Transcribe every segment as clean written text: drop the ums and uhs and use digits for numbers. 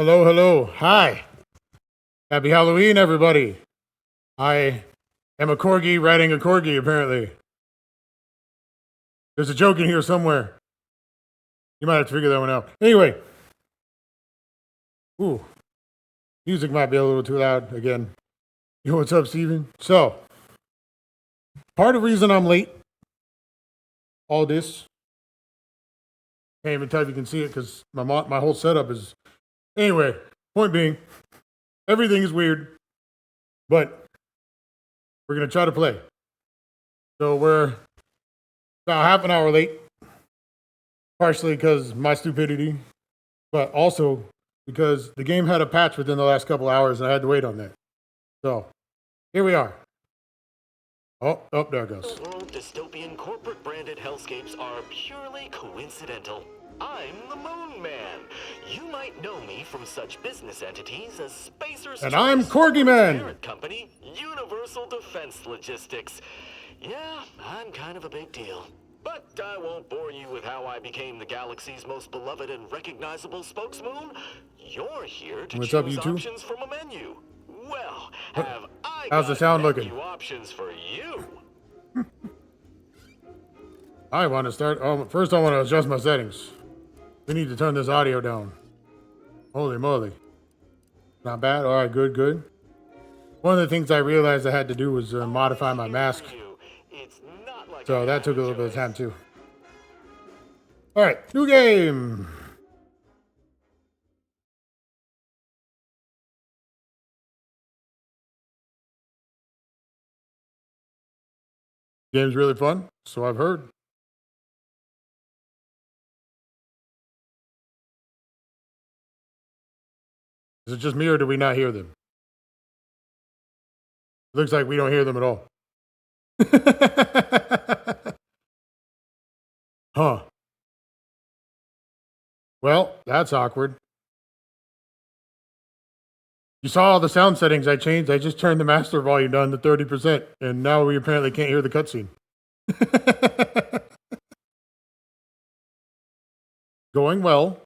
Hello, hello. Hi. Happy Halloween, everybody. I am a corgi riding a corgi, apparently. There's a joke in here somewhere. You might have to figure that one out. Anyway. Ooh. Music might be a little too loud again. Yo, what's up, Steven? So, part of the reason I'm late, all this, can't even tell if you can see it because my whole setup is... Anyway, point being, everything is weird, but we're going to try to play. So we're about half an hour late, partially because my stupidity, but also because the game had a patch within the last couple hours and I had to wait on that. So, here we are. Oh, there it goes. World dystopian corporate branded hellscapes are purely coincidental. I'm the Moon Man. You might know me from such business entities as Spacer's And I'm Corgi Man. Parent company, Universal Defense Logistics. Yeah, I'm kind of a big deal. But I won't bore you with how I became the galaxy's most beloved and recognizable spokesmoon. You're here to choose options from a menu. Well, have I How's the sound looking? Options for you. I want to start. Oh, first I want to adjust my settings. We need to turn this audio down. Holy moly. Not bad. All right, good, good. One of the things I realized I had to do was modify my mask. So that took a little bit of time too. All right, new game. Game's really fun, so I've heard. Is it just me or do we not hear them? It looks like we don't hear them at all. Huh. Well, that's awkward. You saw all the sound settings I changed. I just turned the master volume down to 30%, and now we apparently can't hear the cutscene. Going well.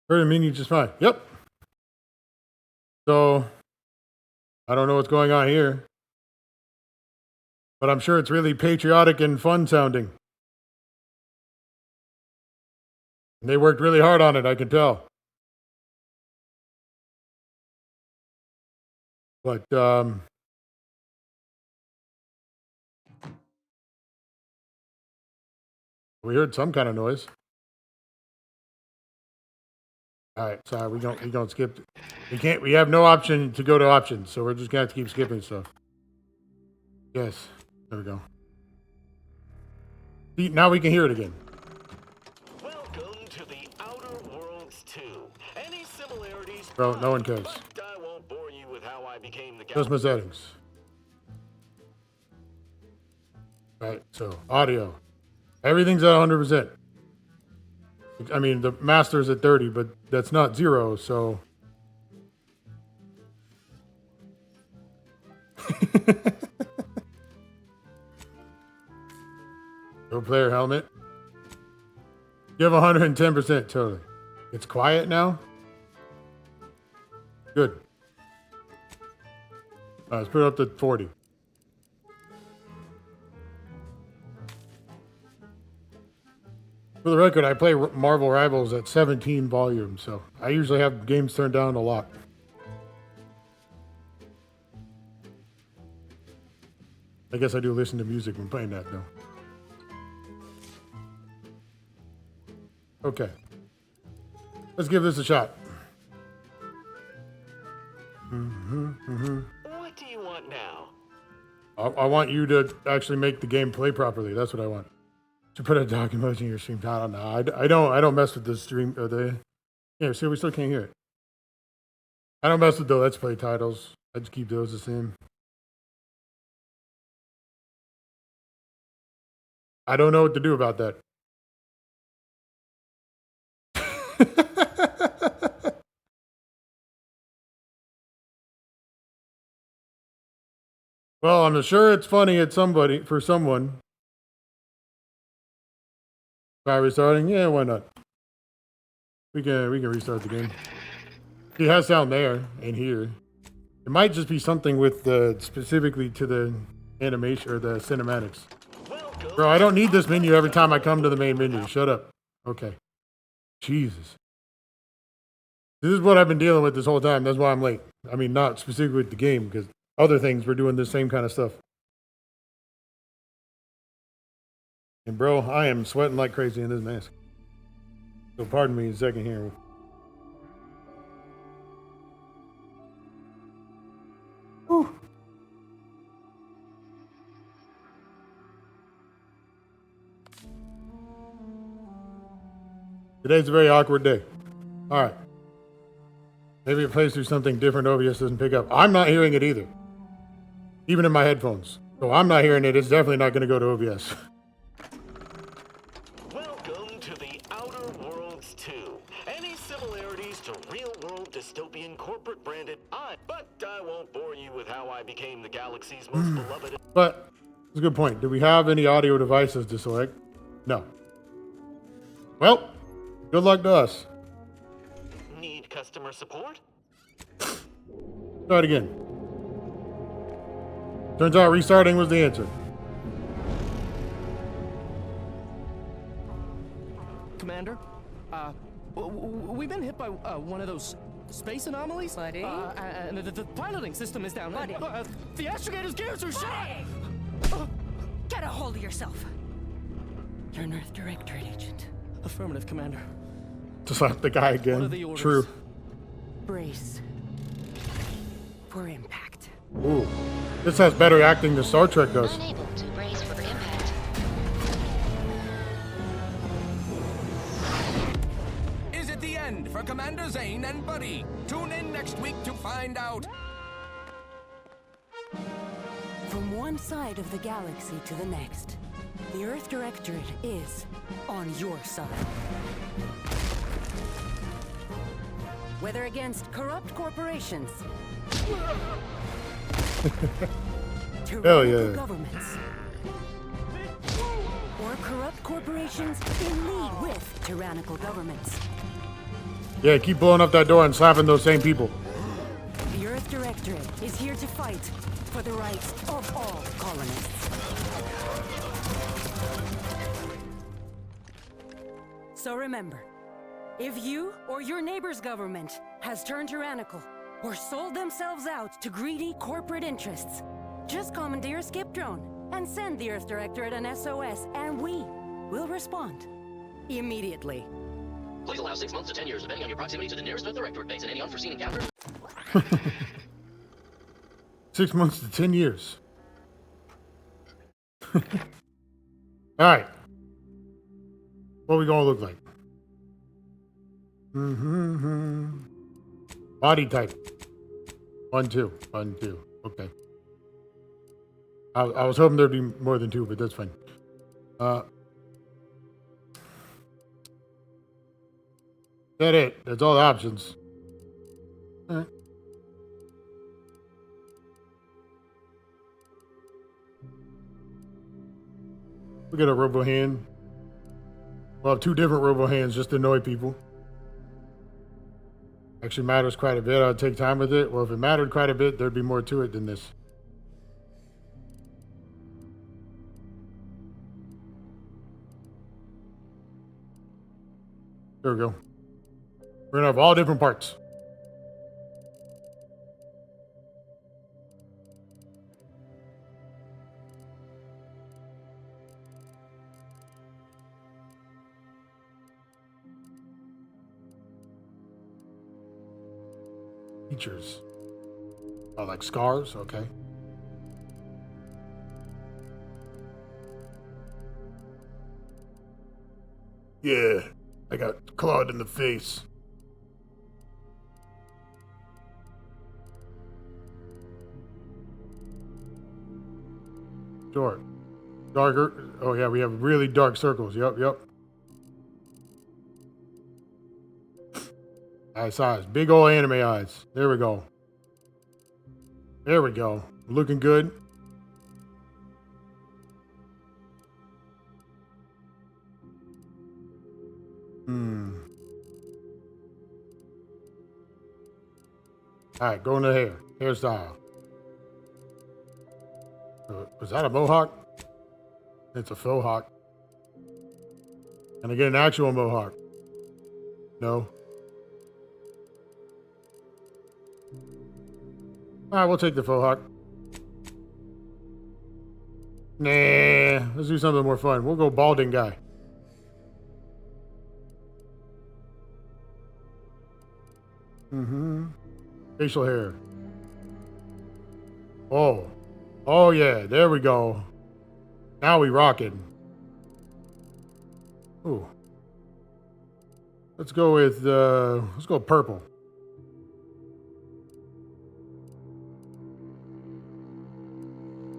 Heard a menu just fine. Yep. So, I don't know what's going on here. But I'm sure it's really patriotic and fun sounding. And they worked really hard on it, I can tell. But, we heard some kind of noise. All right, sorry, we don't skip. We have no option to go to options, so we're just gonna have to keep skipping stuff. Yes, there we go. See, now we can hear it again. Welcome to the Outer Worlds 2. Any similarities? Bro, no one cares. But I won't bore you with how I became the Just my settings. All right, so audio. Everything's at 100%. I mean, the master's at 30, but that's not 0, so... Go player helmet. You have 110%, totally. It's quiet now? Good. All right, let's put it up to 40. For the record, I play Marvel Rivals at 17 volume, so I usually have games turned down a lot. I guess I do listen to music when playing that, though. Okay. Let's give this a shot. What do you want now? I want you to actually make the game play properly. That's what I want. To put a dog emoji in your stream. I don't know. I don't mess with the stream. Yeah, see, we still can't hear it. I don't mess with the Let's Play titles. I just keep those the same. I don't know what to do about that. Well, I'm sure it's funny for someone. Try restarting? Yeah, why not? We can restart the game. He has sound there and here. It might just be something with the specifically to the animation or the cinematics. Bro, I don't need this menu every time I come to the main menu. Shut up. Okay. Jesus. This is what I've been dealing with this whole time. That's why I'm late. I mean, not specifically with the game, because other things we're doing the same kind of stuff. And bro, I am sweating like crazy in this mask. So pardon me a second here. Whew. Today's a very awkward day. All right. Maybe it plays through something different OBS doesn't pick up. I'm not hearing it either. Even in my headphones. So I'm not hearing it. It's definitely not going to go to OBS. Welcome to the Outer Worlds 2. Any similarities to real-world dystopian corporate branded but I won't bore you with how I became the galaxy's most beloved. But that's a good point. Do we have any audio devices to select? No. Well, good luck to us. Need customer support? Try it again. Turns out restarting was the answer. Commander, we've been hit by one of those space anomalies. Buddy? And the piloting system is down. Buddy? The astrogator's gears are shot. Get a hold of yourself. You're an Earth Directorate agent. Affirmative, Commander. To slap the guy again. What are the orders? True. Brace for impact. Ooh. This has better acting than Star Trek does. Unable to brace for impact. Is it the end for Commander Zane and Buddy? Tune in next week to find out. From one side of the galaxy to the next, the Earth Directorate is on your side. Whether against corrupt corporations, tyrannical yeah. governments, or corrupt corporations in league with tyrannical governments, Yeah, keep blowing up that door and slapping those same people. the Earth Directorate is here to fight for the rights of all colonists. So remember, if you or your neighbor's government has turned tyrannical or sold themselves out to greedy corporate interests, just commandeer a skip drone and send the Earth Directorate an SOS, and we will respond immediately. Please allow 6 months to 10 years, depending on your proximity to the nearest Earth Directorate base and any unforeseen encounters. 6 months to 10 years. All right. What we gonna look like? Body type. 1, 2. 1, 2. Okay. I was hoping there'd be more than 2, but that's fine. That it. That's all the options. All right. We got a robo hand. We'll have 2 different robo hands just to annoy people. Actually matters quite a bit. I'll take time with it. Well, if it mattered quite a bit, there'd be more to it than this. There we go. We're gonna have all different parts. Features. Oh, like scars? Okay. Yeah, I got clawed in the face. Sure. Darker. Oh, yeah, we have really dark circles. Yep. Nice eyes. Big old anime eyes. There we go. There we go. Looking good. All right, go into hair. Hairstyle. Was that a mohawk? It's a faux hawk. Can I get an actual mohawk? No. All right, we'll take the faux hawk. Nah, let's do something more fun. We'll go balding guy. Mm-hmm. Facial hair. Oh. Oh, yeah. There we go. Now we rocking. Ooh. Let's go with purple.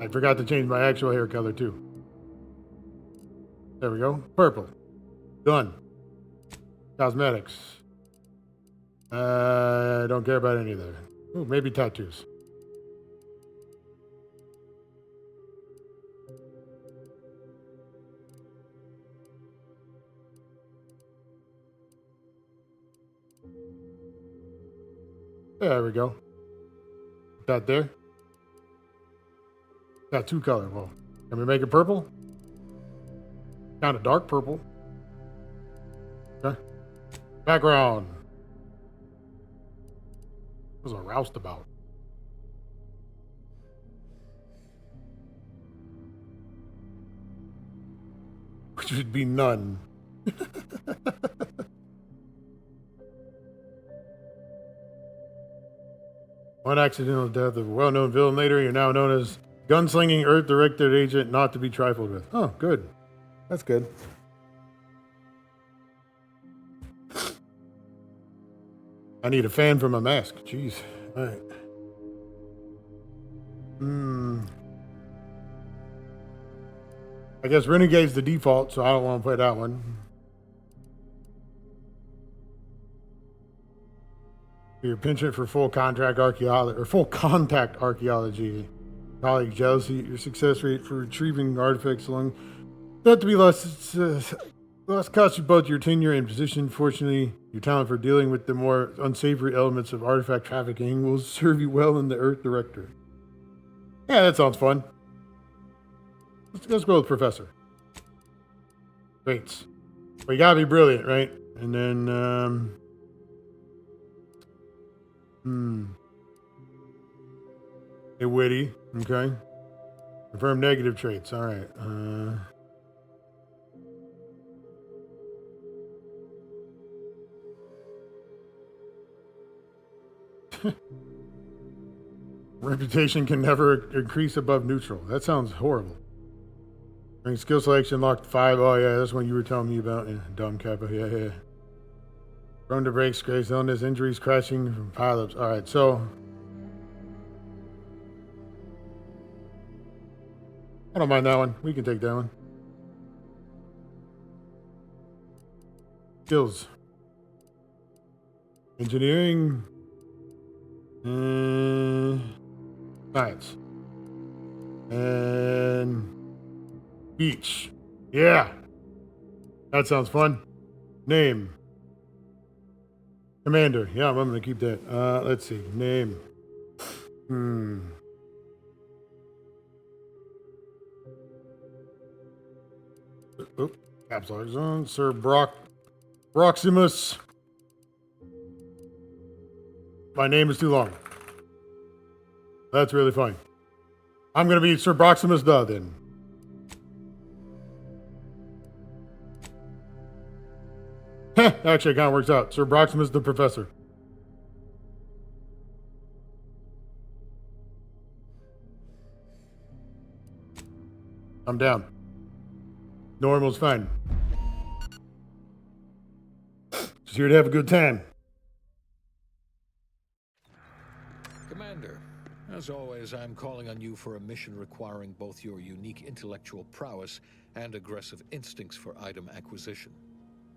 I forgot to change my actual hair color too. There we go. Purple. Done. Cosmetics. I don't care about any of that. Ooh, maybe tattoos. There we go. That there. Tattoo color. Well, can we make it purple? Kind of dark purple. Okay. Background. What was a roustabout? Which would be none. One accidental death of a well-known villain later, you're now known as gunslinging Earth-directed agent not to be trifled with. Oh, good. That's good. I need a fan for my mask. Jeez. All right. I guess Renegade's the default, so I don't want to play that one. Your penchant for full contact archaeology. Colleague jealousy, your success rate for retrieving artifacts along not to be less cost you both your tenure and position. Fortunately, your talent for dealing with the more unsavory elements of artifact trafficking will serve you well in the Earth Director. Yeah, that sounds fun. Let's go with Professor. Great. Well, you gotta be brilliant, right? And then, a witty, okay. Confirm negative traits, all right. Reputation can never increase above neutral. That sounds horrible. During skill selection, locked 5. Oh, yeah, that's one you were telling me about. Yeah, dumb Kappa. Yeah. Prone to breaks, grace, illness, injuries, crashing from pileups. All right, so I don't mind that one. We can take that one. Skills. Engineering. Science. And beach. Yeah. That sounds fun. Name. Commander. Yeah, I'm going to keep that. Let's see. Name. Oop. Caps lock zone. Sir Broximus. My name is too long. That's really fine. I'm going to be Sir Broximus Duh then. Actually, it kind of works out. Sir Broximus the Professor. I'm down. Normal's fine. Just here to have a good time. Commander, as always, I'm calling on you for a mission requiring both your unique intellectual prowess and aggressive instincts for item acquisition.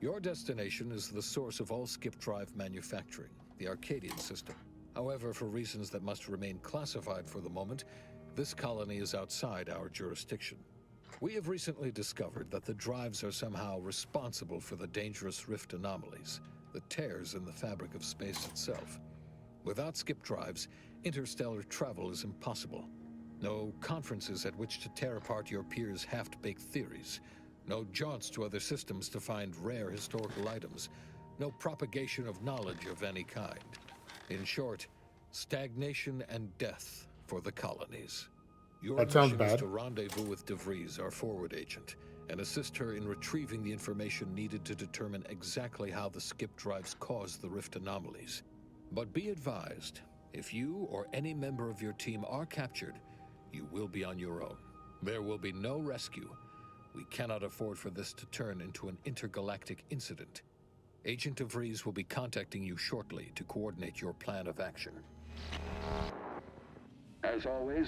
Your destination is the source of all skip drive manufacturing, the Arcadian system. However, for reasons that must remain classified for the moment, this colony is outside our jurisdiction. We have recently discovered that the drives are somehow responsible for the dangerous rift anomalies, the tears in the fabric of space itself. Without skip drives, interstellar travel is impossible. No conferences at which to tear apart your peers' half-baked theories. No jaunts to other systems to find rare historical items. No propagation of knowledge of any kind. In short, stagnation and death for the colonies. Your That sounds mission is bad. to rendezvous with DeVries, our forward agent, and assist her in retrieving the information needed to determine exactly how the skip drives caused the rift anomalies. But be advised, if you or any member of your team are captured, you will be on your own. There will be no rescue. We cannot afford for this to turn into an intergalactic incident. Agent DeVries will be contacting you shortly to coordinate your plan of action. As always,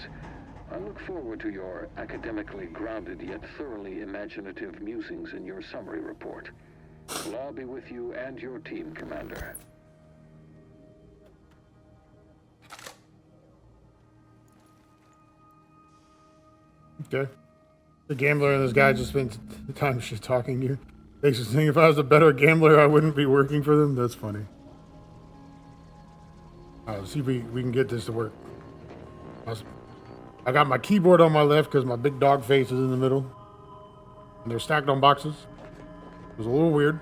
I look forward to your academically grounded yet thoroughly imaginative musings in your summary report. I'll be with you and your team, Commander. Okay. The gambler and this guy just spent the time shit talking to you. Makes us think if I was a better gambler, I wouldn't be working for them. That's funny. Let's see if we can get this to work. I got my keyboard on my left because my big dog face is in the middle. And they're stacked on boxes. It was a little weird.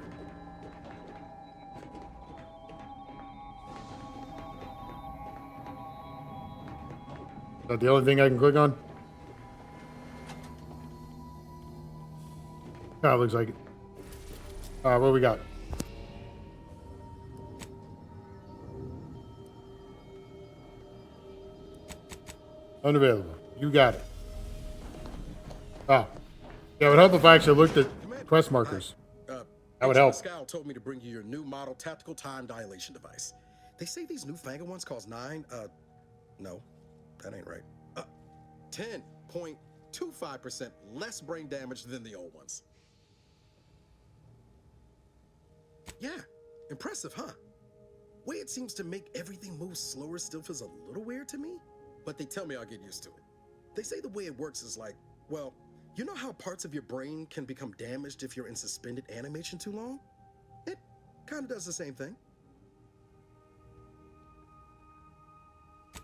Is that the only thing I can click on? Ah, looks like it. What we got? Unavailable. You got it. Ah. Yeah, it would help if I actually looked at quest markers. That would help. Scowl told me to bring you your new model tactical time dilation device. They say these newfangled ones cause no, that ain't right. 10.25% less brain damage than the old ones. Yeah, impressive, huh? Way it seems to make everything move slower still feels a little weird to me, but they tell me I'll get used to it. They say the way it works is like, well, you know how parts of your brain can become damaged if you're in suspended animation too long? It kind of does the same thing.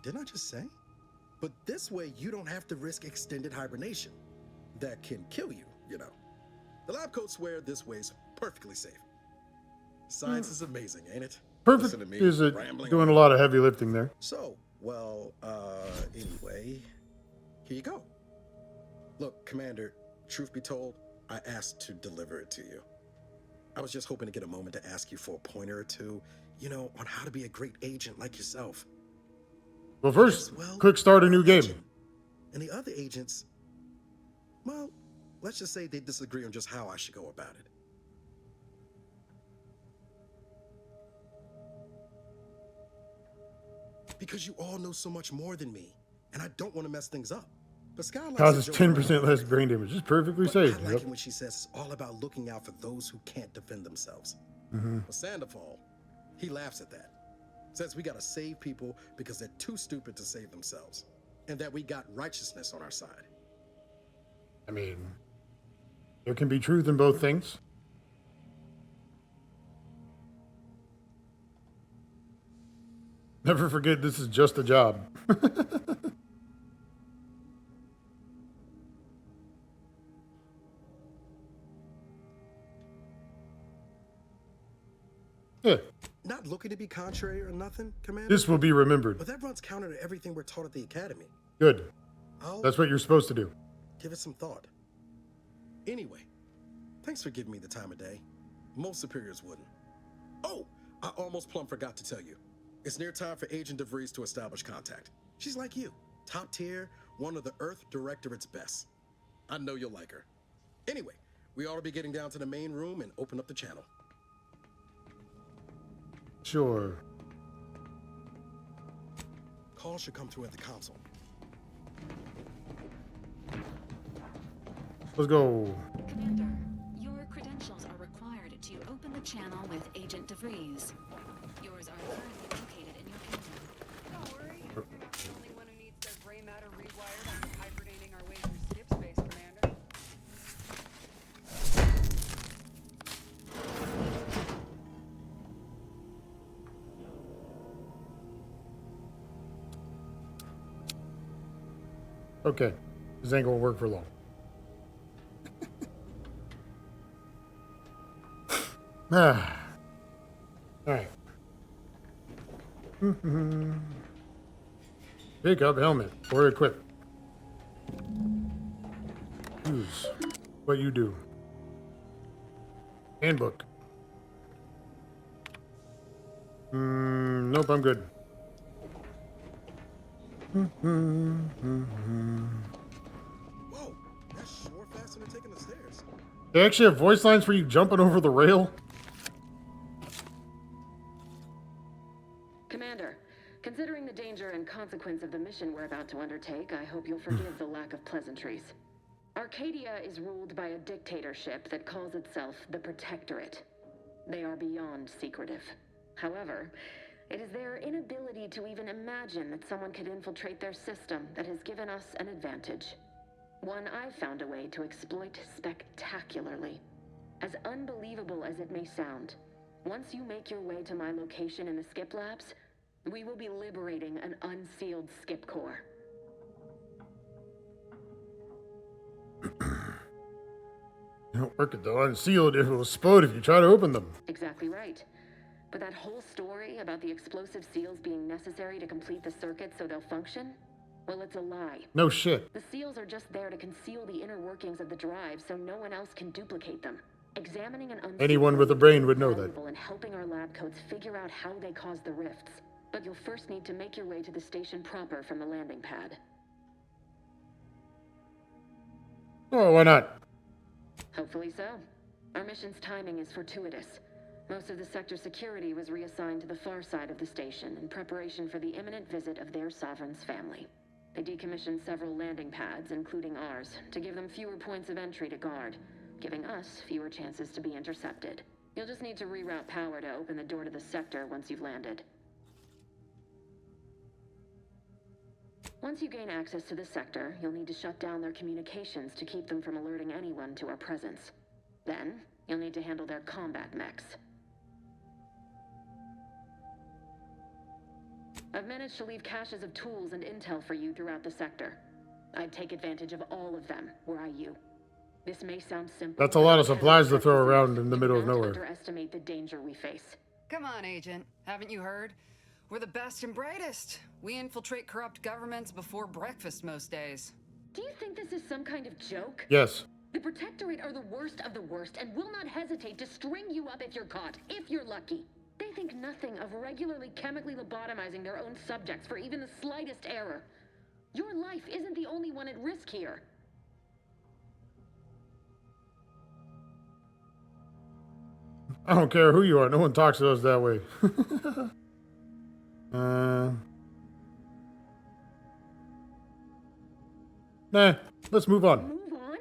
Didn't I just say? But this way, you don't have to risk extended hibernation. That can kill you, you know. The lab coats swear this way's perfectly safe. Science is amazing, ain't it? Perfect Listen to me is it rambling doing a on. lot of heavy lifting there. So, well, anyway, here you go. Look, Commander, truth be told, I asked to deliver it to you. I was just hoping to get a moment to ask you for a pointer or two, you know, on how to be a great agent like yourself. Well, first, Well, quick start a new game. And the other agents, well, let's just say they disagree on just how I should go about it. Because you all know so much more than me, and I don't want to mess things up. But Sky likes Causes to joke 10% around. less brain damage. It's perfectly But safe. I like Yep. it when she says it's all about looking out for those who can't defend themselves. Mm-hmm. But Sandoval, he laughs at that. Says we gotta save people because they're too stupid to save themselves. And that we got righteousness on our side. I mean, there can be truth in both things. Never forget, this is just a job. Yeah, Not looking to be contrary or nothing, Commander. this will be remembered. But that runs counter to everything we're taught at the Academy. Good. I'll That's what you're supposed to do. give it some thought. Anyway, thanks for giving me the time of day. Most superiors wouldn't. Oh, I almost plumb forgot to tell you. It's near time for Agent DeVries to establish contact. She's like you, top tier, one of the Earth Directorate's best. I know you'll like her. Anyway, we ought to be getting down to the main room and open up the channel. Sure. Call should come through at the console. Let's go. Commander, your credentials are required to open the channel with Agent DeVries. Yours are currently located in your kingdom. Don't worry. You're not the only one who needs their gray matter rewired after hibernating our way through skip space, Commander. Okay. This ain't gonna work for long. Alright. Pick up helmet or equip. Choose what you do. Handbook. Nope, I'm good. Whoa, that's sure faster than taking the stairs. They actually have voice lines for you jumping over the rail. Commander, considering the danger and consequence of the mission we're about to undertake, I hope you'll forgive the lack of pleasantries. Arcadia is ruled by a dictatorship that calls itself the Protectorate. They are beyond secretive. However, it is their inability to even imagine that someone could infiltrate their system that has given us an advantage. One I've found a way to exploit spectacularly. As unbelievable as it may sound, once you make your way to my location in the Skip Labs, we will be liberating an unsealed Skip Core. You don't work it though. Unsealed, it will explode if you try to open them. Exactly right. But that whole story about the explosive seals being necessary to complete the circuit so they'll function? Well, it's a lie. No shit. The seals are just there to conceal the inner workings of the drive so no one else can duplicate them. Examining an unsealed Anyone with a brain would know that. and helping our lab coats figure out how they cause the rifts. But you'll first need to make your way to the station proper from the landing pad. Oh, why not? Hopefully so. Our mission's timing is fortuitous. Most of the sector security was reassigned to the far side of the station in preparation for the imminent visit of their sovereign's family. They decommissioned several landing pads, including ours, to give them fewer points of entry to guard, giving us fewer chances to be intercepted. You'll just need to reroute power to open the door to the sector once you've landed. Once you gain access to the sector, you'll need to shut down their communications to keep them from alerting anyone to our presence. Then, you'll need to handle their combat mechs. I've managed to leave caches of tools and intel for you throughout the sector. I'd take advantage of all of them, were I you. This may sound simple. That's a lot of supplies to throw around in the middle of Do not nowhere. underestimate the danger we face. Come on, Agent. Haven't you heard? We're the best and brightest. We infiltrate corrupt governments before breakfast most days. Do you think this is some kind of joke? Yes. The Protectorate are the worst of the worst and will not hesitate to string you up if you're caught, if you're lucky. They think nothing of regularly chemically lobotomizing their own subjects for even the slightest error. Your life isn't the only one at risk here. I don't care who you are. No one talks to us that way. Nah, let's move on. Move on?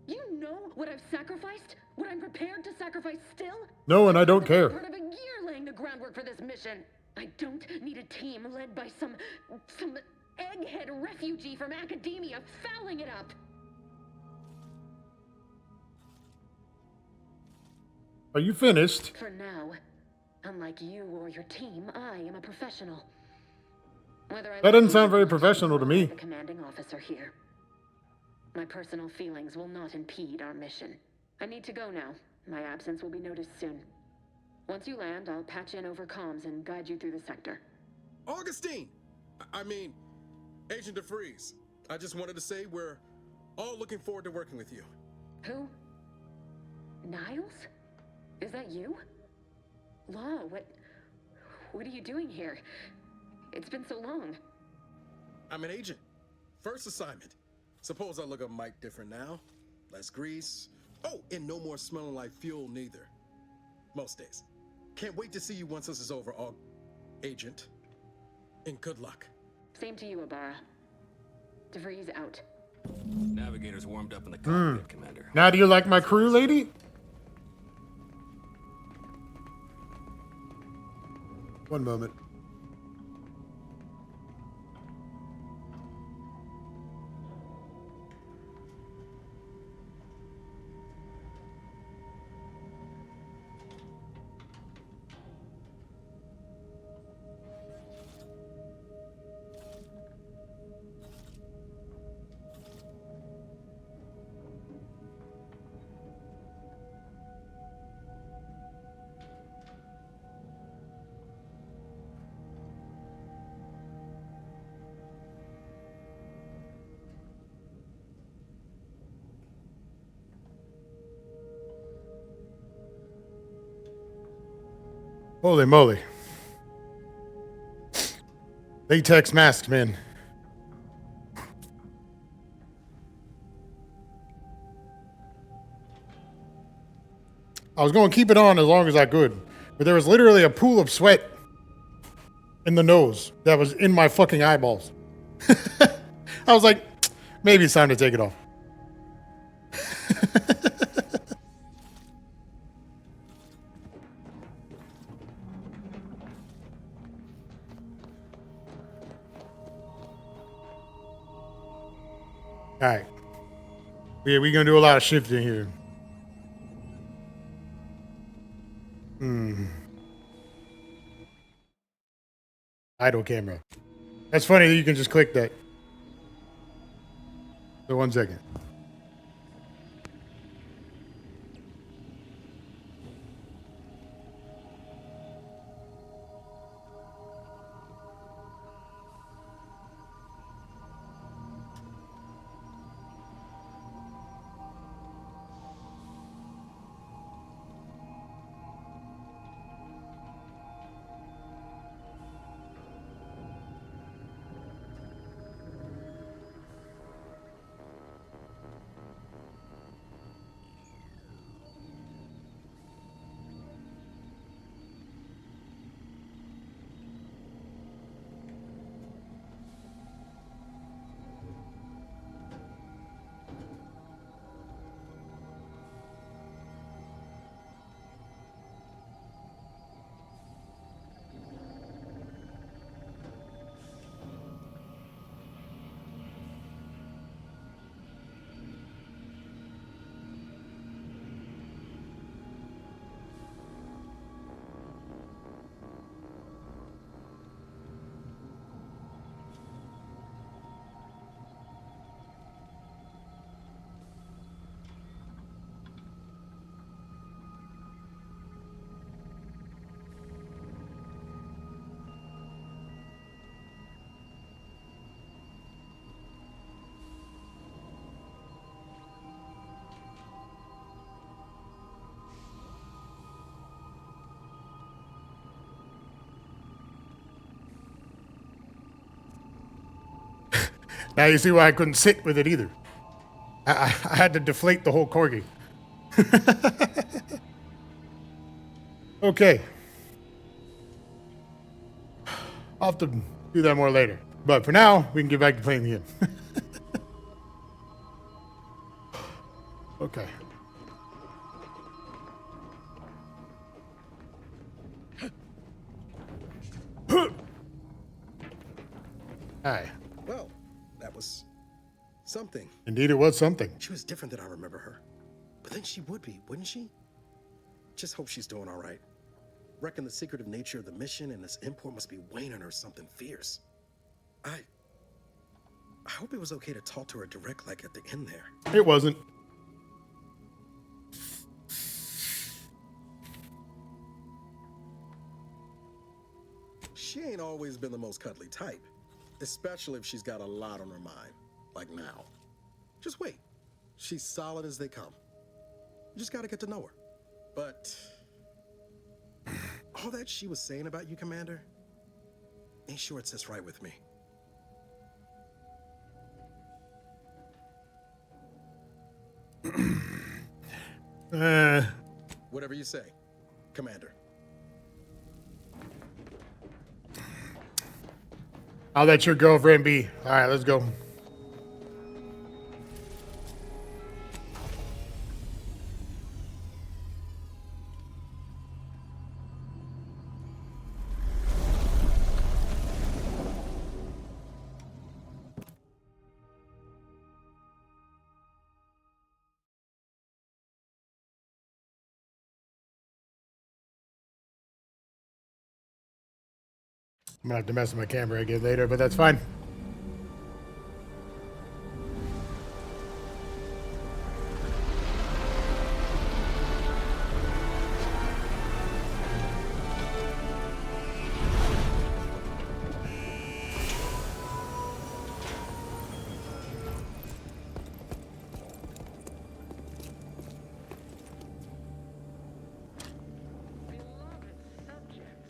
You know what I've sacrificed? What I'm prepared to sacrifice still? No, and I don't care. Part of a year laying the groundwork for this mission. I don't need a team led by some egghead refugee from academia fouling it up. Are you finished? For now, unlike you or your team, I am a professional. That doesn't sound very professional to me. The commanding officer here. My personal feelings will not impede our mission. I need to go now. My absence will be noticed soon. Once you land, I'll patch in over comms and guide you through the sector. Augustine! I mean, Agent DeFreeze. I just wanted to say we're all looking forward to working with you. Who? Niles? Is that you? Law, what are you doing here? It's been so long. I'm an agent. First assignment. Suppose I look a mite different now. Less grease. Oh, and no more smelling like fuel neither. Most days. Can't wait to see you once this is over, Agent. And good luck. Same to you, Ibarra. DeVries out. Navigator's warmed up in the cockpit, Commander. Now do you like my crew, lady? One moment. Holy moly. Latex masks, man. I was going to keep it on as long as I could, but there was literally a pool of sweat in the nose that was in my fucking eyeballs. I was like, maybe it's time to take it off. All right. Yeah, we're going to do a lot of shifting here. Idle camera. That's funny that you can just click that. So 1 second. Now you see why I couldn't sit with it either. I had to deflate the whole corgi. Okay. I'll have to do that more later. But for now, we can get back to playing the game. Okay. Hi. Well, that was something. Indeed, it was something. She was different than I remember her. But then she would be, wouldn't she? Just hope she's doing all right. Reckon the secretive nature of the mission and this import must be weighing on her something fierce. I hope it was okay to talk to her direct like at the end there. It wasn't. She ain't always been the most cuddly type, especially if she's got a lot on her mind, like now. Just wait. She's solid as they come. You just gotta get to know her. But all that she was saying about you, Commander, ain't sure it sits right with me. Whatever you say, Commander. I'll let your girlfriend be. All right, let's go. I'm gonna have to mess with my camera again later, but that's fine. Beloved subject,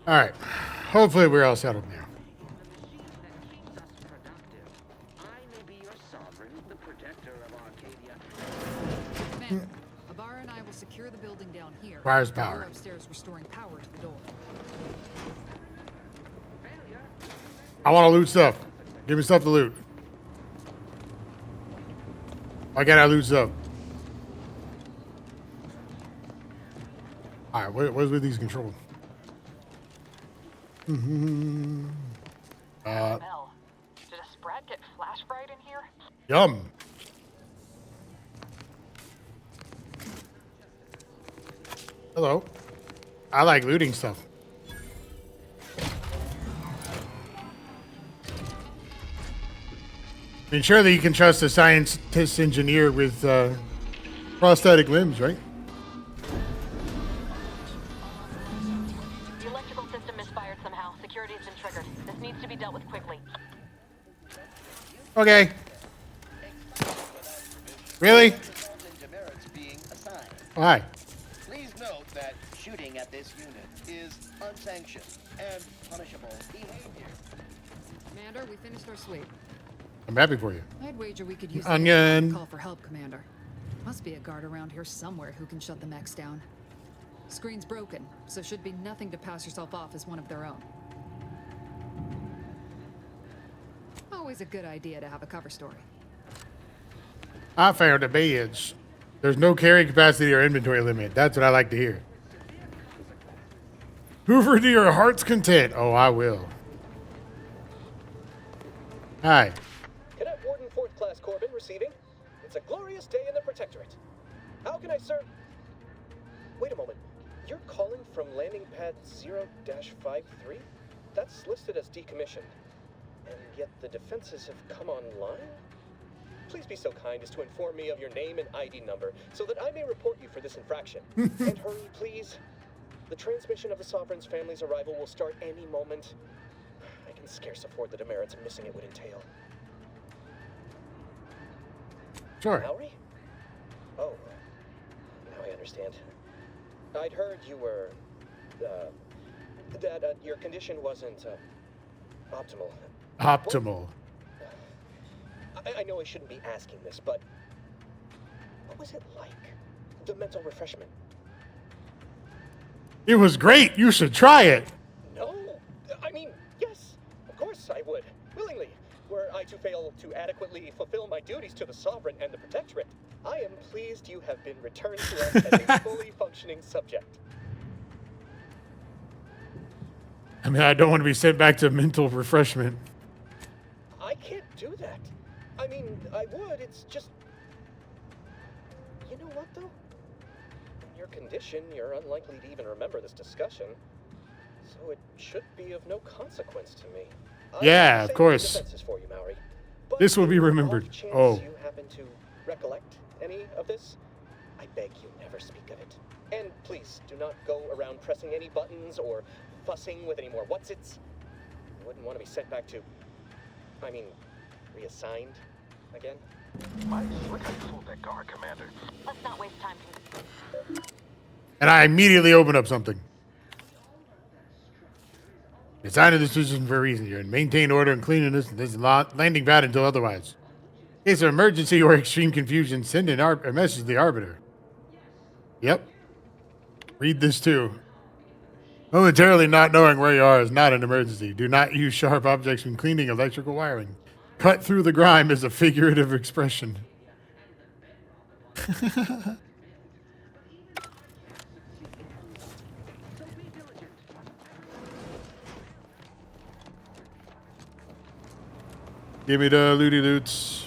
All right. Hopefully we're all settled now. Commander, Abara and I will secure the building down here. Requires while power. you're upstairs restoring power to the door. I want to loot stuff. Give me stuff to loot. Why can't I loot stuff? All right, what's with these controls? Mel, did a Sprat get flash fried in here? Yum. Hello. I like looting stuff. I mean, surely you can trust a scientist engineer with prosthetic limbs, right? The electrical system misfired somehow. Security has been triggered. This needs to be dealt with quickly. Okay. Really? Why? Please note that shooting at this unit is unsanctioned and punishable behavior. Commander, we finished our sweep. I'm happy for you. I'd wager we could use Onion. the call for help, Commander. Must be a guard around here somewhere who can shut the mechs down. Screen's broken, so should be nothing to pass yourself off as one of their own. Always a good idea to have a cover story. I found a badge. There's no carrying capacity or inventory limit. That's what I like to hear. Hoover to your heart's content. Oh, I will. Hi. Cadet Warden 4th Class Corbin receiving. It's a glorious day in the Protectorate. How can I serve? Wait a moment. You're calling from landing pad 0-53? That's listed as decommissioned. And yet the defenses have come online? Please be so kind as to inform me of your name and ID number so that I may report you for this infraction. And hurry, please. The transmission of the Sovereign's family's arrival will start any moment. I can scarce afford the demerits missing it would entail. Sure. Mallory? Oh, now I understand. I'd heard you were, that your condition wasn't, optimal. Optimal. I know I shouldn't be asking this, but what was it like? The mental refreshment? It was great. You should try it. No. I mean, yes. Of course I would. Willingly. Were I to fail to adequately fulfill my duties to the Sovereign and the Protectorate, I am pleased you have been returned to us as a fully functioning subject. I mean, I don't want to be sent back to mental refreshment. I can't do that. I mean, I would. It's just... You know what, though? In your condition, you're unlikely to even remember this discussion. So it should be of no consequence to me. Yeah, of course. Defenses for you, Mallory. This will be remembered. Oh. You happen to recollect any of this? I beg you never speak of it. And please, do not go around pressing any buttons or fussing with any more whatsits. You wouldn't want to be sent back to... I mean, reassigned again? Look how you fooled that guard, Commander. Let's not waste time. And I immediately open up something. Decided this position for a reason. You're in maintain order and cleanliness in this landing pad until otherwise. In case of emergency or extreme confusion, send a message to the Arbiter. Yep. Read this too. Momentarily not knowing where you are is not an emergency. Do not use sharp objects when cleaning electrical wiring. Cut through the grime is a figurative expression. Give me the looty loots.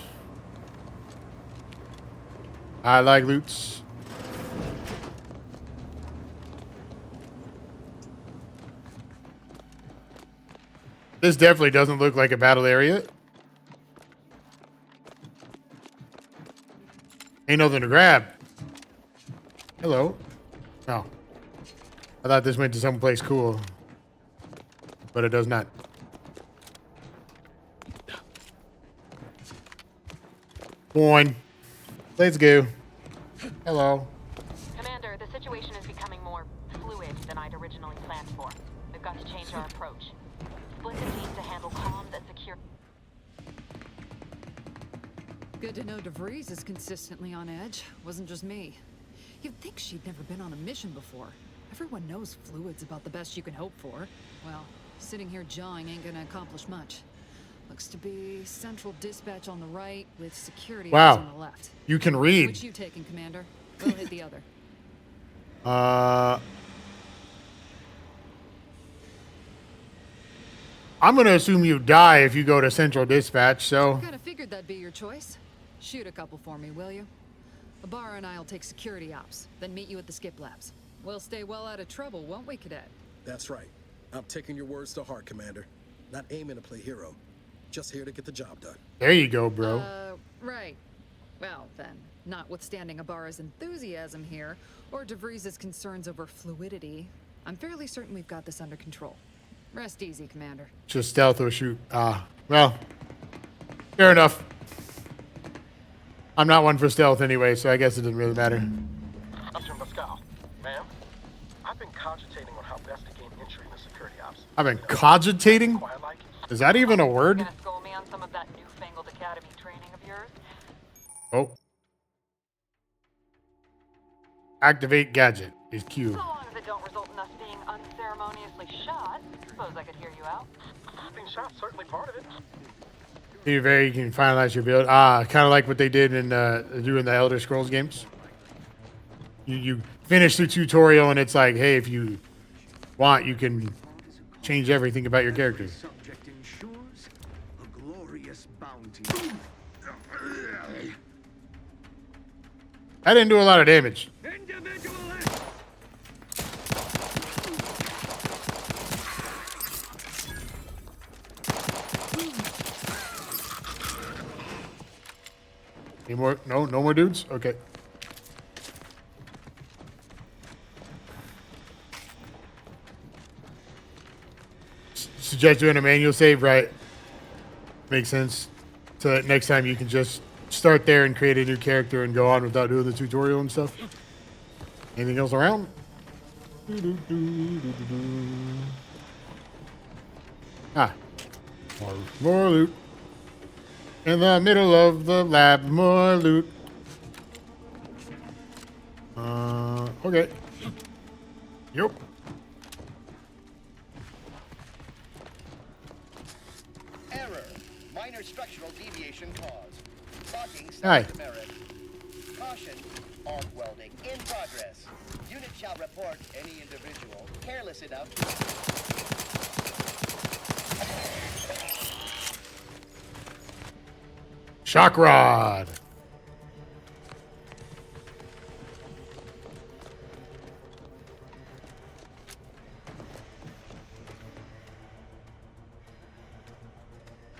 I like loots. This definitely doesn't look like a battle area. Ain't nothing to grab. Hello. No. I thought this went to someplace cool. But it does not. Boing. Let's go. Hello. Commander, the situation is becoming more fluid than I'd originally planned for. We've got to change our approach. Split the team to handle comms and secure. Good to know DeVries is consistently on edge. Wasn't just me. You'd think she'd never been on a mission before. Everyone knows fluid's about the best you can hope for. Well, sitting here jawing ain't gonna accomplish much. Looks to be central dispatch on the right with security on the left. You can read. Which you taking, Commander? We'll hit the other. I'm gonna assume you die if you go to Central Dispatch, so. Kinda figured that'd be your choice. Shoot a couple for me, will you? Ibarra and I'll take security ops, then meet you at the skip labs. We'll stay well out of trouble, won't we, Cadet? That's right. I'm taking your words to heart, Commander. Not aiming to play hero. Just here to get the job done. There you go, bro. Right. Well, then, notwithstanding Ibarra's enthusiasm here, or DeVries' concerns over fluidity, I'm fairly certain we've got this under control. Rest easy, Commander. Just stealth or shoot. Well, fair enough. I'm not one for stealth anyway, so I guess it doesn't really matter. Officer Pascal, ma'am, I've been cogitating on how best to gain entry into security ops. I've been cogitating? Is that even a word? Gonna school me on some of that newfangled academy training of yours? Oh. Activate gadget is Q. So long as it don't result in us being unceremoniously shot, suppose I could hear you out. Being shot certainly part of it. You can finalize your build. Kind of like what they did in doing the Elder Scrolls games. You finish the tutorial and it's like, hey, if you want, you can change everything about your character. Subject ensures a glorious bounty. That didn't do a lot of damage. Any more? No more dudes? Okay. Suggest doing a manual save, right? Makes sense. So that next time you can just start there and create a new character and go on without doing the tutorial and stuff. Anything else around? More loot. In the middle of the lab, more loot. Okay. Yep. Error. Minor structural deviation caused. Locking Hi. demerit. Caution. Arc welding in progress. Unit shall report any individual careless enough Shock rod.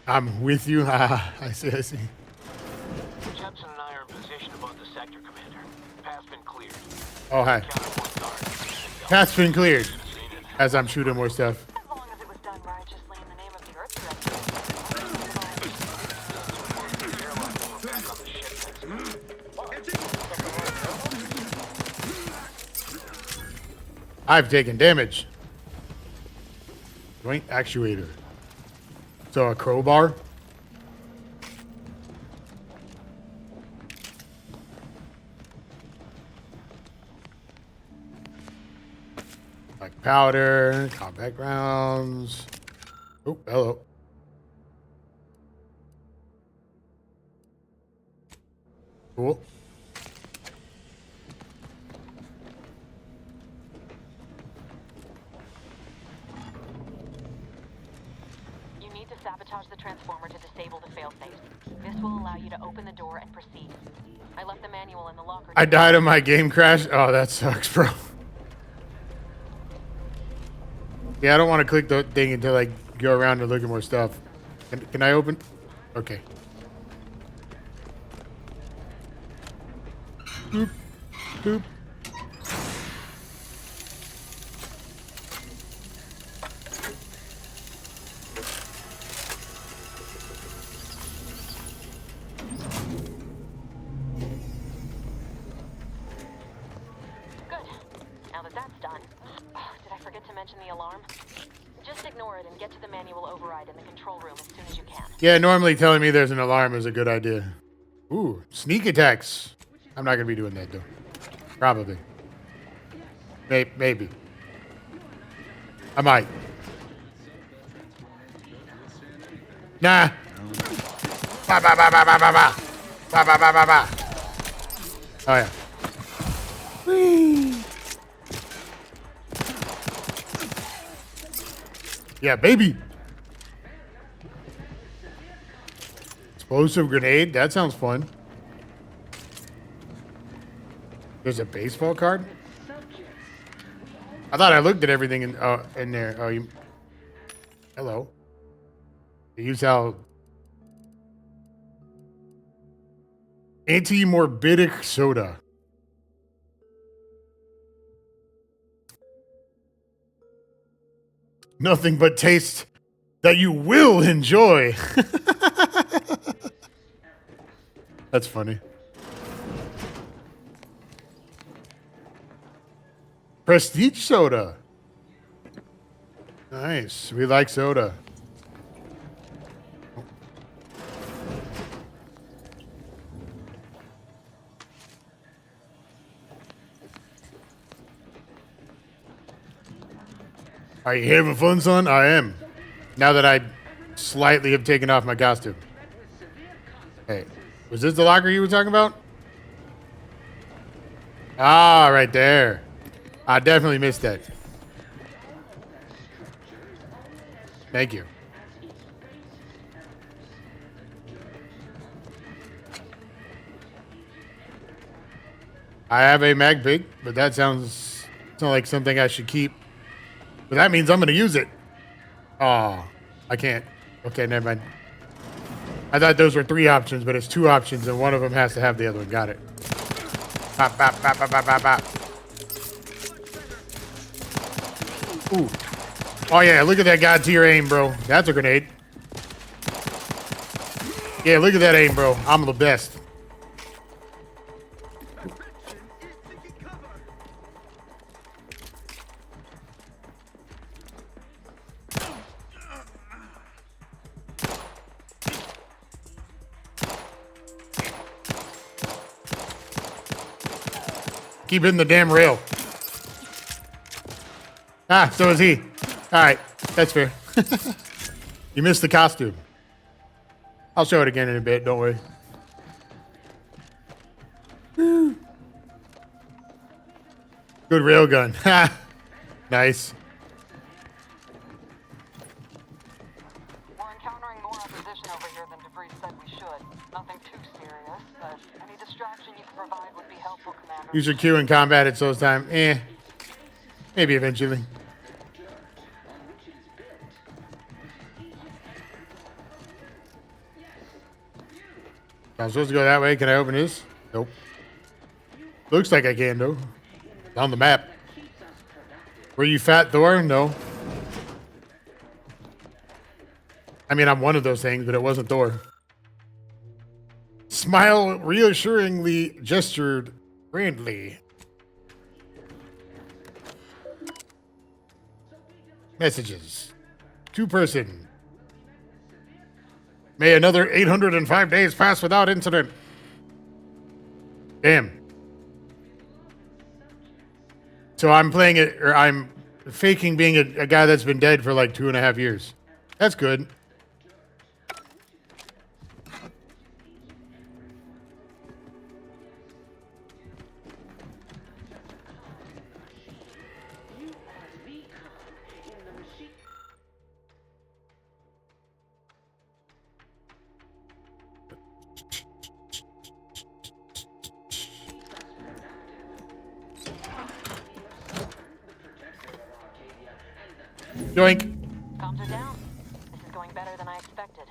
I'm with you. I see. Jepson and I are in position above the sector, Commander. Path's been cleared. Oh, hi. Path's been cleared. As I'm shooting more stuff. As long as it was done righteously in the name of the Earth I've taken damage. Joint actuator. So a crowbar. Like powder, compact rounds. Oh, hello. Cool. You need to sabotage the transformer to disable the failsafe. This will allow you to open the door and proceed. I left the manual in the locker. I died in my game crash. Oh, that sucks, bro. Yeah, I don't want to click the thing until I go around and look at more stuff. Can I open? Okay. Boop. Boop. Good. Now that that's done. Oh, did I forget to mention the alarm? it and get to the manual override in the control room as soon as you can. Yeah, normally telling me there's an alarm is a good idea. Ooh, sneak attacks. I'm not gonna be doing that though. Probably. Maybe. I might. Nah. Ba ba ba ba ba ba ba. Ba ba ba ba ba. Oh yeah. Whee. Yeah, baby. Explosive grenade. That sounds fun. There's a baseball card. I thought I looked at everything in there. Oh, you. Hello. You sell anti-morbidic soda. Nothing but taste that you will enjoy. That's funny. Prestige soda. Nice. We like soda. Are you having fun, son? I am. Now that I slightly have taken off my costume. Hey, was this the locker you were talking about? Ah, right there. I definitely missed that. Thank you. I have a MagPig, but that sounds like something I should keep. But that means I'm going to use it. Oh, I can't. Okay, never mind. I thought those were 3 options, but it's 2 options, and one of them has to have the other one. Got it. Bop, bop, bop, bop, bop, bop, bop. Ooh. Oh, yeah, look at that god tier aim, bro. That's a grenade. Yeah, look at that aim, bro. I'm the best. Keep hitting the damn rail. Ah, so is he. All right, that's fair. You missed the costume. I'll show it again in a bit, don't worry. Woo. Good railgun. Ha! Nice. We're encountering more opposition over here than DeVries said we should. Nothing too serious, but any distraction you can provide would be helpful, Commander. Use your Q in combat at Souls time. Maybe eventually. I'm supposed to go that way. Can I open this? Nope. Looks like I can, though. On the map. Were you fat, Thor? No. I mean, I'm one of those things, but it wasn't Thor. Smile reassuringly gestured grandly. Messages. 2-person. May another 805 days pass without incident. Damn. So I'm playing it, or I'm faking being a guy that's been dead for like 2.5 years. That's good. Yoink. Comms are down. This is going better than I expected.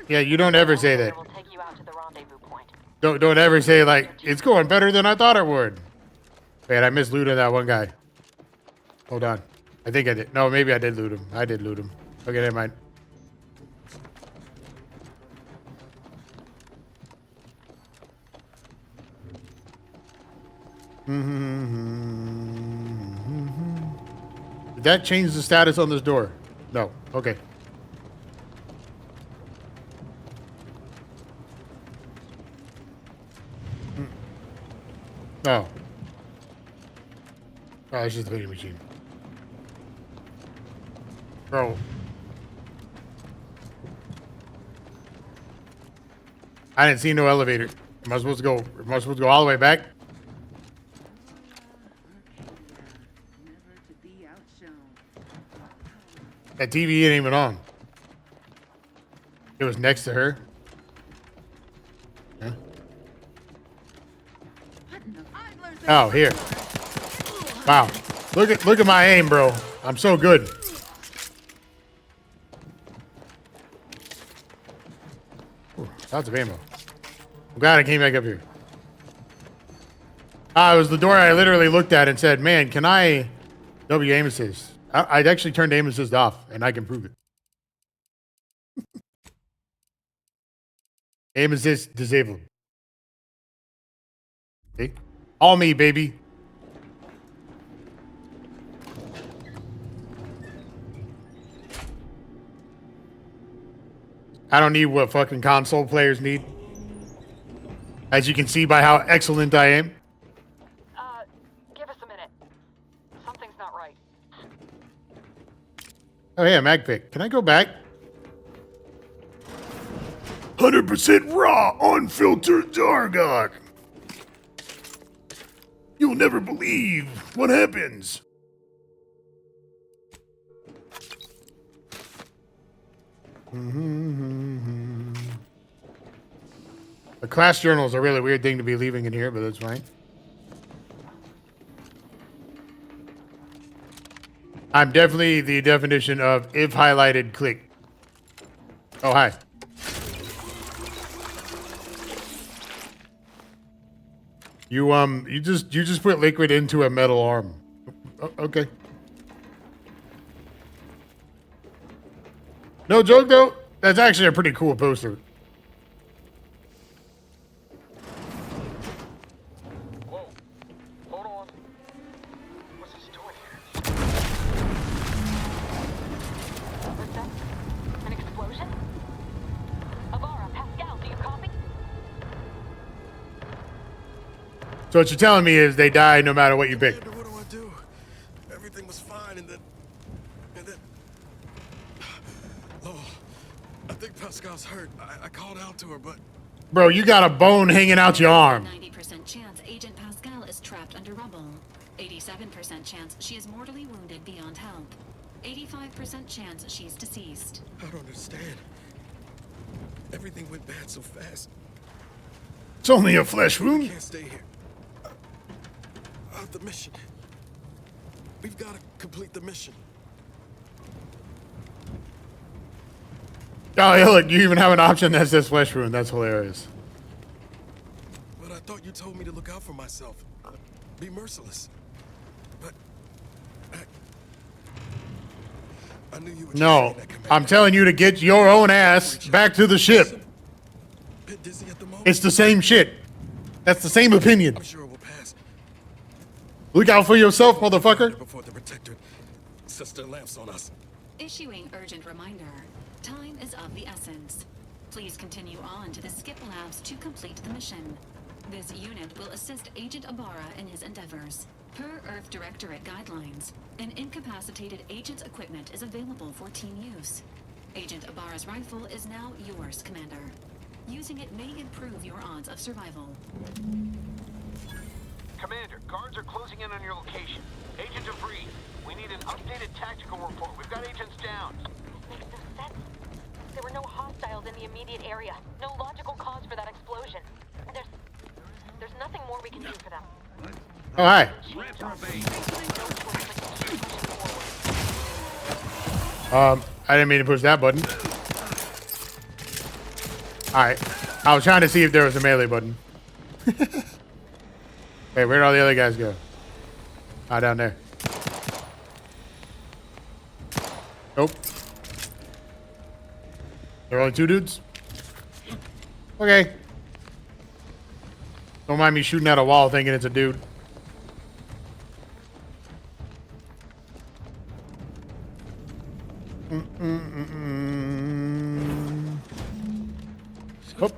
Yeah, you don't ever say that. We'll take you out to the rendezvous point. Don't ever say like it's going better than I thought it would. Wait, I missed looting that one guy. Hold on. I think I did. No, maybe I did loot him. I did loot him. Okay, never mind. Did that change the status on this door? No. Okay. Oh. Oh, it's just a vending machine. Bro. I didn't see no elevator. Am I supposed to go? Am I supposed to go all the way back? That TV ain't even on. It was next to her. Huh? Oh, here. Wow. Look at my aim, bro. I'm so good. Ooh, lots of ammo. I'm glad I came back up here. It was the door I literally looked at and said, man, can I W aim assist? I'd actually turned aim assist off, and I can prove it. Aim assist disabled. See? All me, baby. I don't need what fucking console players need. As you can see by how excellent I am. Give us a minute. Something's not right. Oh yeah, mag pick. Can I go back? 100% raw, unfiltered Dargok. You'll never believe what happens. The class journal is a really weird thing to be leaving in here, but that's fine. I'm definitely the definition of if highlighted, click. Oh, hi. You just put liquid into a metal arm. Okay. No joke though, that's actually a pretty cool poster. Whoa. Hold on. What's this doing here? What's that? An explosion? Avara, Pascal, do you copy? So what you're telling me is they die no matter what you pick. What do? Everything was fine, and then... Oh, I think Pascal's hurt. I called out to her, but... Bro, you got a bone hanging out your arm. 90% chance Agent Pascal is trapped under rubble. 87% chance she is mortally wounded beyond help. 85% chance she's deceased. I don't understand. Everything went bad so fast. It's only a flesh wound. We can't stay here. The mission. We've got to complete the mission. Oh, yeah, look, you even have an option that says flesh wound. That's hilarious. But I thought you told me to look out for myself. Be merciless. But I knew you would. No, I'm telling you to get your own ass back to the ship. Bit dizzy at the moment. It's the same shit. That's the same opinion. I'm sure it will pass. Look out for yourself, motherfucker. Before the protectorate sets their lamps on us. Issuing urgent reminder. Time is of the essence. Please continue on to the Skip Labs to complete the mission. This unit will assist Agent Ibarra in his endeavors. Per Earth Directorate guidelines, an incapacitated agent's equipment is available for team use. Agent Ibarra's rifle is now yours, Commander. Using it may improve your odds of survival. Commander, guards are closing in on your location. Agent DeVries, we need an updated tactical report. We've got agents down. Makes no sense. There were no hostiles in the immediate area. No logical cause for that explosion. There's nothing more we can do for them. Oh, hi. I didn't mean to push that button. Alright. I was trying to see if there was a melee button. Hey, where'd all the other guys go? Ah, down there. Nope. There are only two dudes? Okay. Don't mind me shooting at a wall thinking it's a dude. Oh.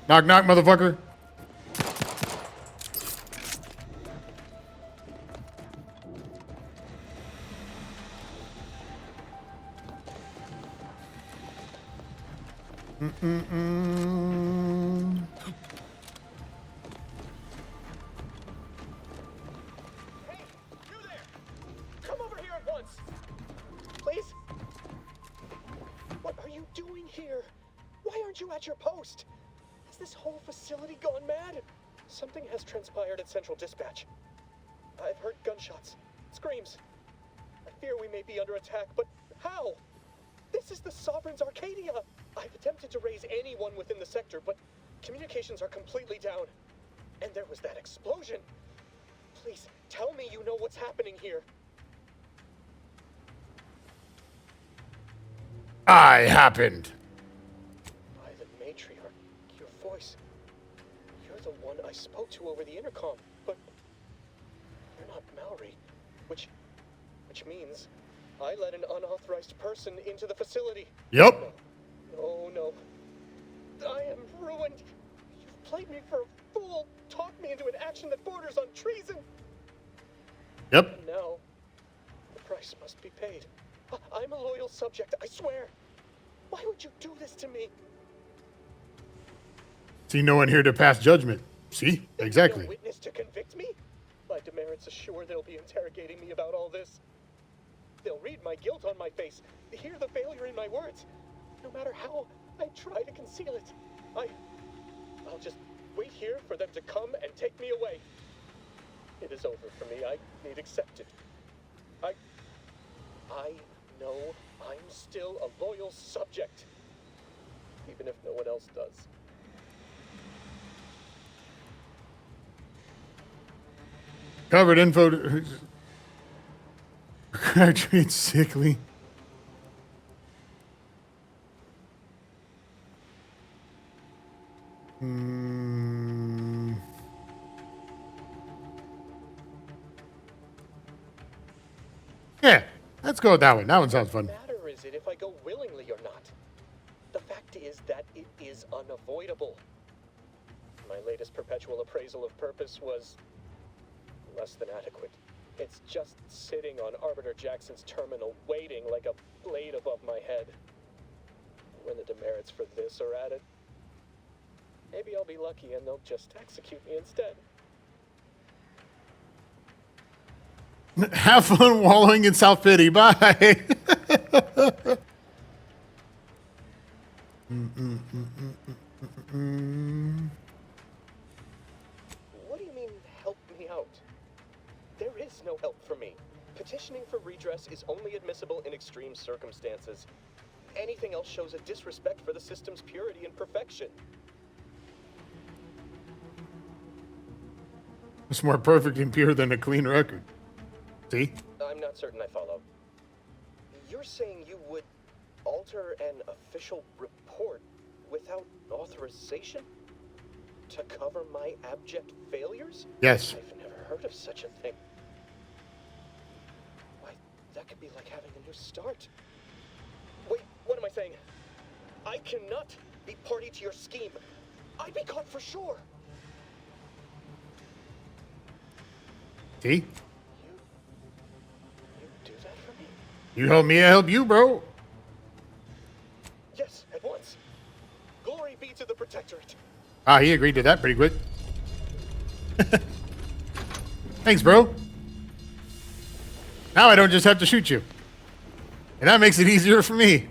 Knock, knock, motherfucker. Come over here at once! Please? What are you doing here? Why aren't you at your post? Has this whole facility gone mad? Something has transpired at Central Dispatch. I've heard gunshots, screams. I fear we may be under attack, but how? This is the Sovereign's Arcadia! I've attempted to raise anyone within the sector, but communications are completely down. And there was that explosion. Please, tell me you know what's happening here. I happened. Violet Matriarch, your voice. You're the one I spoke to over the intercom, but you're not Mallory, which means I let an unauthorized person into the facility. Yep. Oh no. I am ruined. You've played me for a fool, talked me into an action that borders on treason. Yep. And now, the price must be paid. I'm a loyal subject, I swear. Why would you do this to me? See, no one here to pass judgment. See? Exactly. No witness to convict me? My demerits assure they'll be interrogating me about all this. They'll read my guilt on my face, hear the failure in my words. No matter how I try to conceal it, I'll just wait here for them to come and take me away. It is over for me. I need accepted. I know I'm still a loyal subject, even if no one else does. Covered info. Graduate sickly. Yeah, let's go with that one. That one sounds fun. What matter is it if I go willingly or not? The fact is that it is unavoidable. My latest perpetual appraisal of purpose was less than adequate. It's just sitting on Arbiter Jackson's terminal, waiting like a blade above my head. When the demerits for this are added, maybe I'll be lucky and they'll just execute me instead. Have fun wallowing in South Pity. Bye. What do you mean, help me out? There is no help for me. Petitioning for redress is only admissible in extreme circumstances. Anything else shows a disrespect for the system's purity and perfection. It's more perfect and pure than a clean record. See? I'm not certain I follow. You're saying you would alter an official report without authorization? To cover my abject failures? Yes. I've never heard of such a thing. Why, that could be like having a new start. Wait, what am I saying? I cannot be party to your scheme. I'd be caught for sure. See? Do that for me? You help me, I help you, bro. Yes, at once. Glory be to the Protectorate. Ah, he agreed to that pretty quick. Thanks, bro. Now I don't just have to shoot you. And that makes it easier for me.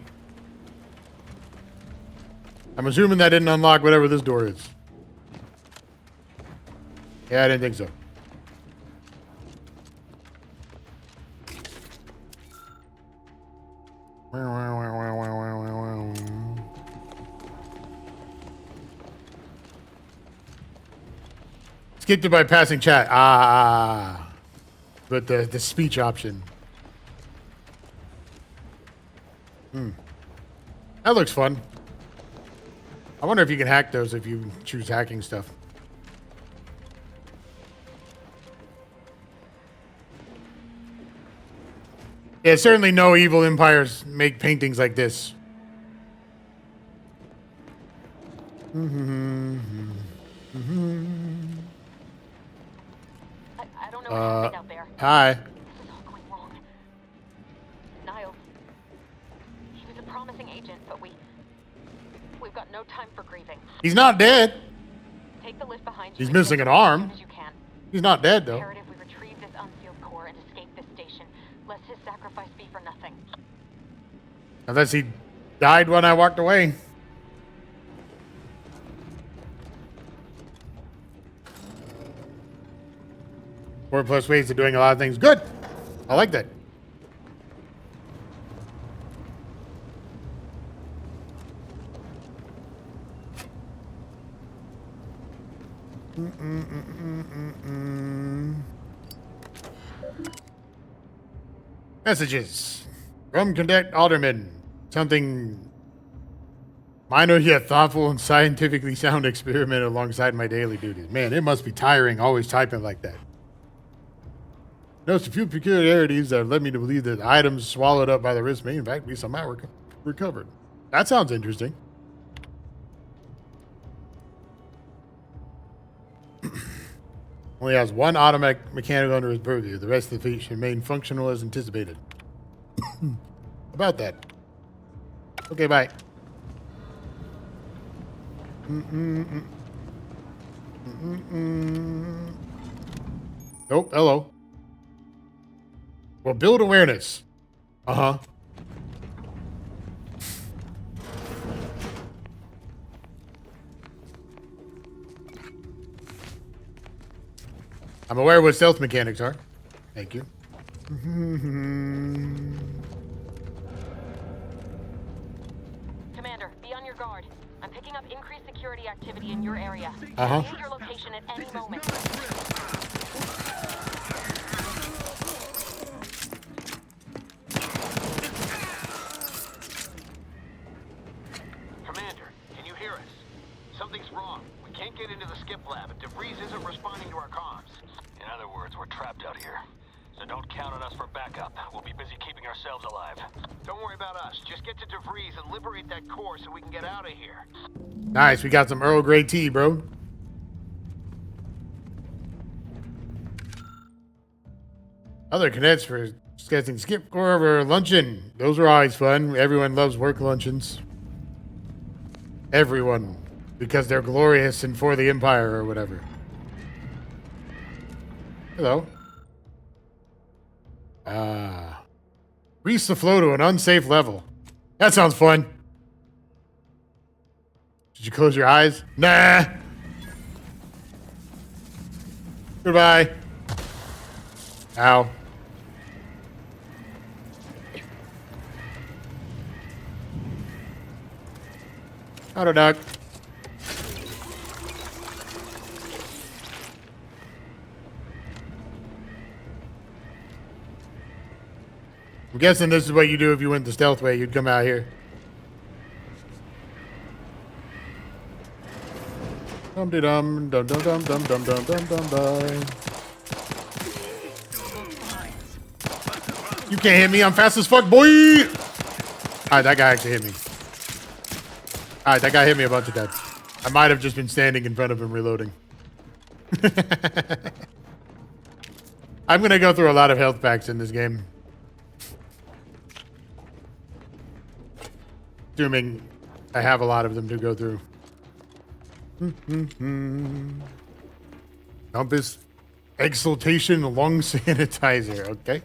I'm assuming that didn't unlock whatever this door is. Yeah, I didn't think so. Skipped it by passing chat. But the speech option. That looks fun. I wonder if you can hack those if you choose hacking stuff. Yeah, certainly no evil empires make paintings like this. I don't know what happened out there. Hi. This is all going wrong. Niles. He was a promising agent, but we've got no time for grieving. He's not dead. Take the lift behind you. He's missing an arm. As you can. He's not dead, though. Imperative we retrieve this unsealed core and escape this station, lest his sacrifice be for nothing. Unless he died when I walked away. Four plus ways of doing a lot of things. Good. I like that. Messages from Cadet Alderman. Something minor yet thoughtful and scientifically sound experiment alongside my daily duties. Man, it must be tiring always typing like that. Notice a few peculiarities that have led me to believe that items swallowed up by the wrist may in fact be somehow recovered. That sounds interesting. Only has one automatic mechanic under his purview. The rest of the fleet should remain functional as anticipated. About that. Okay, bye. Nope, hello. Well, build awareness. Uh-huh. I'm aware what stealth mechanics are. Thank you. Commander, be on your guard. I'm picking up increased security activity in your area. Uh-huh. Change your location at any moment. Commander, can you hear us? Something's wrong. We can't get into the skip lab, and DeVries isn't responding to our comms. In other words, we're trapped out here. So don't count on us for backup. We'll be busy keeping ourselves alive. Don't worry about us. Just get to DeVries and liberate that core so we can get out of here. Nice, we got some Earl Grey tea, bro. Other cadets for getting skip core over luncheon. Those are always fun. Everyone loves work luncheons. Everyone. Because they're glorious and for the Empire or whatever. Hello. Reach the flow to an unsafe level. That sounds fun. Did you close your eyes? Nah. Goodbye. Ow. Auto duck. I'm guessing this is what you do if you went the stealth way. You'd come out here. Dum de dum dum dum dum dum dum dum dum dum dum. You can't hit me. I'm fast as fuck, boy. Alright, that guy actually hit me. Alright, that guy hit me a bunch of times. I might have just been standing in front of him reloading. I'm gonna go through a lot of health packs in this game. Assuming I have a lot of them to go through. Compass exaltation lung sanitizer, okay.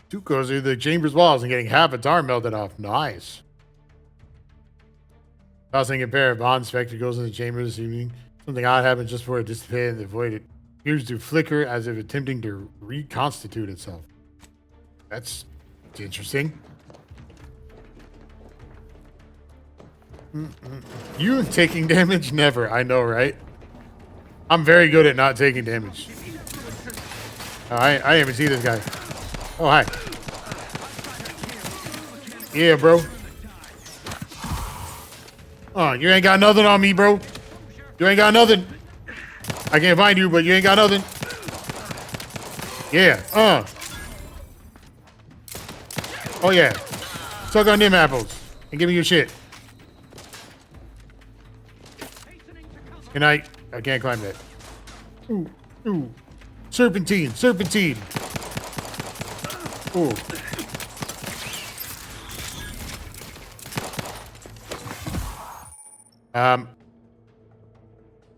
Too cozy, the chamber's walls and getting half its arm melted off. Nice. Tossing a pair of bond spectacles in the chamber this evening. Something odd happened just before it dissipated in the void. It appears to flicker as if attempting to reconstitute itself. That's interesting. You taking damage? Never. I know, right? I'm very good at not taking damage. Oh, I didn't even see this guy. Oh, hi. Yeah, bro. Oh, you ain't got nothing on me, bro. You ain't got nothing. I can't find you, but you ain't got nothing. Yeah, Oh yeah. Suck on them apples and give me your shit. Good night. I can't climb that. Ooh, ooh. Serpentine, serpentine. Ooh.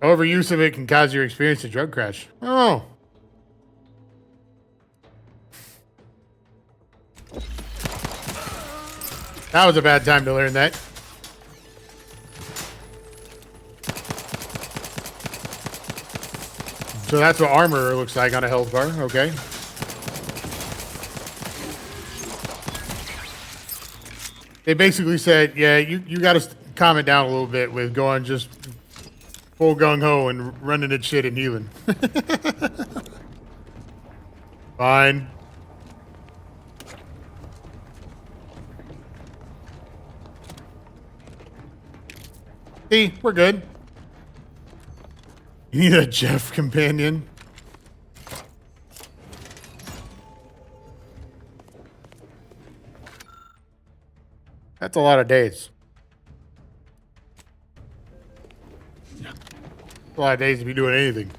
Overuse of it can cause your experience a drug crash. Oh. That was a bad time to learn that. So that's what armor looks like on a health bar. Okay. They basically said, yeah, you got to calm it down a little bit with going just full gung-ho and running at shit and healing. Fine. See, we're good. You need a Jeff companion. That's a lot of days. A lot of days to be doing anything.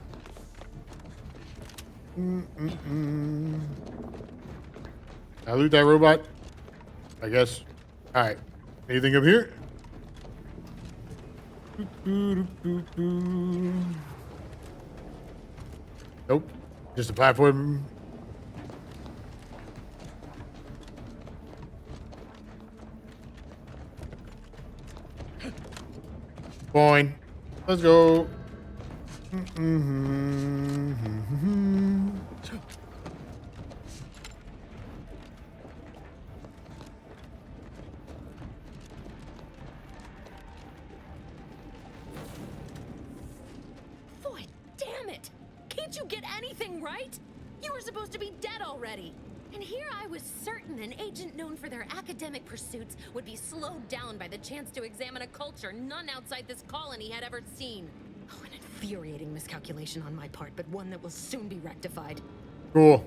I loot that robot? I guess. Alright. Anything up here? Nope. Just a platform. Fine. Let's go. Boy, damn it! Can't you get anything right? You were supposed to be dead already. And here I was certain an agent known for their academic pursuits would be slowed down by the chance to examine a culture none outside this colony had ever seen. Oh, an infuriating miscalculation on my part, but one that will soon be rectified. Cool.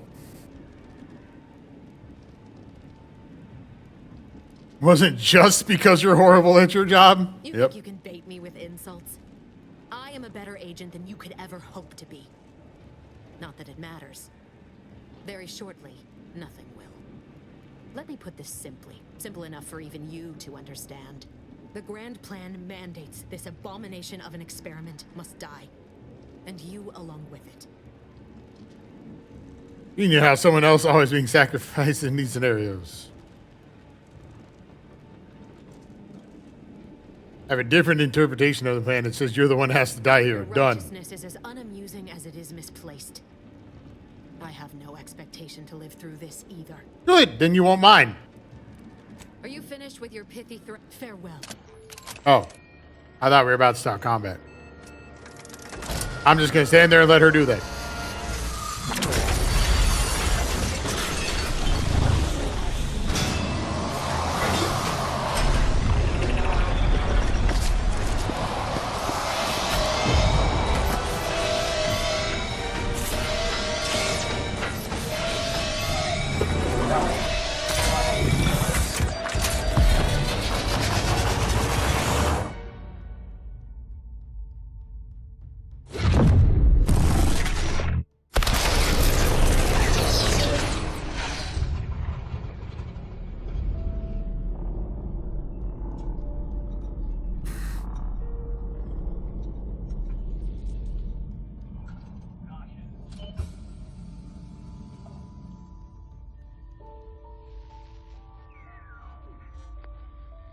Wasn't just because you're horrible at your job? You think you can bait me with insults? I am a better agent than you could ever hope to be. Not that it matters. Very shortly, nothing will. Let me put this simply. Simple enough for even you to understand. The grand plan mandates this abomination of an experiment must die. And you along with it. You know how someone else always being sacrificed in these scenarios. I have a different interpretation of the plan that says you're the one that has to die here. Done. Righteousness is as unamusing as it is misplaced. I have no expectation to live through this either. Good, then you won't mind. Are you finished with your pithy farewell? Oh, I thought we were about to start combat. I'm just gonna stand there and let her do that.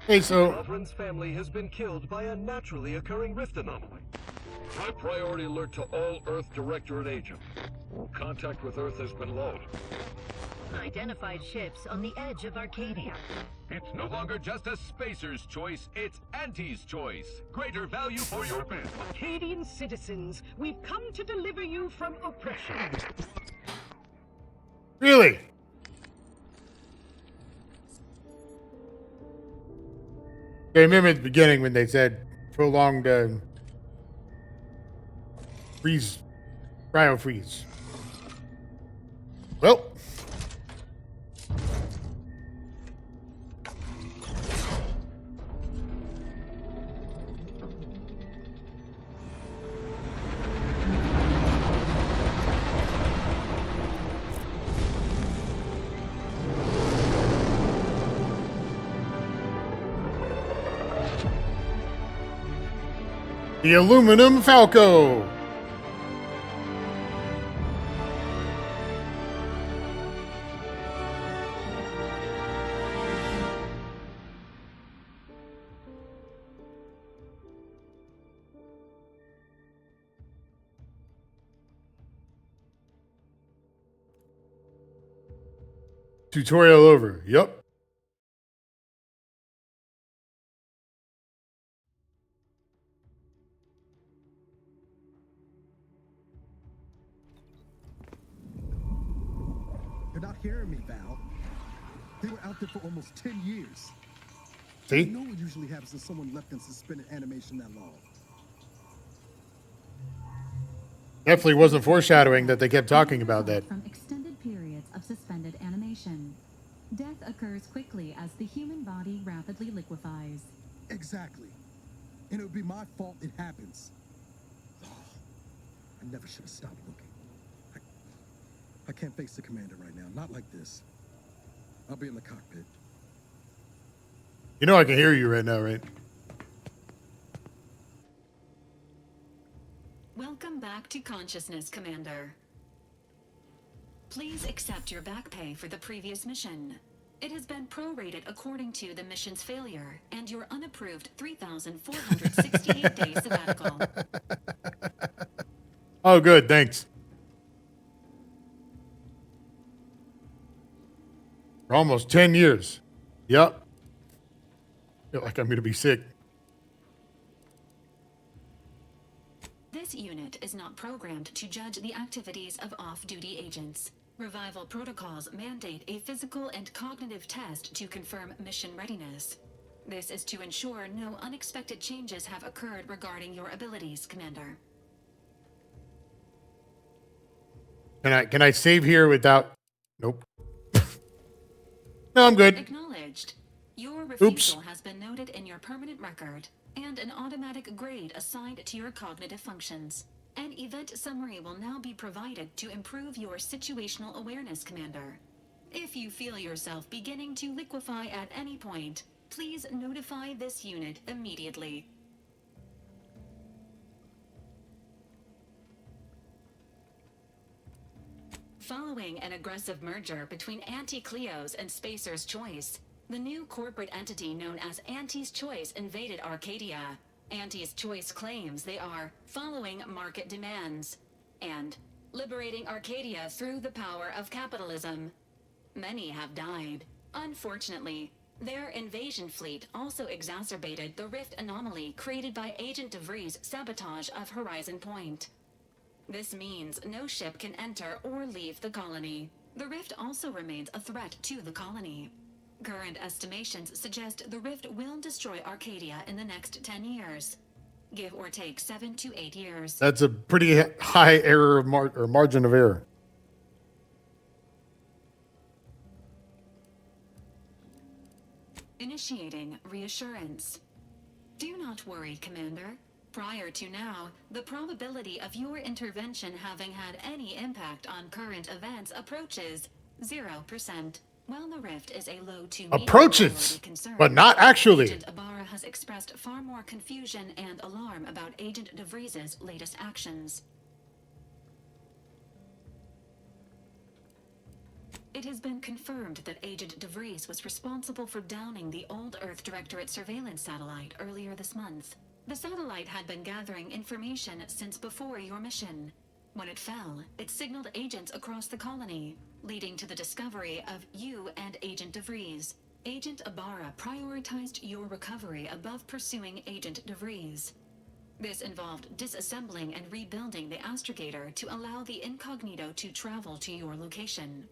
Hey, so Lovren's family has been killed by a naturally occurring rift anomaly. High priority alert to all Earth Directorate agents. Contact with Earth has been low. Identified ships on the edge of Arcadia. It's no longer just a spacer's choice, it's Auntie's choice. Greater value for your men. Arcadian citizens, we've come to deliver you from oppression. Really? I remember at the beginning when they said prolonged freeze, cryo freeze. The Aluminum Falco. Tutorial over. Yep. You're not hearing me, Val. They were out there for almost 10 years. See? You know what usually happens when someone left in suspended animation that long. Definitely wasn't foreshadowing that they kept talking about that. From extended periods of suspended animation. Death occurs quickly as the human body rapidly liquefies. Exactly. And it would be my fault it happens. Oh, I never should have stopped looking. I can't face the commander right now. Not like this. I'll be in the cockpit. You know I can hear you right now, right? Welcome back to consciousness, Commander. Please accept your back pay for the previous mission. It has been prorated according to the mission's failure and your unapproved 3,468 day sabbatical. Oh, good. Thanks. For almost 10 years. Yep. Feel like I'm going to be sick. This unit is not programmed to judge the activities of off-duty agents. Revival protocols mandate a physical and cognitive test to confirm mission readiness. This is to ensure no unexpected changes have occurred regarding your abilities, Commander. Can I save here without... Nope. No, I'm good. Acknowledged. Your refusal has been noted in your permanent record, and an automatic grade assigned to your cognitive functions. An event summary will now be provided to improve your situational awareness, Commander. If you feel yourself beginning to liquefy at any point, please notify this unit immediately. Following an aggressive merger between Anti-Cleos and Spacer's Choice, the new corporate entity known as Anti's Choice invaded Arcadia. Anti's Choice claims they are following market demands and liberating Arcadia through the power of capitalism. Many have died. Unfortunately, their invasion fleet also exacerbated the rift anomaly created by Agent DeVries' sabotage of Horizon Point. This means no ship can enter or leave the colony. The rift also remains a threat to the colony. Current estimations suggest the rift will destroy Arcadia in the next 10 years. Give or take 7 to 8 years. That's a pretty high error of margin of error. Initiating reassurance. Do not worry, Commander. Prior to now, the probability of your intervention having had any impact on current events approaches 0%. While the rift is a low to medium Approaches, concern, but not actually. Agent Ibarra has expressed far more confusion and alarm about Agent DeVries' latest actions. It has been confirmed that Agent DeVries was responsible for downing the Old Earth Directorate surveillance satellite earlier this month. The satellite had been gathering information since before your mission. When it fell, it signaled agents across the colony, leading to the discovery of you and Agent DeVries. Agent Ibarra prioritized your recovery above pursuing Agent DeVries. This involved disassembling and rebuilding the astrogator to allow the incognito to travel to your location.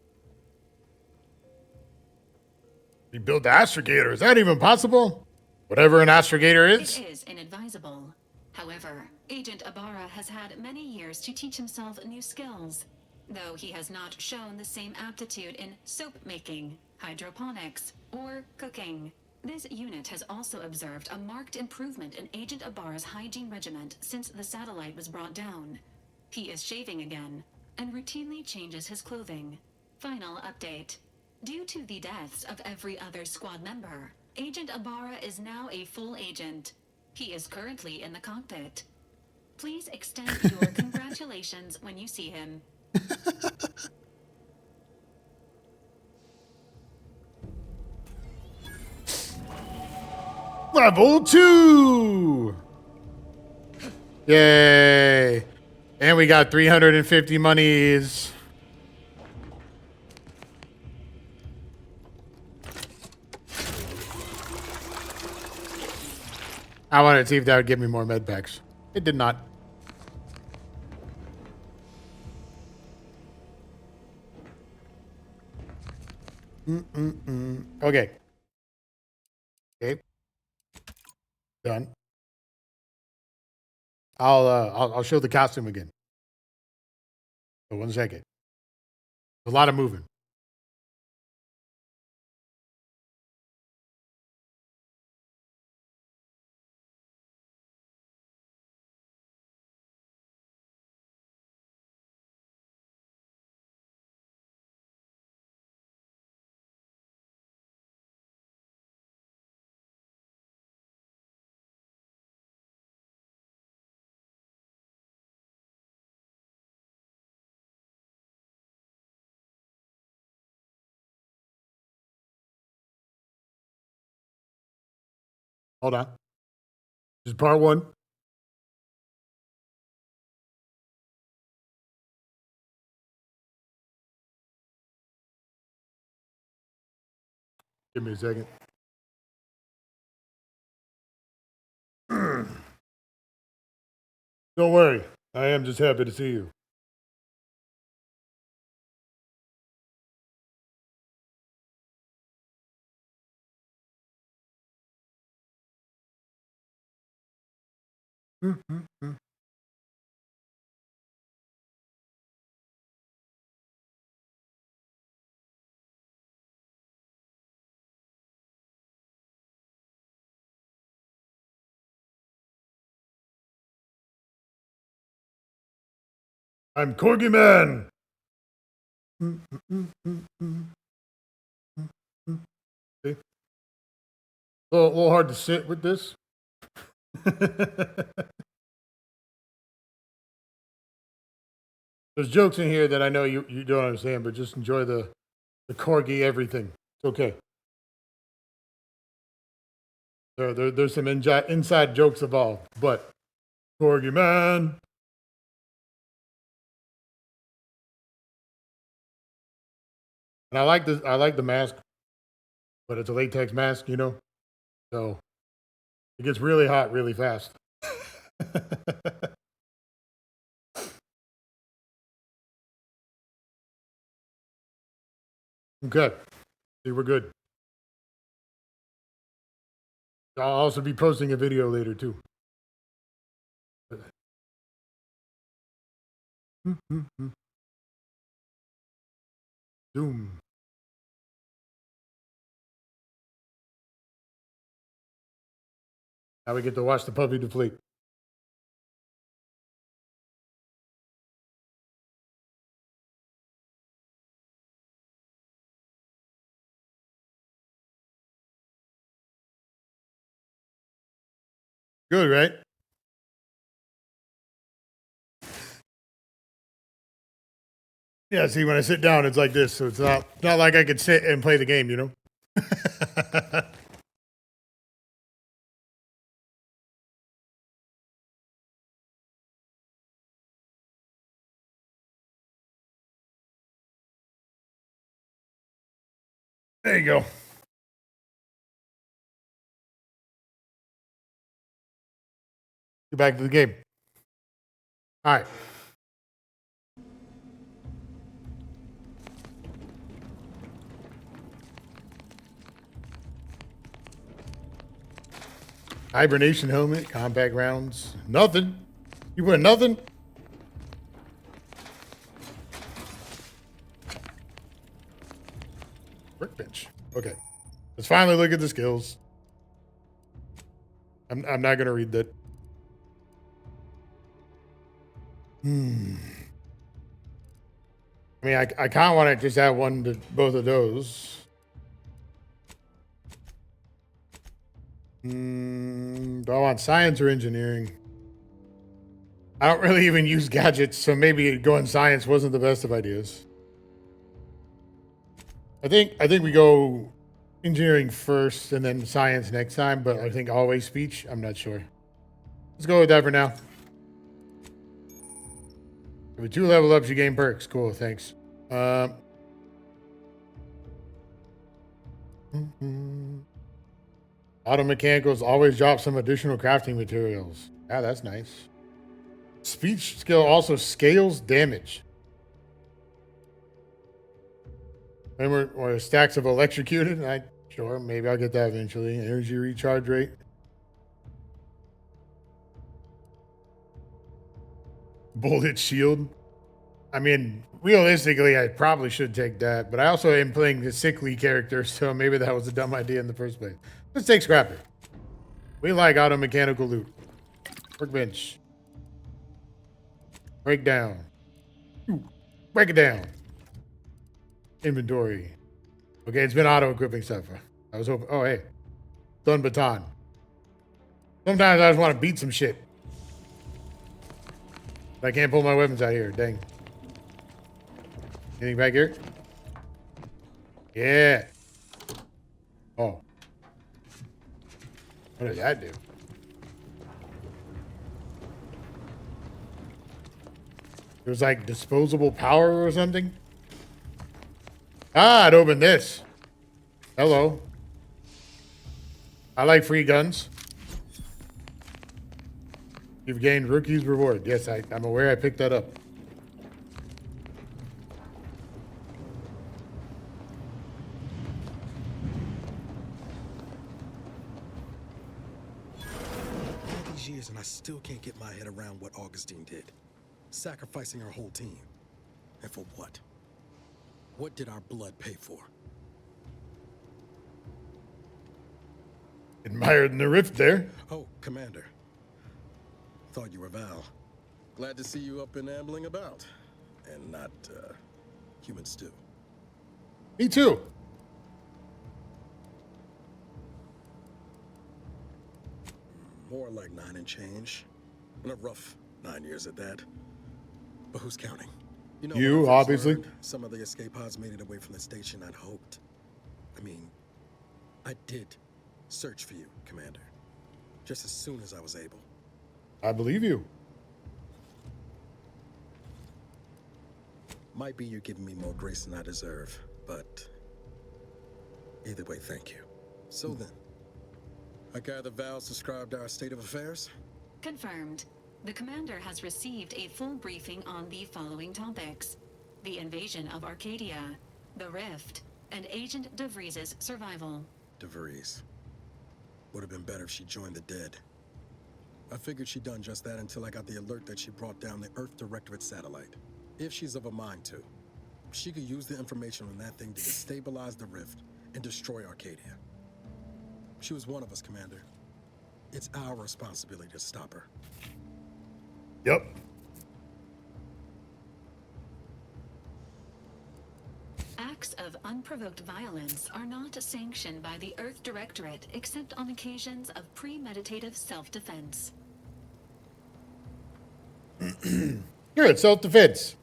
Rebuild the astrogator. Is that even possible? Whatever an astrogator is? It is inadvisable. However, Agent Ibarra has had many years to teach himself new skills, though he has not shown the same aptitude in soap making, hydroponics, or cooking. This unit has also observed a marked improvement in Agent Ibarra's hygiene regimen since the satellite was brought down. He is shaving again, and routinely changes his clothing. Final update. Due to the deaths of every other squad member, Agent Ibarra is now a full agent. He is currently in the cockpit. Please extend your congratulations when you see him. Level 2! Yay! And we got 350 monies. I wanted to see if that would give me more med packs. It did not. Okay. Okay. Done. I'll show the costume again. So 1 second. A lot of moving. Hold on. This is part 1. Give me a second. Don't worry. I am just happy to see you. I'm Corgi Man. See? A little hard to sit with this. There's jokes in here that I know you don't understand, but just enjoy the Corgi everything. It's okay. There's some inside jokes involved, but Corgi Man. And I like the mask, but it's a latex mask, you know? So it gets really hot really fast. Okay. See, we're good. I'll also be posting a video later too. Zoom. Now we get to watch the puppy deflate. Good, right? Yeah, see, when I sit down, it's like this, so it's not like I could sit and play the game, you know? There you go. Get back to the game. All right. Hibernation helmet, compact rounds, nothing. You win nothing? Workbench. Okay. Let's finally look at the skills. I'm not gonna read that. I mean, I kind of want to just have both of those. Do I want science or engineering? I don't really even use gadgets, so maybe going science wasn't the best of ideas. I think we go engineering first and then science next time, but I think always speech. I'm not sure. Let's go with that for now. With 2 level ups, you gain perks. Cool, thanks. Auto mechanicals always drop some additional crafting materials. Yeah, that's nice. Speech skill also scales damage. Remember, or stacks of electrocuted? Sure, maybe I'll get that eventually. Energy recharge rate. Bullet shield. I mean, realistically, I probably should take that, but I also am playing the sickly character, so maybe that was a dumb idea in the first place. Let's take Scrapper. We like auto mechanical loot. Workbench. Break down. Ooh, break it down. Inventory. Okay, it's been auto equipping stuff. I was hoping. Oh, hey. Stun baton. Sometimes I just want to beat some shit. But I can't pull my weapons out here. Dang. Anything back here? Yeah. Oh. What did that do? It was like disposable power or something? Ah, it opened this. Hello. I like free guns. You've gained rookie's reward. Yes, I'm aware I picked that up. All these years and I still can't get my head around what Augustine did. Sacrificing her whole team. And for what? What did our blood pay for? Admired in the rift there. Oh, Commander. Thought you were Val. Glad to see you up and ambling about. And not, human stew. Me too. More like 9 and change. And a rough 9 years at that. But who's counting? You know, when I You, first obviously. learned some of the escape pods made it away from the station. I'd hoped. I mean, I did search for you, Commander. Just as soon as I was able. I believe you. Might be you're giving me more grace than I deserve, but either way, thank you. So then, I gather Val described our state of affairs? Confirmed. The commander has received a full briefing on the following topics: the invasion of Arcadia, the Rift, and Agent DeVries's survival. DeVries. Would have been better if she joined the dead. I figured she'd done just that until I got the alert that she brought down the Earth Directorate satellite. If she's of a mind to, she could use the information on that thing to destabilize the Rift and destroy Arcadia. She was one of us, Commander. It's our responsibility to stop her. Yep. Acts of unprovoked violence are not sanctioned by the Earth Directorate except on occasions of premeditative self-defense. Good, self-defense.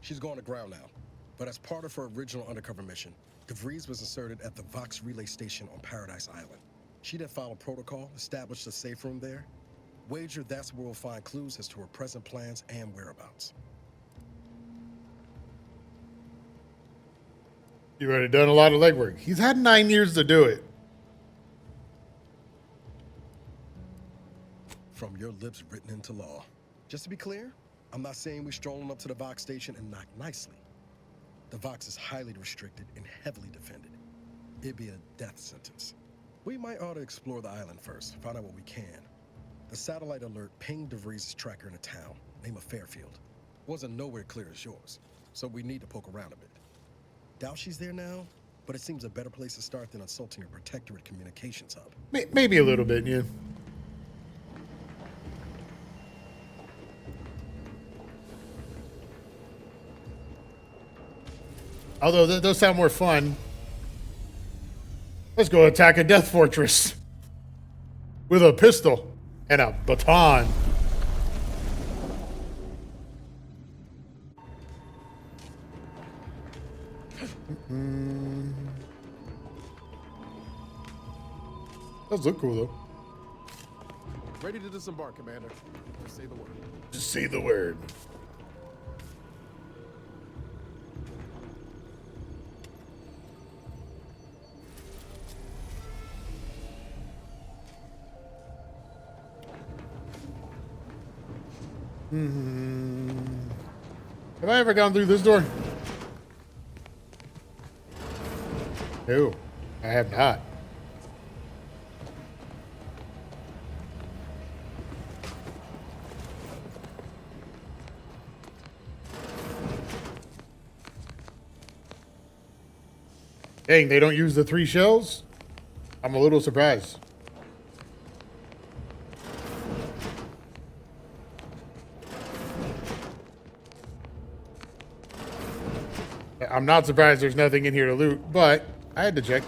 She's going to ground now, but as part of her original undercover mission, DeVries was inserted at the Vox Relay Station on Paradise Island. She then followed protocol, established a safe room there. Wager that's where we'll find clues as to her present plans and whereabouts. You've already done a lot of legwork. He's had 9 years to do it. From your lips written into law. Just to be clear, I'm not saying we're strolling up to the Vox station and knock nicely. The Vox is highly restricted and heavily defended. It'd be a death sentence. We might ought to explore the island first, find out what we can. The satellite alert pinged DeVries' tracker in a town, named Fairfield. Wasn't nowhere clear as yours, so we need to poke around a bit. Doubt she's there now, but it seems a better place to start than assaulting a Protectorate communications hub. Maybe a little bit, yeah. Although that does sound more fun. Let's go attack a Death Fortress with a pistol and a baton. Does look cool though. Ready to disembark, Commander. Just say the word. Just say the word. Have I ever gone through this door? No, I have not. Dang, they don't use the 3 shells? I'm a little surprised. I'm not surprised there's nothing in here to loot, but I had to check.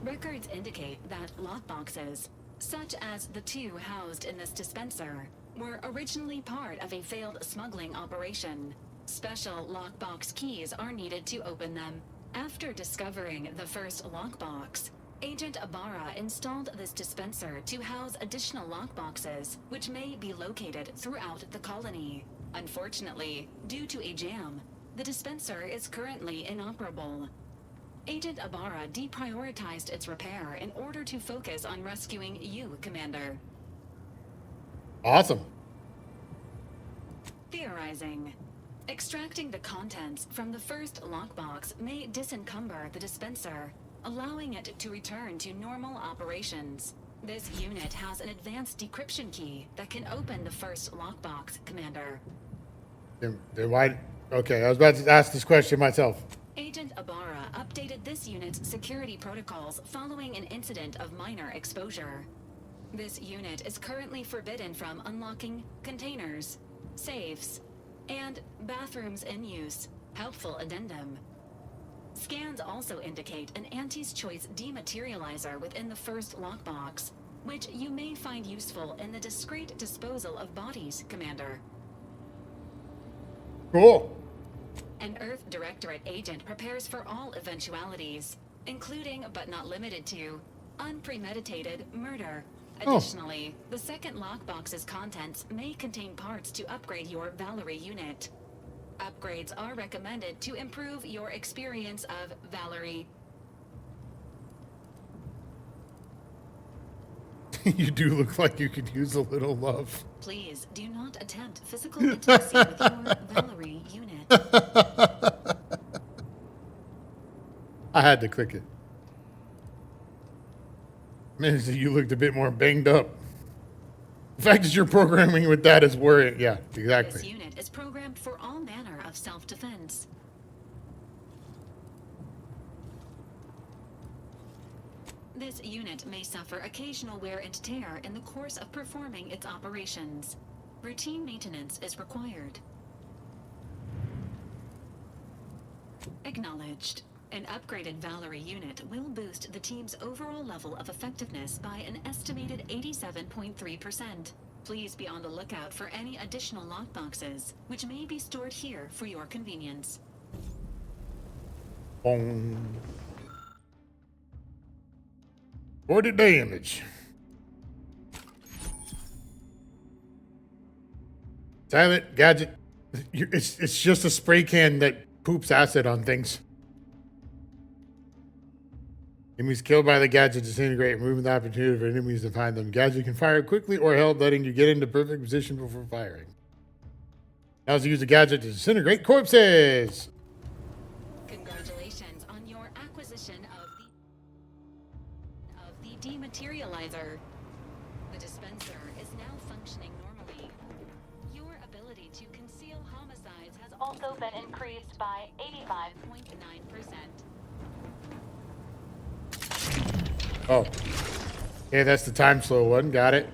Records indicate that lockboxes, such as the 2 housed in this dispenser, were originally part of a failed smuggling operation. Special lockbox keys are needed to open them. After discovering the first lockbox, Agent Ibarra installed this dispenser to house additional lockboxes, which may be located throughout the colony. Unfortunately, due to a jam, the dispenser is currently inoperable. Agent Ibarra deprioritized its repair in order to focus on rescuing you, Commander. Awesome. Theorizing. Extracting the contents from the first lockbox may disencumber the dispenser, allowing it to return to normal operations. This unit has an advanced decryption key that can open the first lockbox, Commander. Then why? Okay, I was about to ask this question myself. Agent Ibarra updated this unit's security protocols following an incident of minor exposure. This unit is currently forbidden from unlocking containers, safes, and bathrooms in use. Helpful addendum. Scans also indicate an Auntie's Choice dematerializer within the first lockbox, which you may find useful in the discreet disposal of bodies, Commander. Cool. An Earth Directorate agent prepares for all eventualities, including but not limited to unpremeditated murder. Additionally, the second lockbox's contents may contain parts to upgrade your Valerie unit. Upgrades are recommended to improve your experience of Valerie. You do look like you could use a little love. Please do not attempt physical intimacy with your Valerie unit. I had to click it. Man, you looked a bit more banged up. The fact that you're programming with that is worrying. Yeah, exactly. This unit is programmed for all manner of self-defense. This unit may suffer occasional wear and tear in the course of performing its operations. Routine maintenance is required. Acknowledged. An upgraded Valerie unit will boost the team's overall level of effectiveness by an estimated 87.3%. Please be on the lookout for any additional lockboxes, which may be stored here for your convenience. Boom. For the damage. Silent gadget. It's just a spray can that poops acid on things. Enemies killed by the gadget disintegrate, removing the opportunity for enemies to find them. Gadget can fire quickly or held, letting you get into perfect position before firing. Now use the gadget to disintegrate corpses. Congratulations on your acquisition of the dematerializer. The dispenser is now functioning normally. Your ability to conceal homicides has also been increased by 85.9%. Oh. Okay, that's the time slow one. Got it.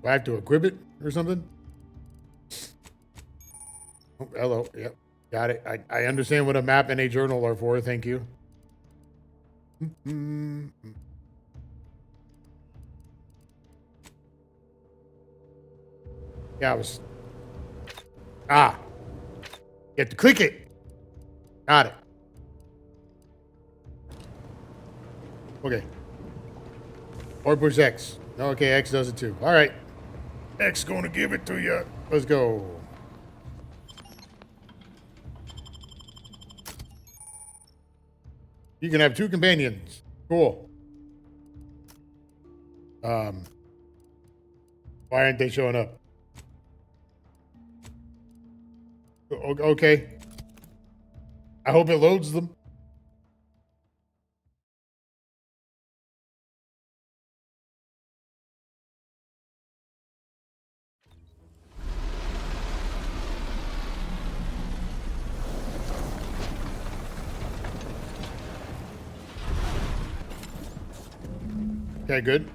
Do I have to equip it or something? Oh, hello. Yep. Got it. I understand what a map and a journal are for. Thank you. Yeah, I was... Ah. You have to click it. Got it. Okay. Or push X. Okay, X does it too. All right. X gonna give it to you. Let's go. You can have 2 companions. Cool. Why aren't they showing up? Okay. I hope it loads them. Okay, good.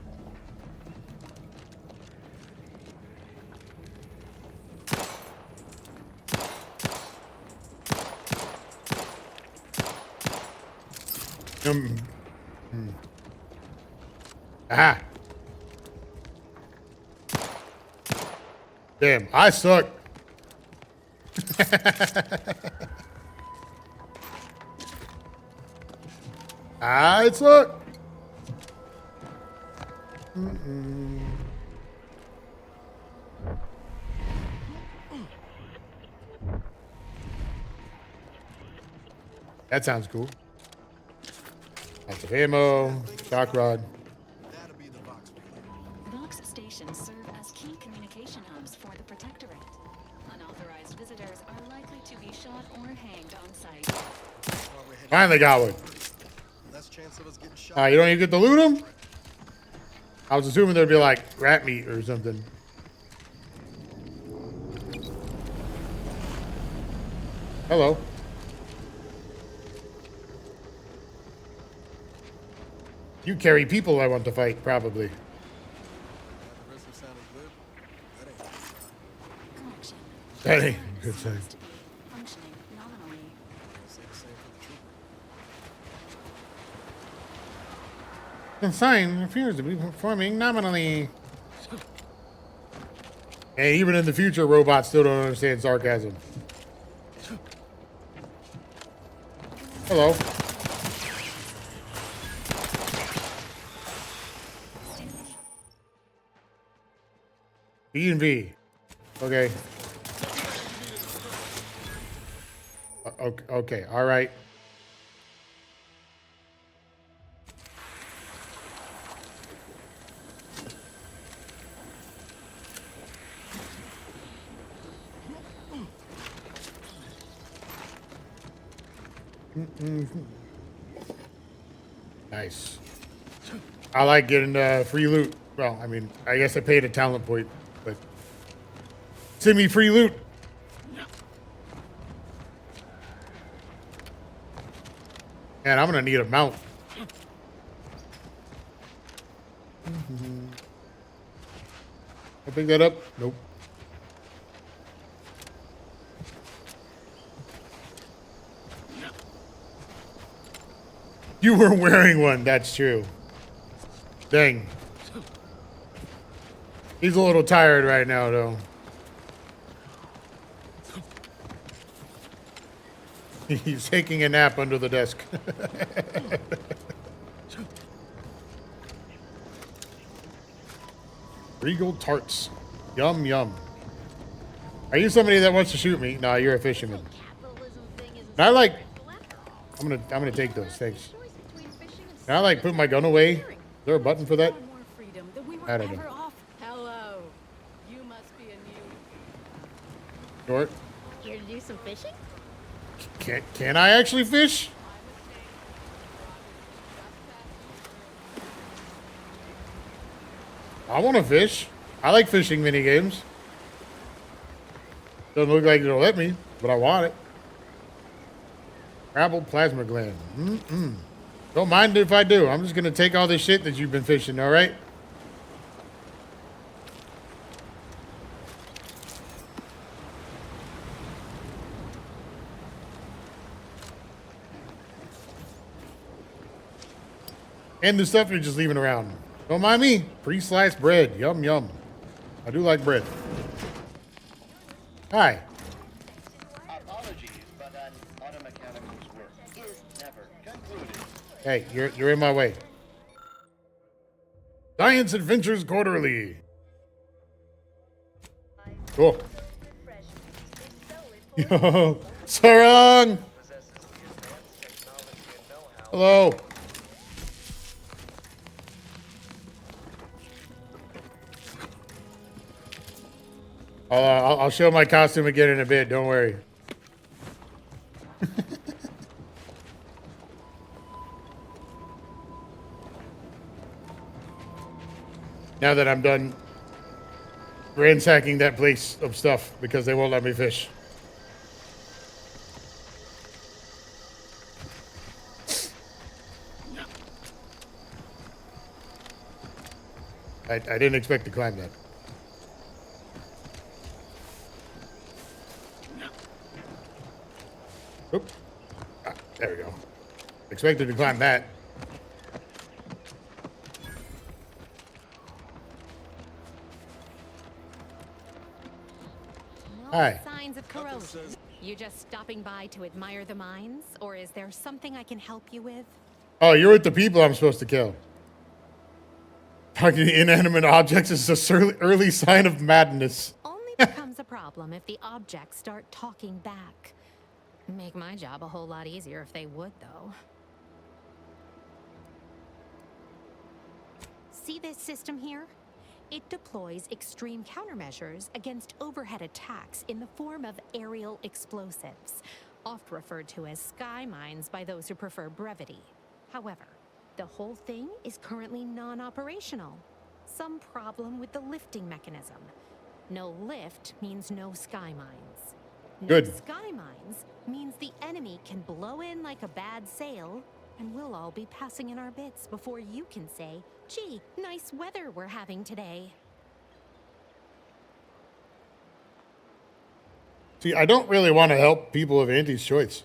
Ah. Damn, I suck. I suck. That sounds cool. Lots of ammo, shock rod. Vox stations serve as key communication hubs for the Protectorate. Unauthorized visitors are likely to be shot or hanged on sight. Finally got one. You don't even get to loot them? I was assuming there'd be like rat meat or something. Hello. You carry people I want to fight, probably. That ain't a good sign. The sign appears to be performing nominally. And even in the future, robots still don't understand sarcasm. Hello. B and V. Okay. Okay. All right. Nice. I like getting free loot. Well, I mean, I guess I paid a talent point, but send me free loot. Man, I'm gonna need a mount. I pick that up? Nope. You were wearing one, that's true. Dang. He's a little tired right now, though. He's taking a nap under the desk. Regal tarts. Yum, yum. Are you somebody that wants to shoot me? No, you're a fisherman. I like... I'm gonna take those, thanks. Can I like put my gun away? Is there a button for that? I don't know. Hello. You must be a new. Short. Here to do some fishing? Can I actually fish? I want to fish. I like fishing mini games. Doesn't look like it'll let me, but I want it. Gravel plasma gland. Don't mind if I do. I'm just going to take all this shit that you've been fishing, all right? And the stuff you're just leaving around. Don't mind me. Pre-sliced bread. Yum, yum. I do like bread. Hi. Apologies, but an automechanical's work is never concluded. Hey, you're in my way. Science Adventures Quarterly. Cool. Yo, Sarang! Hello. I'll show my costume again in a bit. Don't worry. Now that I'm done ransacking that place of stuff because they won't let me fish. I didn't expect to climb that. Oop. Ah, there we go. Expected to climb that. Hi. Signs of corrosion. You just stopping by to admire the mines, or is there something I can help you with? Oh, you're with the people I'm supposed to kill. Talking to inanimate objects is a early sign of madness. Only becomes a problem if the objects start talking back. Make my job a whole lot easier if they would, though. See this system here? It deploys extreme countermeasures against overhead attacks in the form of aerial explosives, oft referred to as sky mines by those who prefer brevity. However, the whole thing is currently non-operational. Some problem with the lifting mechanism. No lift means no sky mines. No Good. sky mines means the enemy can blow in like a bad sail, and we'll all be passing in our bits before you can say, gee, nice weather we're having today. See, I don't really want to help people of Auntie's choice.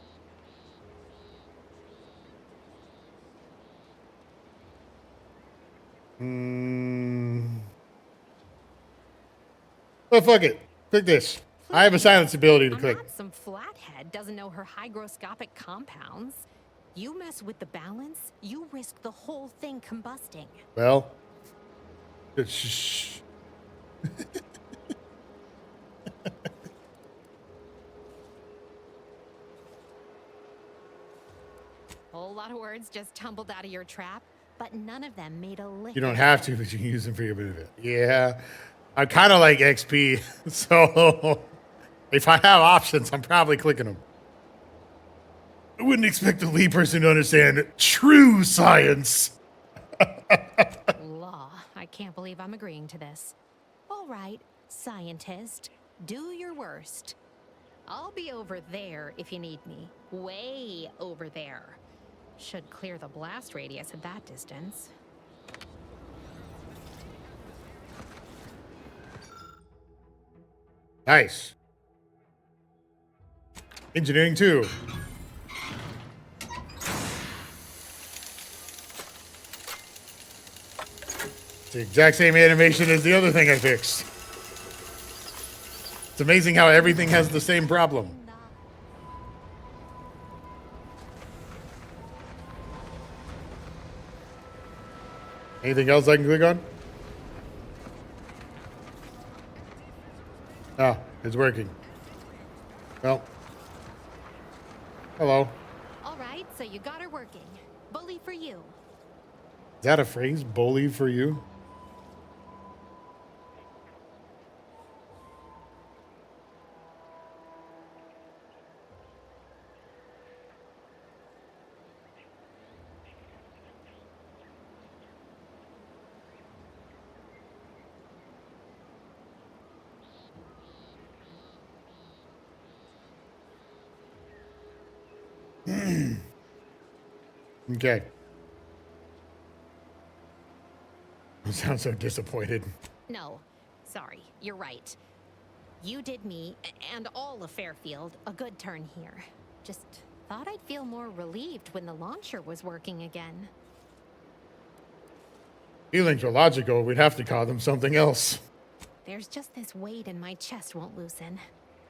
Well, fuck it. Click this. I have a silence ability to I'm click. not some flathead doesn't know her hygroscopic compounds. You mess with the balance, you risk the whole thing combusting. Well, shh. Whole lot of words just tumbled out of your trap, but none of them made a lick. You don't have to, but you can use them for your benefit. Yeah, I kind of like XP, so if I have options, I'm probably clicking them. I wouldn't expect a Lee person to understand true science. Law, I can't believe I'm agreeing to this. All right, scientist, do your worst. I'll be over there if you need me. Way over there. Should clear the blast radius at that distance. Nice. Engineering 2. It's the exact same animation as the other thing I fixed. It's amazing how everything has the same problem. Anything else I can click on? Oh, it's working. Well. Hello. All right, so you got her working. Bully for you. Is that a phrase? Bully for you? Okay. You sound so disappointed. No, sorry, you're right. You did me, and all of Fairfield, a good turn here. Just thought I'd feel more relieved when the launcher was working again. Feelings are logical. We'd have to call them something else. There's just this weight in my chest won't loosen.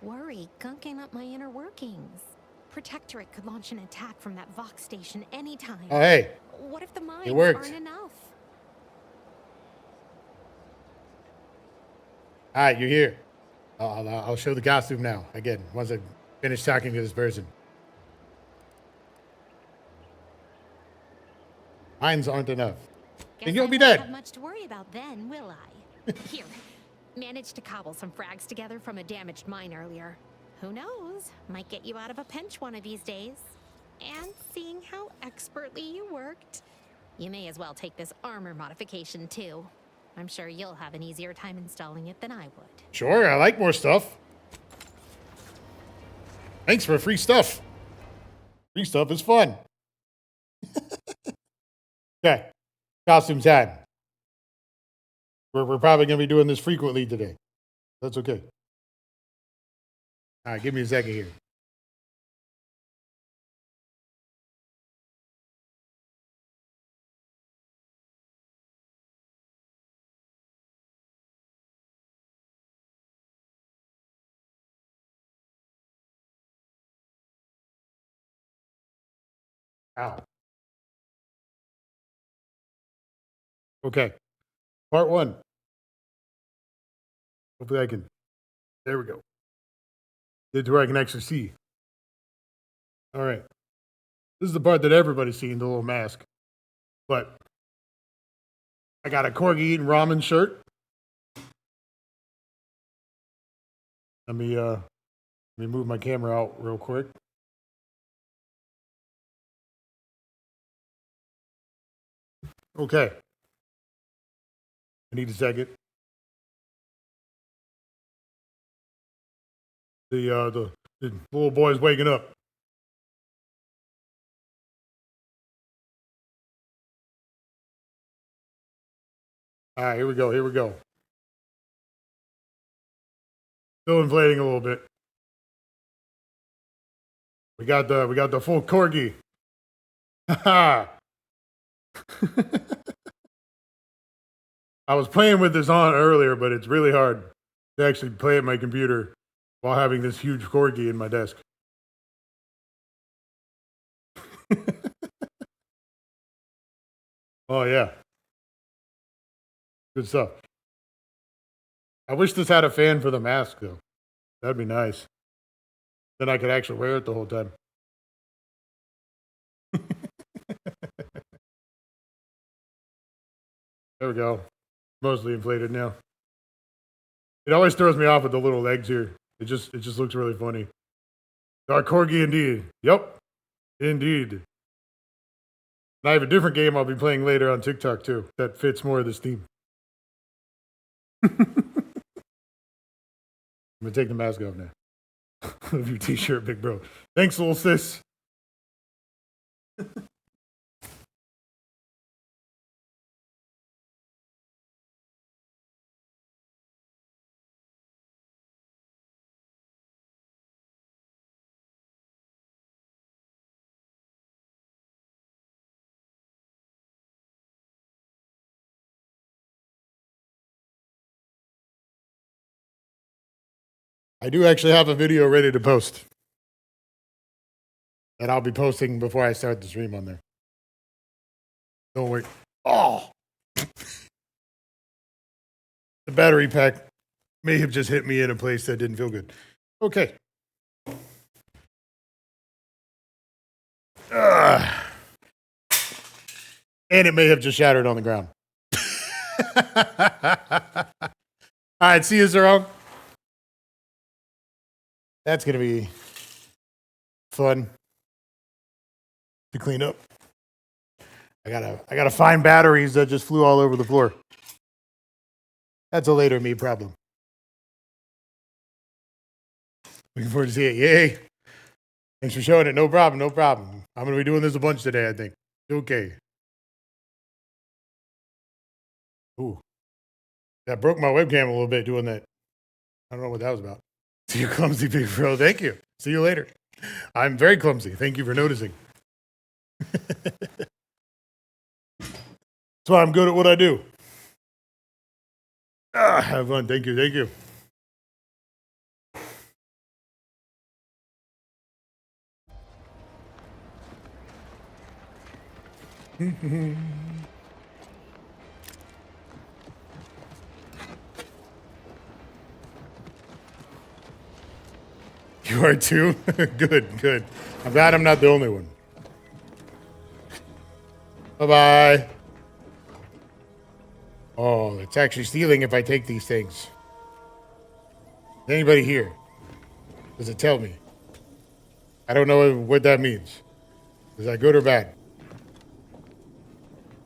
Worry gunking up my inner workings. Protectorate could launch an attack from that Vox station anytime. Oh, hey. What if the mines It worked. aren't enough? All right, you're here. I'll show the costume now. Again, once I finish talking to this person. Mines aren't enough. Then you'll be Guess I won't dead. have much to worry about then, will I? Here, managed to cobble some frags together from a damaged mine earlier. Who knows? Might get you out of a pinch one of these days. And seeing how expertly you worked, you may as well take this armor modification too. I'm sure you'll have an easier time installing it than I would. Sure, I like more stuff. Thanks for free stuff. Free stuff is fun. Okay, costume time. We're probably going to be doing this frequently today. That's okay. All right, give me a second here. Ow. Okay, part one. Hopefully I can, there we go. Get to where I can actually see. All right. This is the part that everybody's seeing, the little mask. But I got a Corgi eating ramen shirt. Let me move my camera out real quick. Okay. I need a second. The little boy's waking up. All right, here we go. Here we go. Still inflating a little bit. We got the full Corgi. Haha. I was playing with this on earlier, but it's really hard to actually play at my computer while having this huge Corgi in my desk. Oh, yeah. Good stuff. I wish this had a fan for the mask, though. That'd be nice. Then I could actually wear it the whole time. There we go. Mostly inflated now. It always throws me off with the little legs here. It just looks really funny. Dark Corgi indeed. Yep. Indeed. And I have a different game I'll be playing later on TikTok too that fits more of this theme. I'm gonna take the mask off now. Love your t-shirt, big bro. Thanks, little sis. I do actually have a video ready to post that I'll be posting before I start the stream on there. Don't worry. Oh! The battery pack may have just hit me in a place that didn't feel good. Okay. And it may have just shattered on the ground. All right, see you, Zero. That's going to be fun to clean up. I gotta find batteries that just flew all over the floor. That's a later me problem. Looking forward to see it. Yay. Thanks for showing it. No problem. No problem. I'm going to be doing this a bunch today, I think. Okay. Ooh. That broke my webcam a little bit doing that. I don't know what that was about. See you, clumsy big bro. Thank you. See you later. I'm very clumsy. Thank you for noticing. That's why I'm good at what I do. Have fun. Thank you. Thank you. You are too? Good, good. I'm glad I'm not the only one. Bye-bye. Oh, it's actually stealing if I take these things. Is anybody here? Does it tell me? I don't know what that means. Is that good or bad?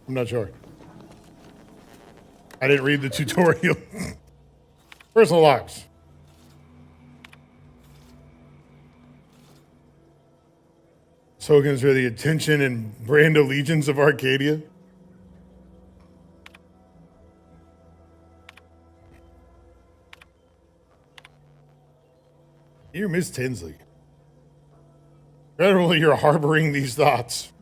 I'm not sure. I didn't read the tutorial. Personal logs. Tokens for the attention and brand allegiance of Arcadia. Dear Miss Tinsley, generally you're harboring these thoughts.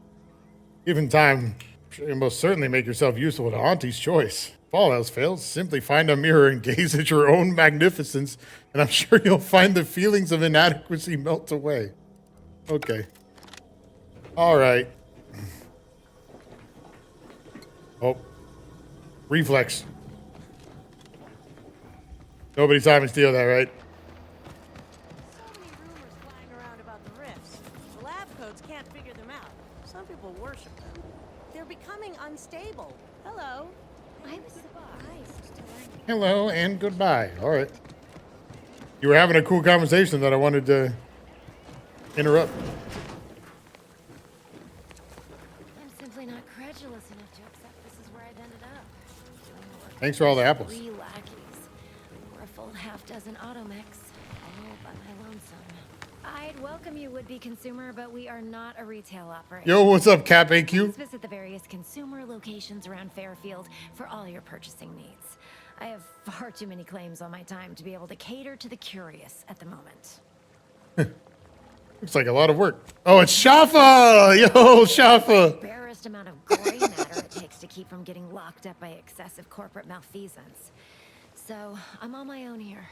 Given time, you most certainly make yourself useful to Auntie's choice. If all else fails, simply find a mirror and gaze at your own magnificence, and I'm sure you'll find the feelings of inadequacy melt away. Okay. All right. Oh. Reflex. Nobody saw me steal that, right? Around about the rifts. The lab codes can't figure them out. Some people worship them. They're becoming unstable. Hello. I was surprised to learn. Hello and goodbye. All right. You were having a cool conversation that I wanted to interrupt. I'm simply not credulous enough to accept this is where I've ended up. Doing the work Thanks for all the of apples. 3 lackeys, or a full half-dozen automechs, all by my lonesome. I'd welcome you, would-be consumer, but we are not a retail operation. Yo, what's up, Cap Please AQ? visit the various consumer locations around Fairfield for all your purchasing needs. I have far too many claims on my time to be able to cater to the curious at the moment. Looks like a lot of work. Oh, it's Shafa! Yo, Shafa! Barest amount of gray matter it takes to keep from getting locked up by excessive corporate malfeasance. So I'm on my own here,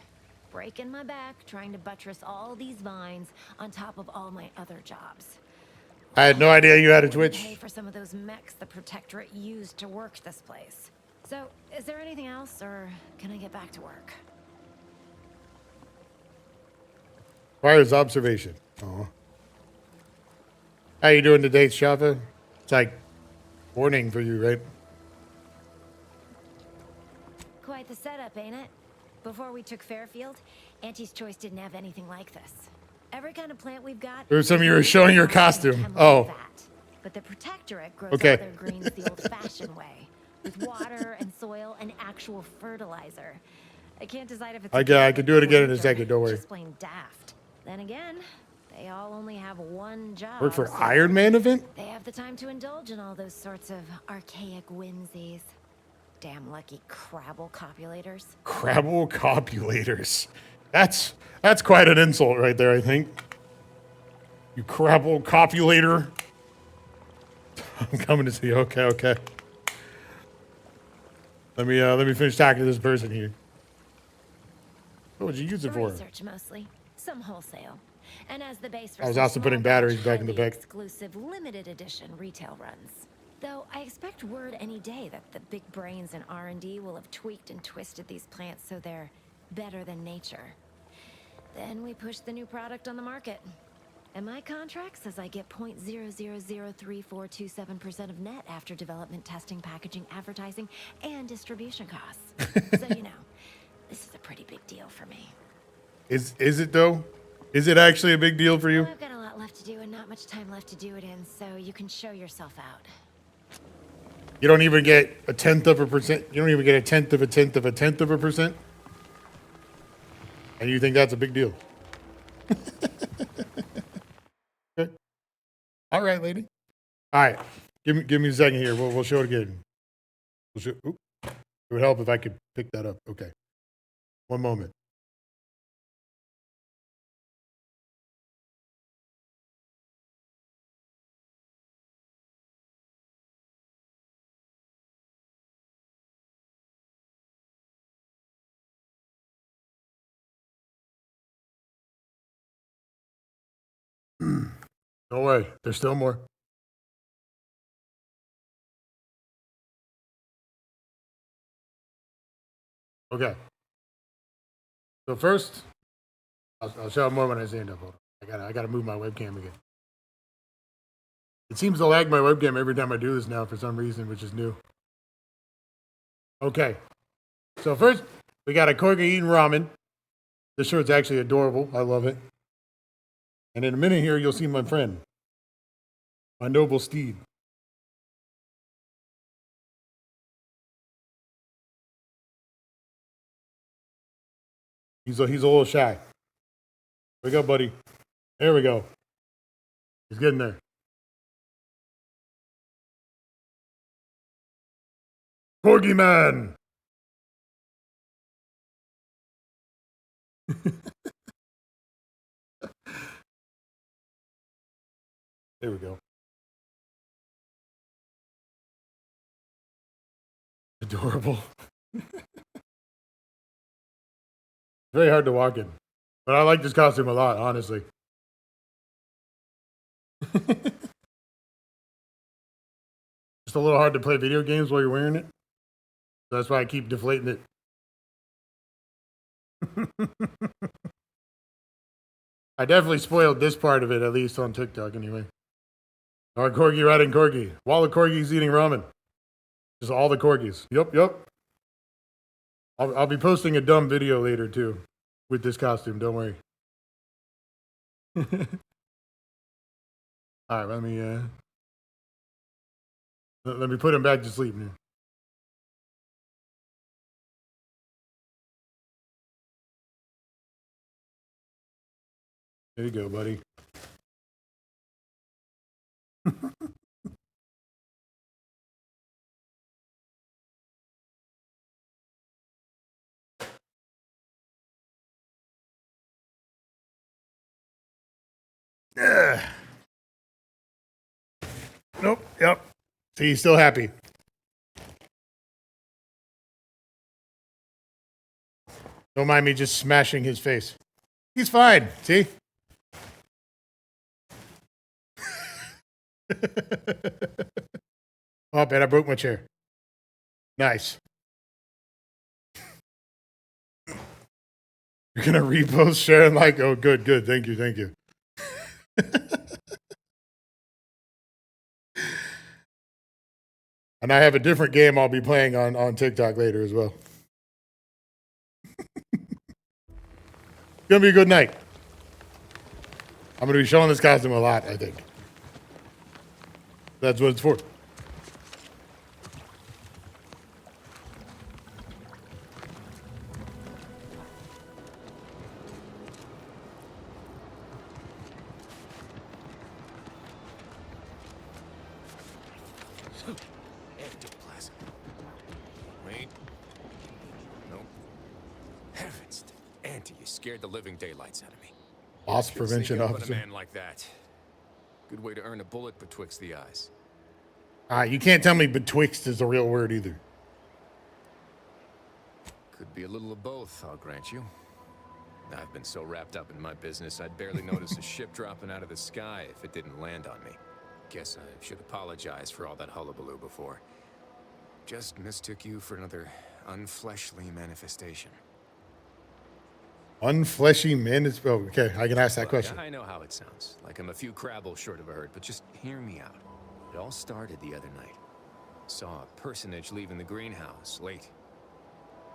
breaking my back, trying to buttress all these vines on top of all my other jobs. I had no idea you had a Pay Twitch. for some of those mechs the Protectorate used to work this place. So, is there anything else, or can I get back to work? Requires observation. Oh. How you doing today, Shafa? It's like morning for you, right? Quite the setup, ain't it? Before we took Fairfield, Auntie's Choice didn't have anything like this. Every kind of plant we've got. There's some of you were showing your costume. Oh. But the Protectorate grows Okay. all their greens the old-fashioned way, with water and soil and actual fertilizer. I can't decide if it's. I can do it again in a second, don't worry. Just plain daft. Then again, they all only have one job. Work for so Iron Man event? They have the time to indulge in all those sorts of archaic whimsies. Damn lucky Crabble copulators. Crabble copulators. That's quite an insult right there, I think. You Crabble copulator. I'm coming to see you. Okay, okay. Let me finish talking to this person here. What would you use it for? Research mostly, some wholesale, and as the base for I was some also putting small batteries batch, back in the highly back. exclusive limited edition retail runs. Though I expect word any day that the big brains in R&D will have tweaked and twisted these plants so they're better than nature. Then we push the new product on the market. And my contract says I get 0.003427% of net after development, testing, packaging, advertising, and distribution costs. So you know, this is a pretty big deal for me. Is it though? Is it actually a big deal for you? Well, I've got a lot left to do and not much time left to do it in, so you can show yourself out. You don't even get a tenth of a percent. You don't even get a tenth of a tenth of a tenth of a percent. And you think that's a big deal? Okay. All right, lady. All right. Give me a second here. We'll show it again. It would help if I could pick that up. Okay. One moment. Don't worry. There's still more. Okay. So first, I'll show more when I stand up. Hold on. I gotta move my webcam again. It seems to lag my webcam every time I do this now for some reason, which is new. Okay. So first, we got a corgi eating ramen. This shirt's actually adorable. I love it. And in a minute here, you'll see my friend, my noble steed. He's a little shy. Wake up, buddy. There we go. He's getting there. Corgi man. There we go. Adorable. Very hard to walk in. But I like this costume a lot, honestly. Just a little hard to play video games while you're wearing it. So that's why I keep deflating it. I definitely spoiled this part of it, at least on TikTok anyway. Our corgi riding corgi. While the corgi's eating ramen. Just all the corgis. Yep. I'll be posting a dumb video later too. With this costume, don't worry. Alright, let me put him back to sleep now. There you go, buddy. Nope. Yep. See, he's still happy. Don't mind me just smashing his face. He's fine. See? Oh, man, I broke my chair. Nice. You're going to repost, share, and like? Oh, good. Thank you. And I have a different game I'll be playing on TikTok later as well. It's going to be a good night. I'm going to be showing this costume a lot, I think. That's what it's for. Ectoplasm. Wait. Nope. Heavens, Auntie, you scared the living daylights out of me. Loss prevention Sneak up on officer. a man like that. Good way to earn a bullet betwixt the eyes. You can't tell me betwixt is a real word either. Could be a little of both, I'll grant you. I've been so wrapped up in my business, I'd barely notice a ship dropping out of the sky if it didn't land on me. Guess I should apologize for all that hullabaloo before. Just mistook you for another unfleshly manifestation. Unfleshy man is... Oh, okay, I can ask that Look, question. I know how it sounds, like I'm a few crabbles short of a herd, but just hear me out. It all started the other night. Saw a personage leaving the greenhouse late.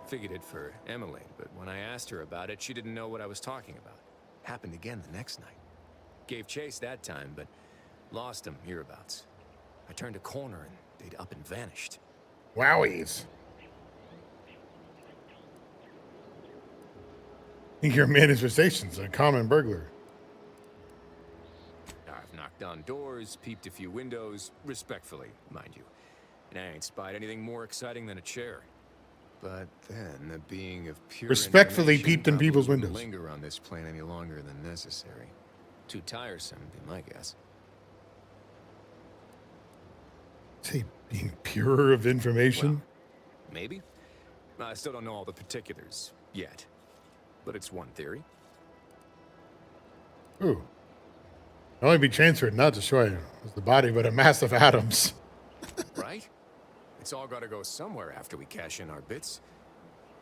Figured it for Emily, but when I asked her about it, she didn't know what I was talking about. Happened again the next night. Gave chase that time, but lost him hereabouts. I turned a corner and they'd up and vanished. Wowies. Your manifestation's a common burglar. I've knocked on doors, peeped a few windows, respectfully, mind you. And I ain't spied anything more exciting than a chair. But then the being of pure Respectfully information peeped in probably people's wouldn't windows. linger on this plane any longer than necessary. Too tiresome, be my guess. Say, being pure of information? Maybe. I still don't know all the particulars yet. But it's one theory. Ooh. Can only be transferred, not destroyed. It's the body, but a mass of atoms. Right? It's all gotta go somewhere after we cash in our bits.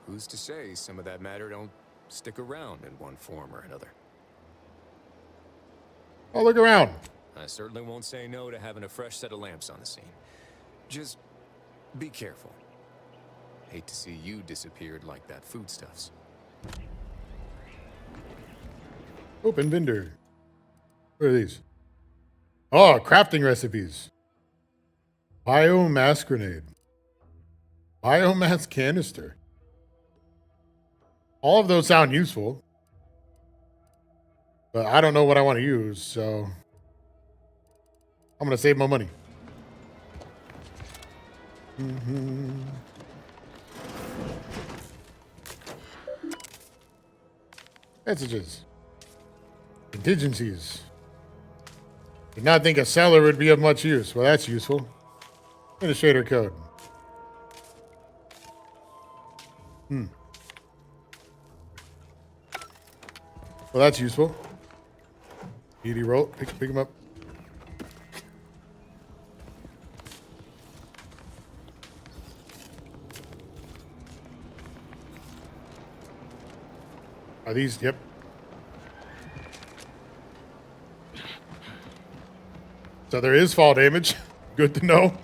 who's to say some of that matter don't stick around in one form or another? Oh, look around. I certainly won't say no to having a fresh set of lamps on the scene. Just be careful. Hate to see you disappeared like that foodstuffs. Open vendor. What are these? Oh, crafting recipes. Biomass grenade. Biomass canister. All of those sound useful. But I don't know what I want to use, so I'm going to save my money. Messages. Contingencies. Did not think a cellar would be of much use. Well, that's useful. Administrator code. Well, that's useful. ED roll. Pick him up. Are these? Yep. So there is fall damage. Good to know.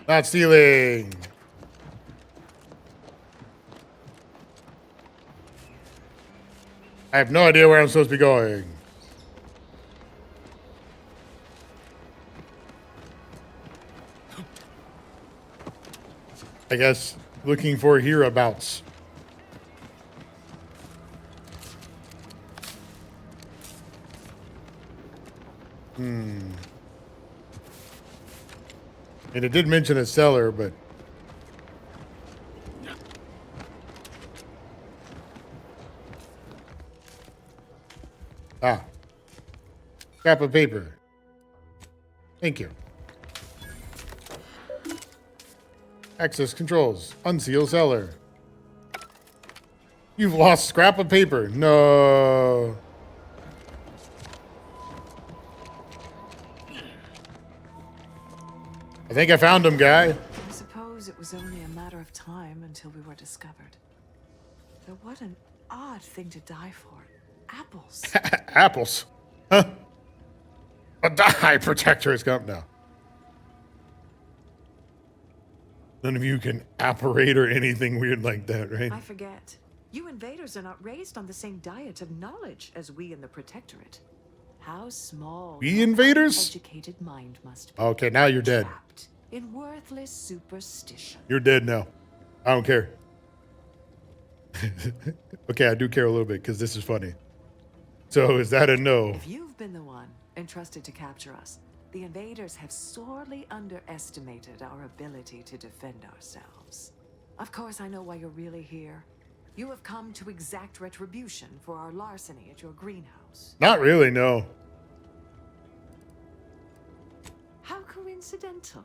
Not stealing. I have no idea where I'm supposed to be going. I guess looking for hereabouts. And it did mention a cellar, but scrap of paper. Thank you. Access controls. Unseal cellar. You've lost scrap of paper. No. I think I found him, guy. I suppose it was only a matter of time until we were discovered. Though what an odd thing to die for. Apples. Apples. Huh? A die protector has come now. None of you can apparate or anything weird like that, right? I forget. You invaders are not raised on the same diet of knowledge as we in the Protectorate. How small We your invaders? educated mind must be. Okay, now you're dead. Trapped in worthless superstition. You're dead now. I don't care. Okay, I do care a little bit because this is funny. So is that a no? If you've been the one entrusted to capture us, the invaders have sorely underestimated our ability to defend ourselves. Of course, I know why you're really here. You have come to exact retribution for our larceny at your greenhouse. Not really, no. How coincidental.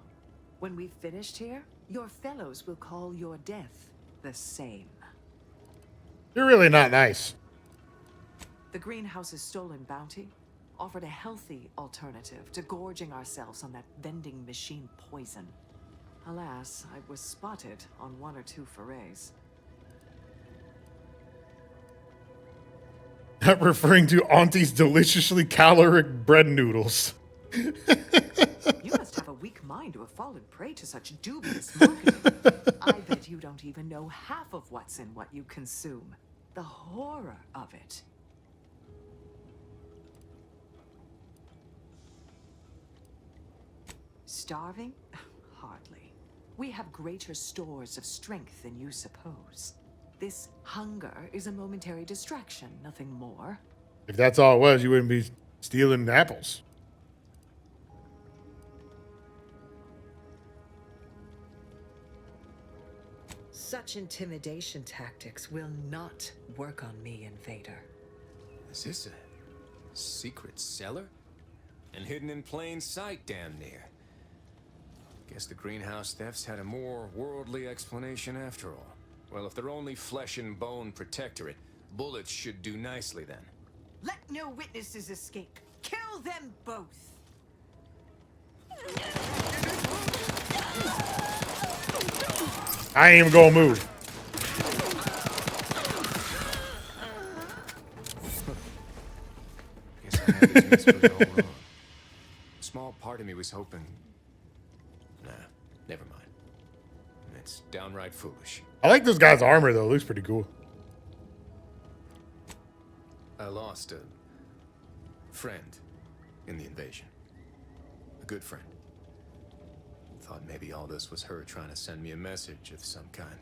When we've finished here, your fellows will call your death the same. You're really not nice. The greenhouse's stolen bounty offered a healthy alternative to gorging ourselves on that vending machine poison. Alas, I was spotted on one or two forays. Not referring to Auntie's deliciously caloric bread noodles. You must have a weak mind to have fallen prey to such dubious marketing. I bet you don't even know half of what's in what you consume. The horror of it. Starving? Hardly. We have greater stores of strength than you suppose. This hunger is a momentary distraction, nothing more. If that's all it was, you wouldn't be stealing apples. Such intimidation tactics will not work on me, Invader. Is this a secret cellar? And hidden in plain sight, damn near. Guess the greenhouse thefts had a more worldly explanation after all. Well, if they're only flesh and bone protectorate, bullets should do nicely then. Let no witnesses escape. Kill them both. I ain't even gonna move. Guess I had this misspelled all wrong. A small part of me was hoping... Nah, never mind. It's downright foolish. I like this guy's armor though. It looks pretty cool. I lost a friend in the invasion. A good friend. Thought maybe all this was her trying to send me a message of some kind.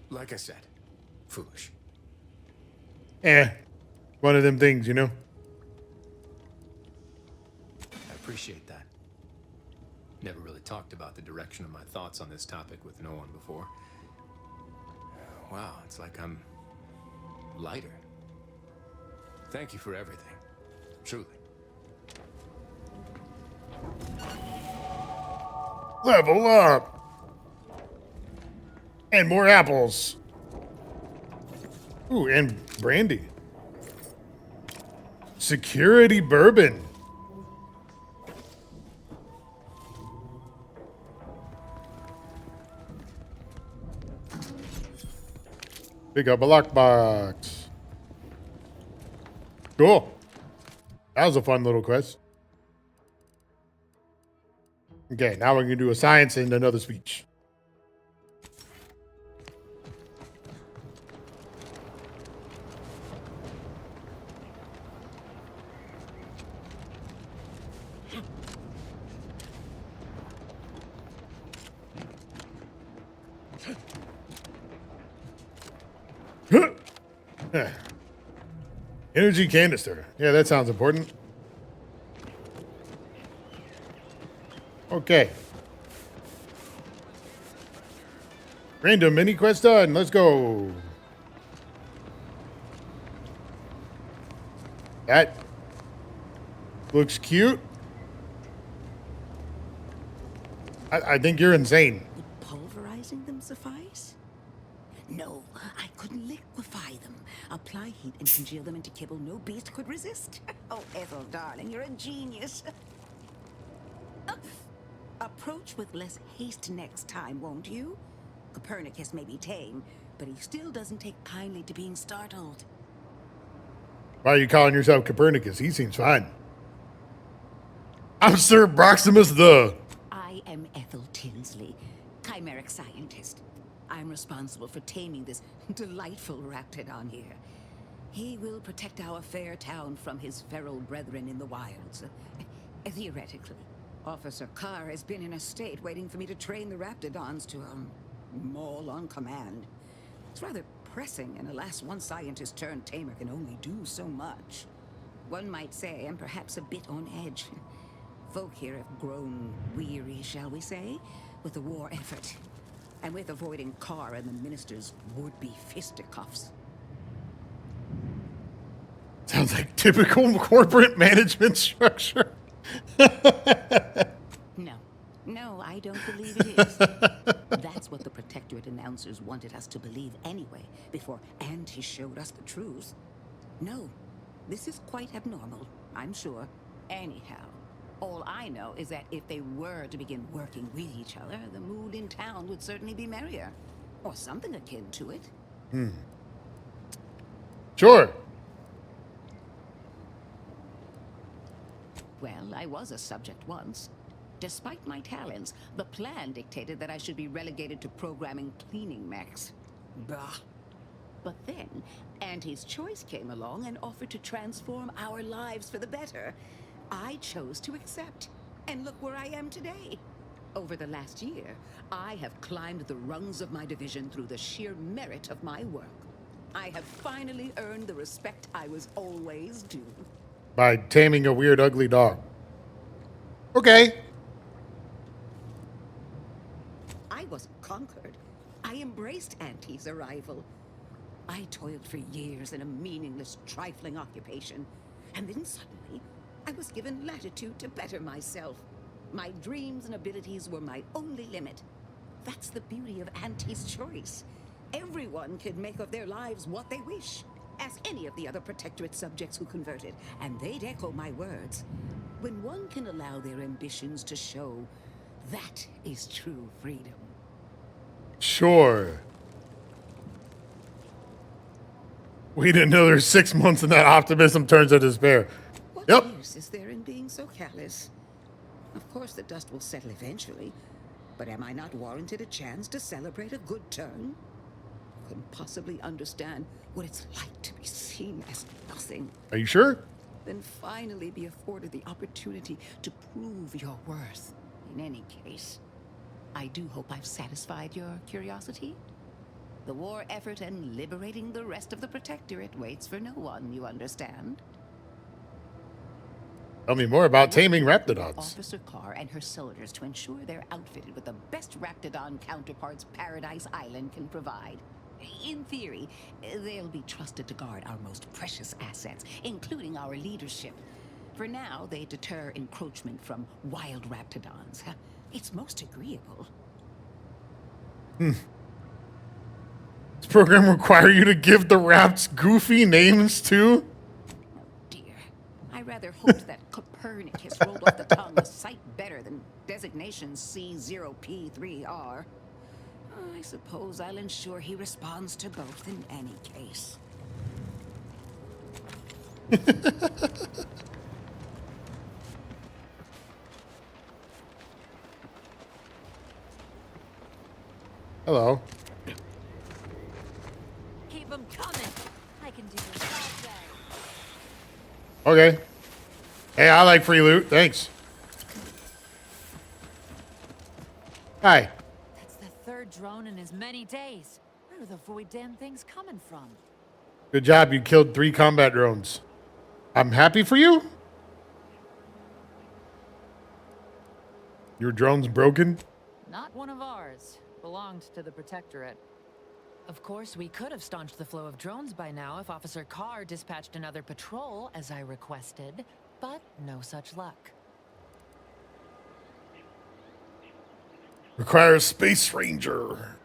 Like I said, foolish. One of them things, you know? I appreciate that. Never really talked about the direction of my thoughts on this topic with no one before. Wow, it's like I'm lighter. Thank you for everything. Truly. Level up. And more apples. Ooh, and brandy. Security bourbon. Pick up a lockbox. Cool. That was a fun little quest. Okay, now we're going to do a science and another speech. Energy canister. Yeah, that sounds important. Okay. Random mini quest done. Let's go. That looks cute. I think you're insane. Would pulverizing them suffice? No, I couldn't liquefy them. Apply heat and congeal them into kibble no beast could resist. Oh, Ethel, darling, you're a genius. Approach with less haste next time, won't you? Copernicus may be tame, but he still doesn't take kindly to being startled. Why are you calling yourself Copernicus? He seems fine. I'm Sir Proximus the... I am Ethel Tinsley, chimeric scientist. I'm responsible for taming this delightful raptidon here. He will protect our fair town from his feral brethren in the wilds. Theoretically. Officer Carr has been in a state waiting for me to train the raptidons to, maul on command. It's rather pressing, and alas, one scientist turned tamer can only do so much. One might say I'm perhaps a bit on edge. Folk here have grown weary, shall we say, with the war effort. And with avoiding Carr and the minister's would-be fisticuffs. Sounds like typical corporate management structure. No, I don't believe it is. That's what the Protectorate announcers wanted us to believe anyway, before Auntie showed us the truth. No, this is quite abnormal, I'm sure. Anyhow, all I know is that if they were to begin working with each other, the mood in town would certainly be merrier. Or something akin to it. Sure. Well, I was a subject once. Despite my talents, the plan dictated that I should be relegated to programming cleaning mechs. Bah. But then, Auntie's Choice came along and offered to transform our lives for the better. I chose to accept. And look where I am today. Over the last year, I have climbed the rungs of my division through the sheer merit of my work. I have finally earned the respect I was always due. By taming a weird, ugly dog. Okay. I wasn't conquered. I embraced Auntie's arrival. I toiled for years in a meaningless, trifling occupation. And then suddenly, I was given latitude to better myself. My dreams and abilities were my only limit. That's the beauty of Auntie's Choice. Everyone can make of their lives what they wish. Ask any of the other Protectorate subjects who converted, and they'd echo my words. When one can allow their ambitions to show, that is true freedom. Sure. Wait another 6 months and that optimism turns to despair. What use is there in being so callous? Of course the dust will settle eventually, but am I not warranted a chance to celebrate a good turn? Couldn't possibly understand what it's like to be seen as nothing. Are you sure? Then finally be afforded the opportunity to prove your worth. In any case, I do hope I've satisfied your curiosity. The war effort and liberating the rest of the Protectorate waits for no one, you understand? Tell me more about taming Raptidons. Officer Carr and her soldiers to ensure they're outfitted with the best Raptidon counterparts Paradise Island can provide. In theory, they'll be trusted to guard our most precious assets, including our leadership. For now, they deter encroachment from wild Raptidons. It's most agreeable. This program require you to give the Raps goofy names too? I rather hoped that Copernicus rolled off the tongue a sight better than designation C0P3R. I suppose I'll ensure he responds to both in any case. Hello. Keep them coming. I can do this all day. Okay. Hey, I like free loot. Thanks. Hi. That's the third drone in as many days. Where are the void damn things coming from? Good job. You killed 3 combat drones. I'm happy for you. Your drone's broken? Not one of ours. Belonged to the Protectorate. Of course, we could have staunched the flow of drones by now if Officer Carr dispatched another patrol, as I requested, but no such luck. Requires Space Ranger.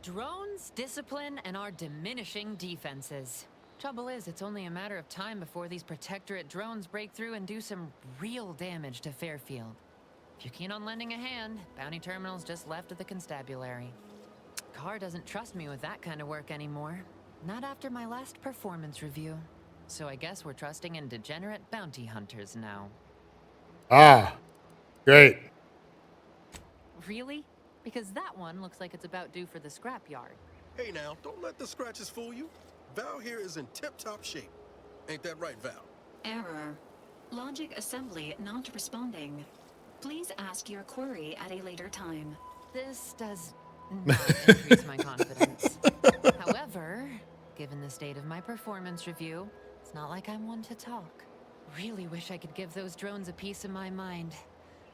Drones, discipline, and our diminishing defenses. Trouble is, it's only a matter of time before these Protectorate drones break through and do some real damage to Fairfield. If you're keen on lending a hand, Bounty Terminal's just left of the constabulary. Carr doesn't trust me with that kind of work anymore. Not after my last performance review. So I guess we're trusting in degenerate bounty hunters now. Ah, great. Really? Because that one looks like it's about due for the scrapyard. Hey now, don't let the scratches fool you. Val here is in tip-top shape. Ain't that right, Val? Error. Logic assembly not responding. Please ask your query at a later time. This does not increase my confidence. However, given the state of my performance review, it's not like I'm one to talk. Really wish I could give those drones a piece of my mind.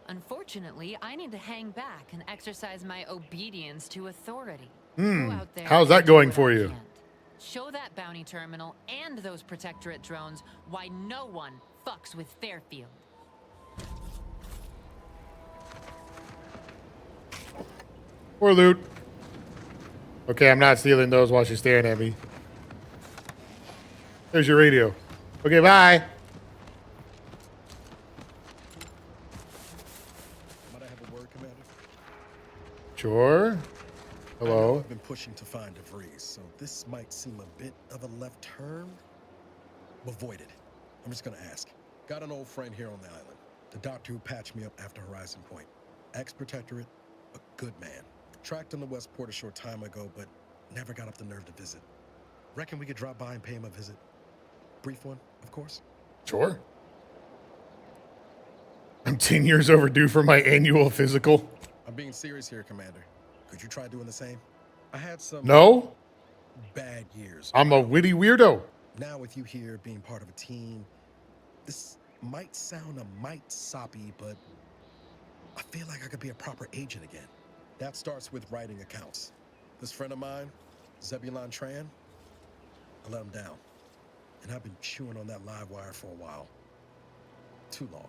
Unfortunately, I need to hang back and exercise my obedience to authority. Go out there How's that and do going what for I you? can. Show that bounty terminal and those Protectorate drones why no one fucks with Fairfield. Or loot. Okay, I'm not stealing those while she's staring at me. There's your radio. Okay, bye. Might I have a word, Commander? Sure. I know Hello. I've been pushing to find DeVries, so this might seem a bit of a left turn. Avoid it. I'm just gonna ask. Got an old friend here on the island. The doctor who patched me up after Horizon Point. Ex-Protectorate, a good man. Tracked in the Westport a short time ago, but never got up the nerve to visit. Reckon we could drop by and pay him a visit. Brief one, of course. Sure. I'm 10 years overdue for my annual physical. I'm being serious here, Commander. Could you try doing the same? I had some No. bad years. I'm a witty weirdo. Now with you here being part of a team, this might sound a mite soppy, but I feel like I could be a proper agent again. That starts with writing accounts. This friend of mine, Zebulon Tran, I let him down. And I've been chewing on that live wire for a while. Too long,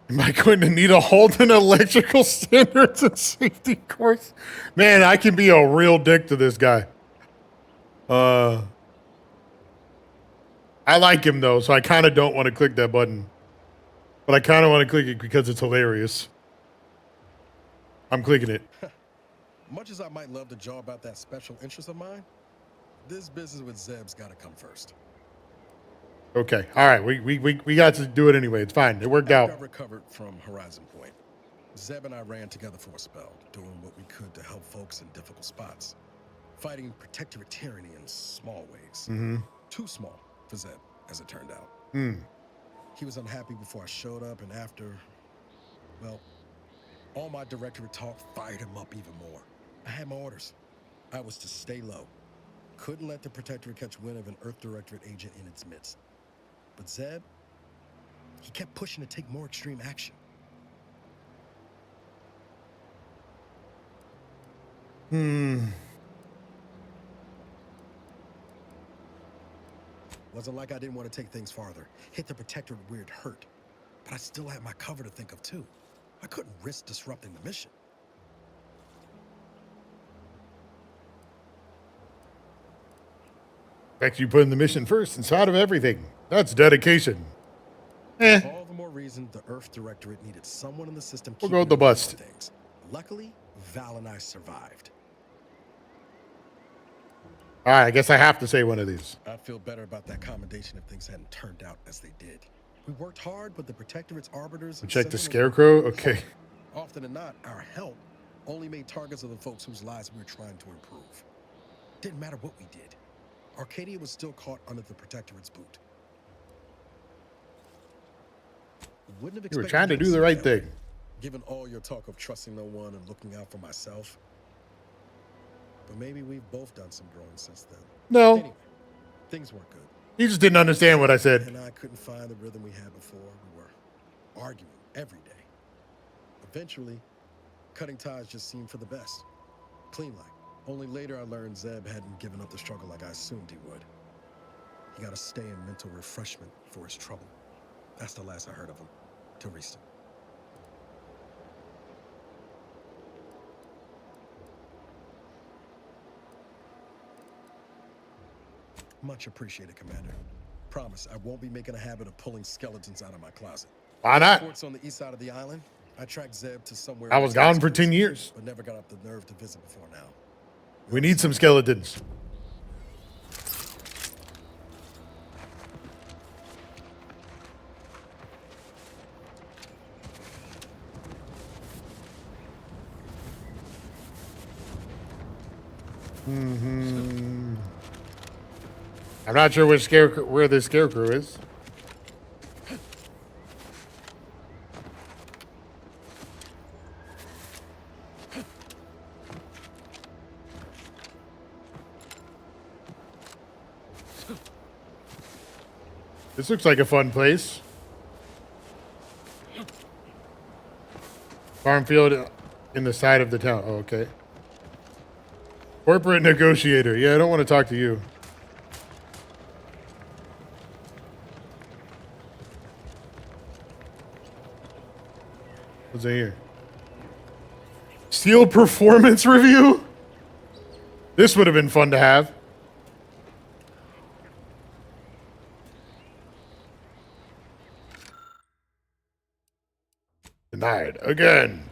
maybe. Am I going to need a Holden electrical standards and safety course? Man, I can be a real dick to this guy. I like him though, so I kind of don't want to click that button. But I kind of want to click it because it's hilarious. I'm clicking it. Much as I might love to jaw about that special interest of mine, this business with Zeb's got to come first. Okay, all right, we got to do it anyway. It's fine. It worked out. I recovered from Horizon Point. Zeb and I ran together for a spell, doing what we could to help folks in difficult spots, fighting protectorate tyranny in small ways. Mm-hmm. Too small for Zeb, as it turned out. Hmm. He was unhappy before I showed up, and after, well, all my directorate talk fired him up even more. I had my orders. I was to stay low. Couldn't let the Protectorate catch wind of an Earth Directorate agent in its midst. But Zeb, he kept pushing to take more extreme action. Wasn't like I didn't want to take things farther. Hit the Protectorate where it hurt. But I still had my cover to think of too. I couldn't risk disrupting the mission. Fact, you putting the mission first inside of everything. That's dedication. All the more reason the Earth Directorate needed someone in the system. We'll go with the bust. Things. Luckily, Val and I survived. All right, I guess I have to say one of these. I'd feel better about that commendation if things hadn't turned out as they did. We worked hard, but the Protectorate's arbiters... Check the Scarecrow? Okay. Often than not, our help only made targets of the folks whose lives we were trying to improve. Didn't matter what we did. Arcadia was still caught under the Protectorate's boot. Wouldn't have You were expected trying to me do the see right that way, thing. Given all your talk of trusting no one and looking out for myself. But maybe we've both done some growing since then. No. Anyway, things weren't good. You just didn't understand what I said. And I couldn't find the rhythm we had before. We were arguing every day. Eventually, cutting ties just seemed for the best. Clean like. Only later I learned Zeb hadn't given up the struggle like I assumed he would. He got to stay in mental refreshment for his trouble. That's the last I heard of him. Till recent. Much appreciated, Commander. Promise, I won't be making a habit of pulling skeletons out of my closet. Why not? Forts on the east side of the island. I tracked Zeb to somewhere. I was gone for 10 years. But never got up the nerve to visit before now. We need some skeletons. I'm not sure where this Scarecrow is. This looks like a fun place. Farm field in the side of the town. Oh, okay. Corporate negotiator. Yeah, I don't want to talk to you. What's in here? Steel performance review? This would have been fun to have. Denied again.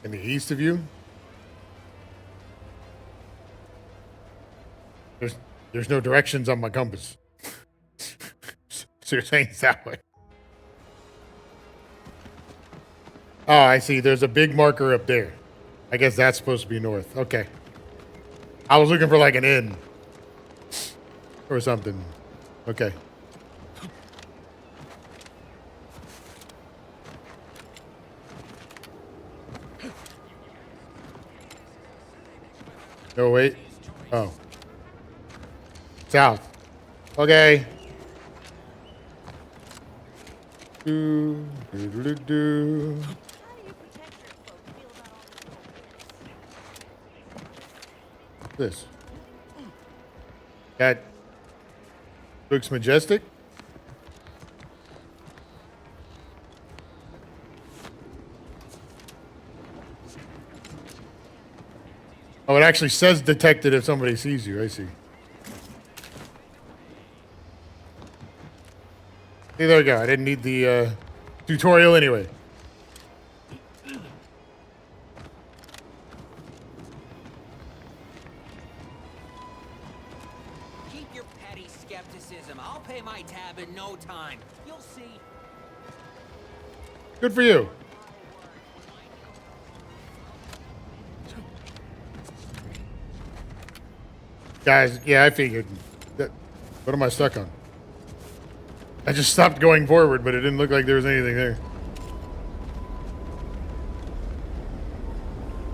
In the east of you? There's no directions on my compass. So you're saying it's that way. Oh, I see. There's a big marker up there. I guess that's supposed to be north. Okay. I was looking for like an inn. Or something. Okay. No, wait. Oh. South. Okay. This. That looks majestic. Oh, it actually says detected if somebody sees you. I see. Hey, there we go. I didn't need the tutorial anyway. Keep your petty skepticism. I'll pay my tab in no time. You'll see. Good for you. Guys, yeah, I figured. What am I stuck on? I just stopped going forward, but it didn't look like there was anything there.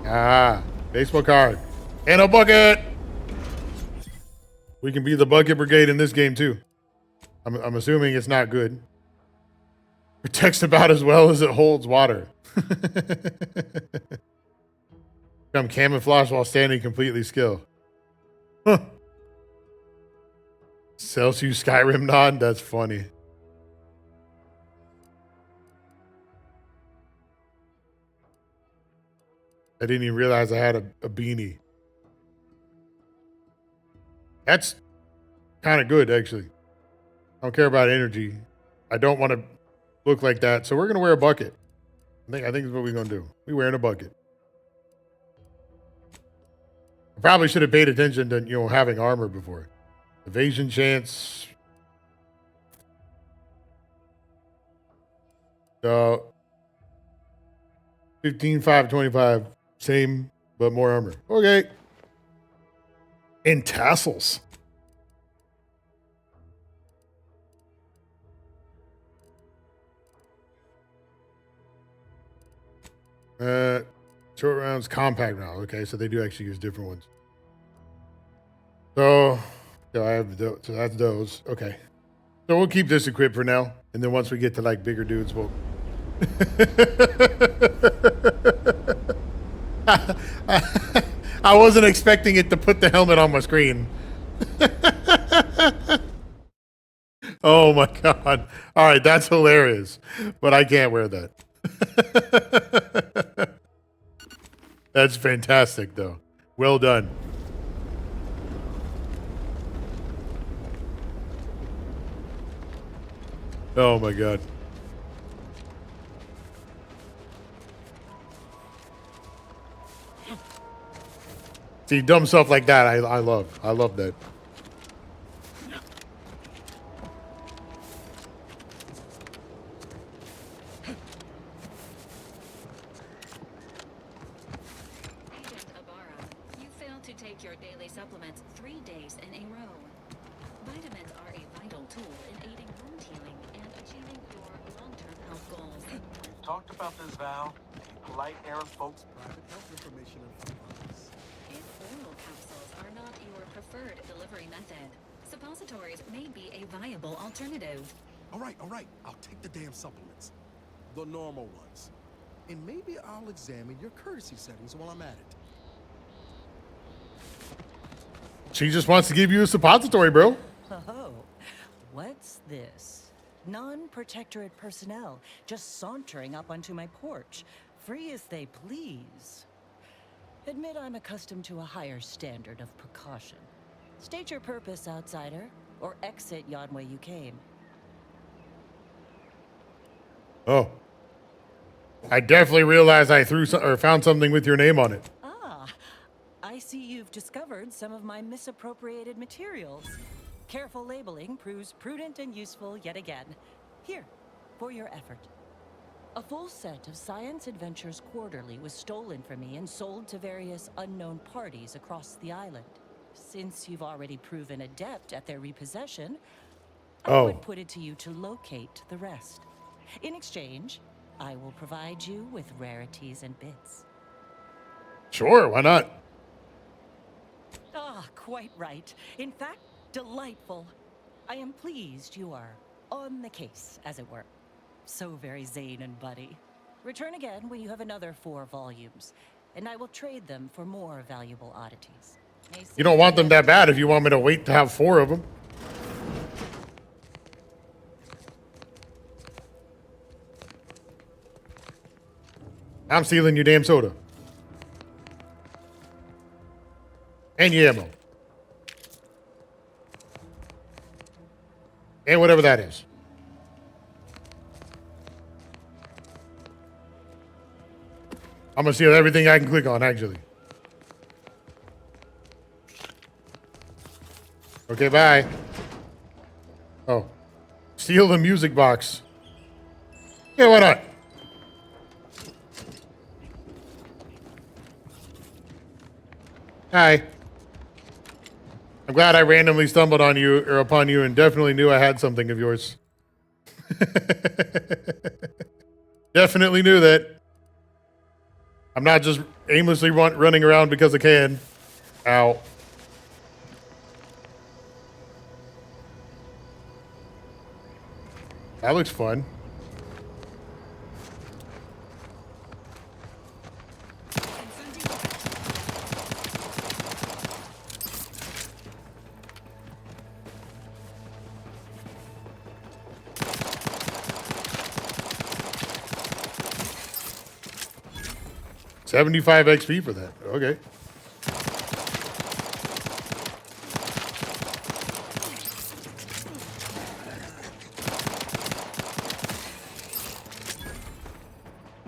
Ah, baseball card. And a bucket! We can be the bucket brigade in this game, too. I'm assuming it's not good. Protects about as well as it holds water. Become camouflage while standing completely still. Huh. Celsius Skyrim nod? That's funny. I didn't even realize I had a beanie. That's kind of good, actually. I don't care about energy. I don't want to look like that, so we're going to wear a bucket. I think that's what we're going to do. We're wearing a bucket. I probably should have paid attention to, you know, having armor before. Evasion chance. 15, 5, 25. Same, but more armor. Okay. And tassels. Short rounds, compact round. Okay, so they do actually use different ones. So I have so that's those. Okay. So we'll keep this equipped for now. And then once we get to like bigger dudes, we'll I wasn't expecting it to put the helmet on my screen. Oh my god. All right, that's hilarious. But I can't wear that. That's fantastic though. Well done. Oh my god. See, dumb stuff like that, I love. I love that. Agent Ibarra, you failed to take your daily supplements 3 days in a row. Vitamins are a vital tool in aiding wound healing and achieving your long-term health goals. We've talked about this, Val. Polite Arab folks' private health information and funds. If oral capsules are not your preferred delivery method, suppositories may be a viable alternative. All right. I'll take the damn supplements. The normal ones. And maybe I'll examine your courtesy settings while I'm at it. She just wants to give you a suppository, bro. Oh, what's this? Non-protectorate personnel just sauntering up onto my porch, free as they please. Admit I'm accustomed to a higher standard of precaution. State your purpose, outsider, or exit yon way you came. Oh. I definitely realized I found something with your name on it. Ah, I see you've discovered some of my misappropriated materials. Careful labeling proves prudent and useful yet again. Here, for your effort. A full set of Science Adventures Quarterly was stolen from me and sold to various unknown parties across the island. Since you've already proven adept at their repossession, I would put it to you to locate the rest. In exchange, I will provide you with rarities and bits. Sure, why not? Ah, quite right. In fact, delightful. I am pleased you are on the case, as it were. So very Zane and Buddy. Return again when you have another 4 volumes, and I will trade them for more valuable oddities. You don't want them that bad if you want me to wait to have 4 of them. I'm stealing your damn soda. And your ammo. And whatever that is. I'm gonna steal everything I can click on, actually. Okay, bye. Oh. Steal the music box. Yeah, why not? Hi. I'm glad I randomly stumbled on you or upon you and definitely knew I had something of yours. Definitely knew that. I'm not just aimlessly running around because I can. Ow. That looks fun. $75 XP for that. Okay.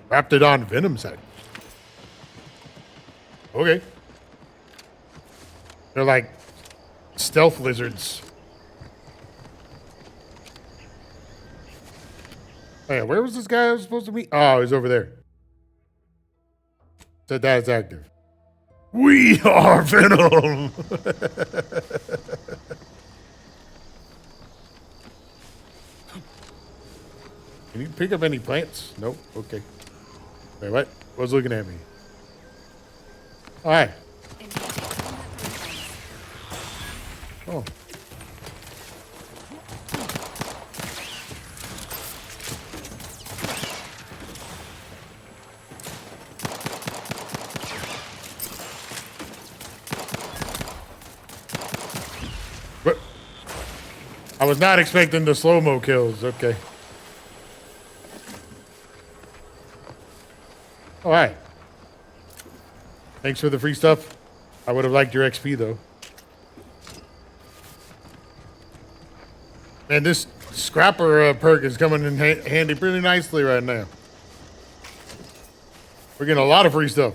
Raptidon Venom set. Okay. They're like stealth lizards. Oh yeah, where was this guy I was supposed to meet? Oh, he's over there. Said that is active. We are Venom! Can you pick up any plants? Nope. Okay. Wait, what? What's looking at me? Oh, hi. Oh. What? I was not expecting the slow-mo kills. Okay. Oh, hi. Thanks for the free stuff. I would have liked your XP, though. Man, this scrapper perk is coming in handy pretty nicely right now. We're getting a lot of free stuff.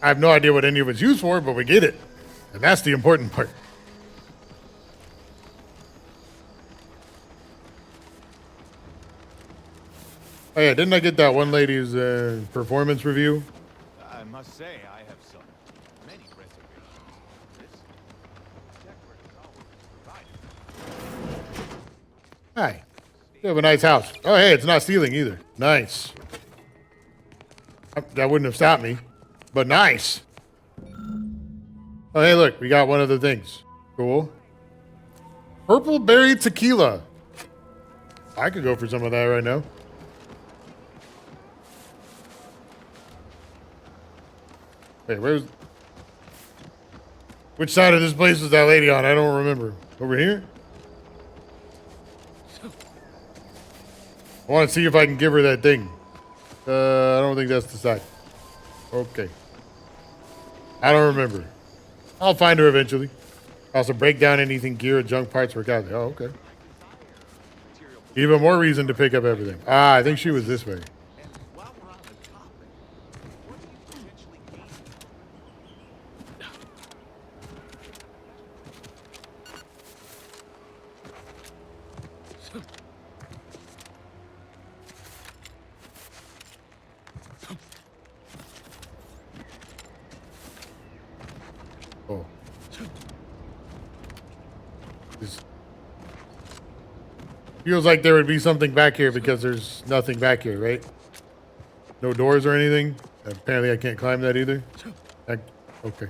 I have no idea what any of it's used for, but we get it. And that's the important part. Oh yeah, didn't I get that one lady's performance review? I must say, I have so many reservations. This Deckard is always provided. Hi. You have a nice house. Oh hey, it's not stealing either. Nice. That wouldn't have stopped me, but nice. Oh hey, look, we got one of the things. Cool. Purple berry tequila. I could go for some of that right now. Wait, which side of this place was that lady on? I don't remember. Over here? I want to see if I can give her that thing. I don't think that's the side. Okay. I don't remember. I'll find her eventually. Also, break down anything gear or junk parts work out. Oh, okay. Even more reason to pick up everything. Ah, I think she was this way. Oh. Feels like there would be something back here because there's nothing back here, right? No doors or anything. Apparently I can't climb that either. Okay.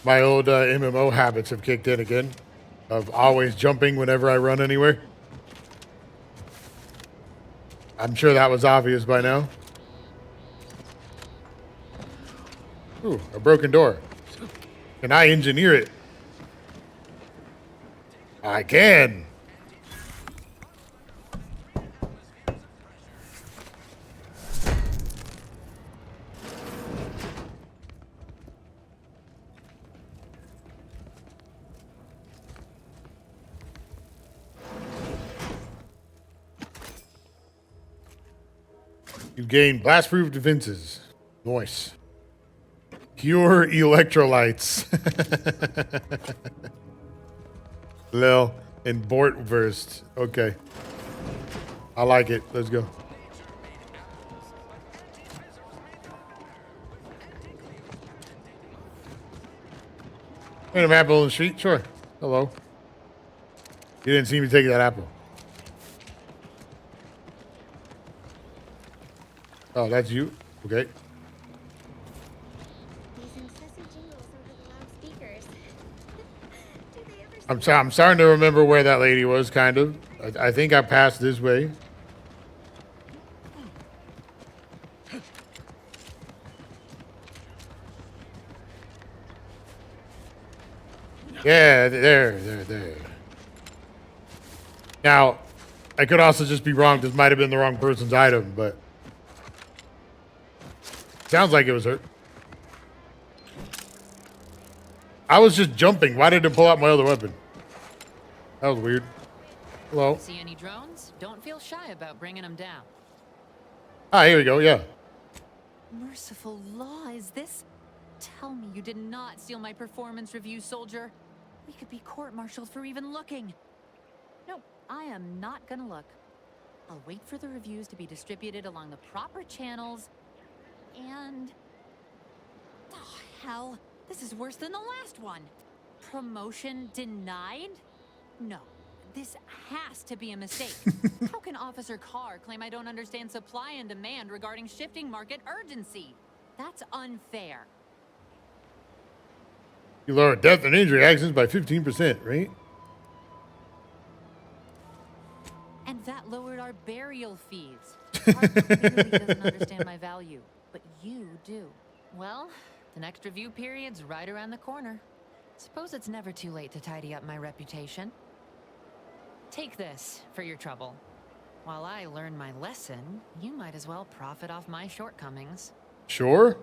My old MMO habits have kicked in again, of always jumping whenever I run anywhere. I'm sure that was obvious by now. Ooh, a broken door. Can I engineer it? I can. You gain blast-proof defenses. Nice. Pure electrolytes. Lil and Bortverst. Okay. I like it. Let's go. Random apple in the street? Sure. Hello. You didn't see me take that apple. Oh, that's you? Okay. I'm starting to remember where that lady was, kind of. I think I passed this way. Yeah, there. Now, I could also just be wrong. This might have been the wrong person's item, but... Sounds like it was her. I was just jumping. Why did it pull out my other weapon? That was weird. Hello. See any drones? Don't feel shy about bringing them down. Ah, here we go. Yeah. Merciful law, is this? Tell me you did not steal my performance review, soldier. We could be court-martialed for even looking. Nope, I am not gonna look. I'll wait for the reviews to be distributed along the proper channels. And... oh, hell. This is worse than the last one. Promotion denied? No. This has to be a mistake. How can Officer Carr claim I don't understand supply and demand regarding shifting market urgency? That's unfair. You lower death and injury accidents by 15%, right? And that lowered our burial fees. Carr clearly doesn't understand my value, but you do. Well, the next review period's right around the corner. Suppose it's never too late to tidy up my reputation. Take this for your trouble. While I learn my lesson, you might as well profit off my shortcomings. Sure.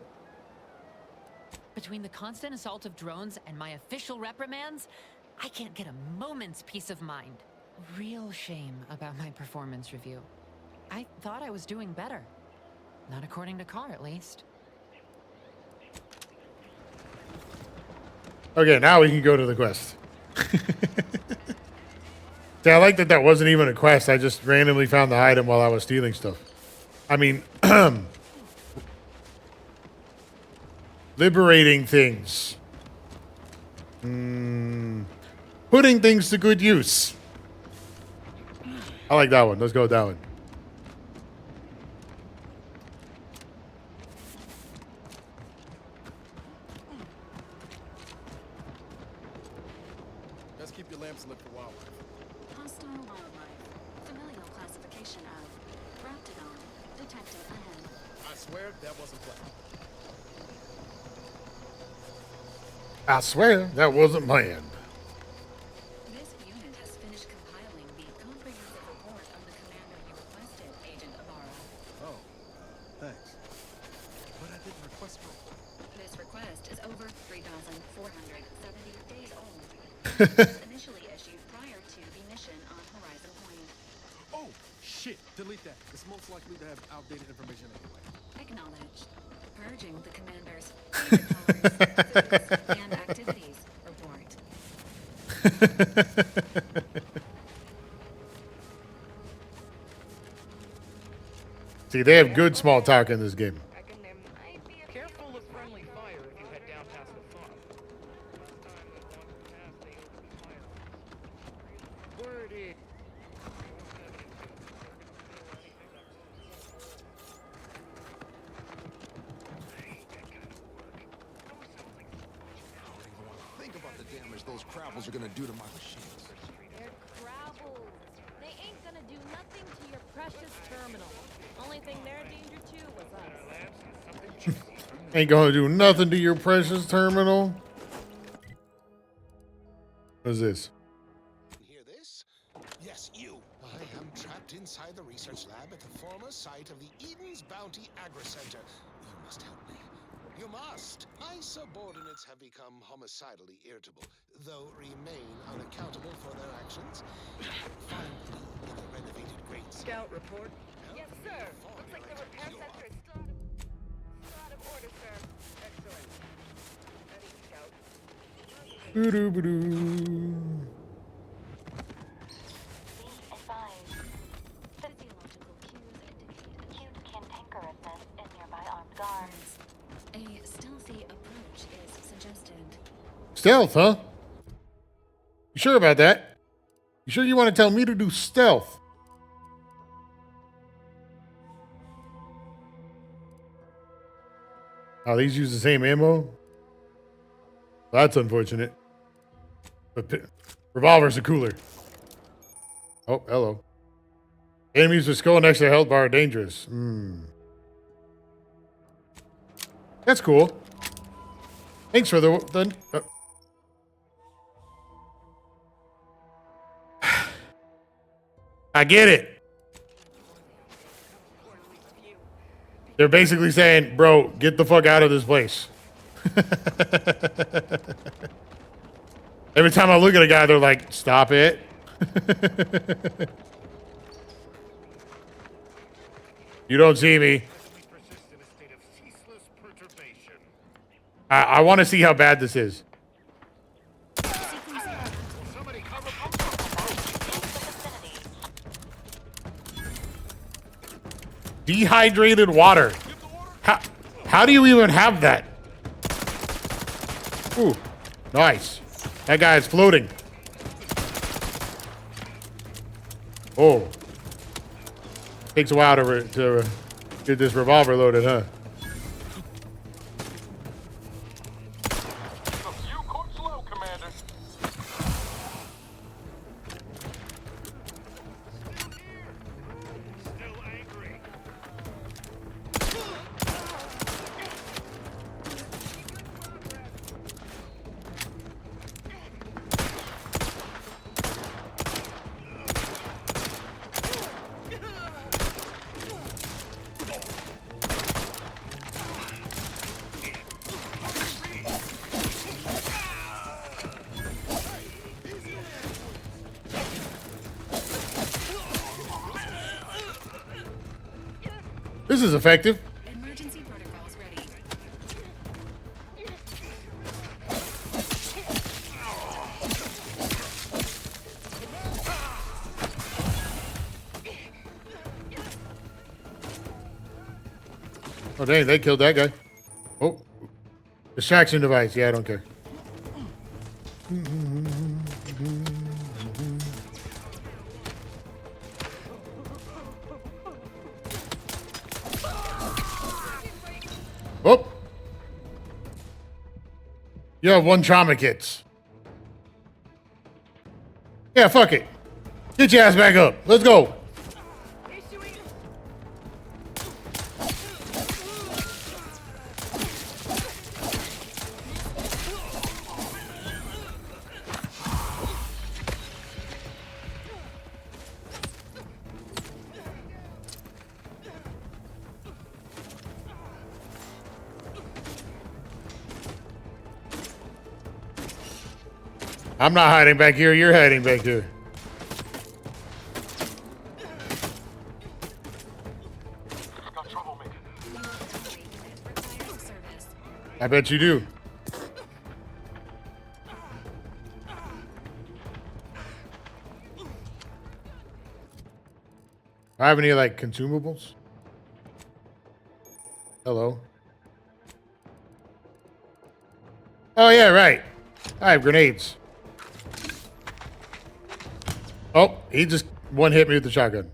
Between the constant assault of drones and my official reprimands, I can't get a moment's peace of mind. Real shame about my performance review. I thought I was doing better. Not according to Carr, at least. Okay, now we can go to the quest. See, I like that that wasn't even a quest. I just randomly found the item while I was stealing stuff. I mean, liberating things. Putting things to good use. I like that one. Let's go with that one. Let's keep your lamps lit for wildlife. Hostile wildlife. Familial classification of Raptidon. Detected ahead. I swear that wasn't planned. I swear that wasn't planned. This unit has finished compiling the comprehensive report of the commander you requested, Agent Ibarra. Oh, thanks. But I didn't request for it. This request is over 3,470 days old. It was initially issued prior to the mission on Horizon Point. Oh, shit. Delete that. It's most likely to have outdated information anyway. Acknowledged. Purging the commander's favorite colors, and activities report. See, they have good small talk in this game. Careful of friendly fire if you head down past the farm. Word is... damage those crabbles are gonna do to my machines. They're crabbles. They ain't gonna do nothing to your precious terminal. Only thing they're a danger to was us. Ain't gonna do nothing to your precious terminal. What is this? Hear this? Yes, you. I am trapped inside the research lab at the former site of the Eden's Bounty Agri Center. You must help me. You must. My subordinates have become homicidally irritable, though remain unaccountable for their actions. Find me in the renovated Great Scout report. Yes, sir. Looks like the repair center is still out of order, sir. Excellent. Ready, Scout. Boo-doo-boo-doo. Advised. Physiological cues indicate acute cantankerousness in nearby armed guards. A stealthy approach is suggested. Stealth, huh? You sure about that? You sure you want to tell me to do stealth? Oh, these use the same ammo? That's unfortunate. But revolvers are cooler. Oh, hello. Enemies with skull next to the health bar are dangerous. That's cool. Thanks for the I get it. They're basically saying, bro, get the fuck out of this place. Every time I look at a guy, they're like, stop it. You don't see me. I want to see how bad this is. Dehydrated water. How do you even have that? Ooh, nice. That guy is floating. Oh. Takes a while to get this revolver loaded, huh? This is effective. Emergency protocols ready. Oh, dang, they killed that guy. Oh. Distraction device. Yeah, I don't care. Oh. You have one trauma kits. Yeah, fuck it. Get your ass back up. Let's go. I'm not hiding back here. You're hiding back here. I bet you do. I have any like consumables? Hello. Oh yeah, right. I have grenades. Oh, he just one hit me with the shotgun.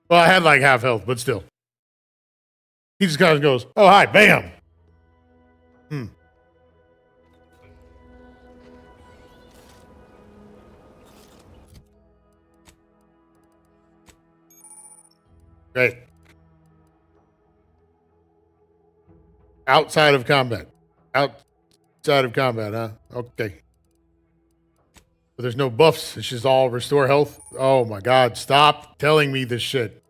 Well, I had like half health, but still. He just kind of goes, "Oh, hi, bam." Great. Outside of combat. Outside of combat, huh? Okay. But there's no buffs. It's just all restore health. Oh my God. Stop telling me this shit.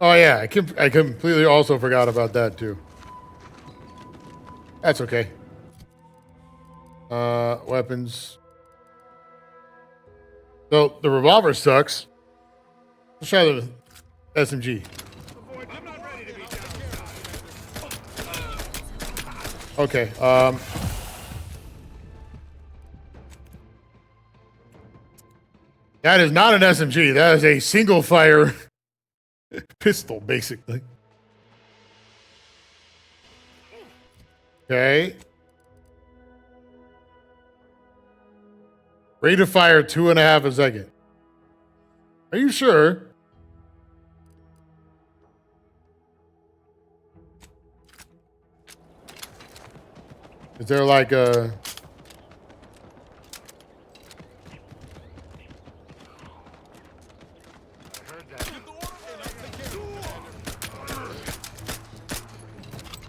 Oh yeah. I completely also forgot about that too. That's okay. Weapons. So the revolver sucks. Let's try the SMG. Okay. That is not an SMG. That is a single fire pistol, basically. Okay. Rate of fire 2.5 a second. Are you sure? Is there like a...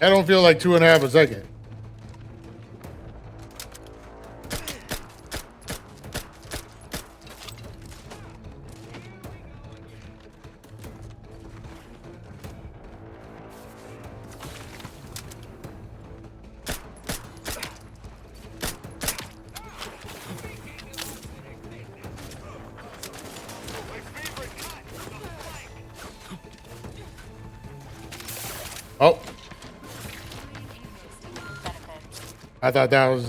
I don't feel like 2.5 a second. Oh. I thought that was,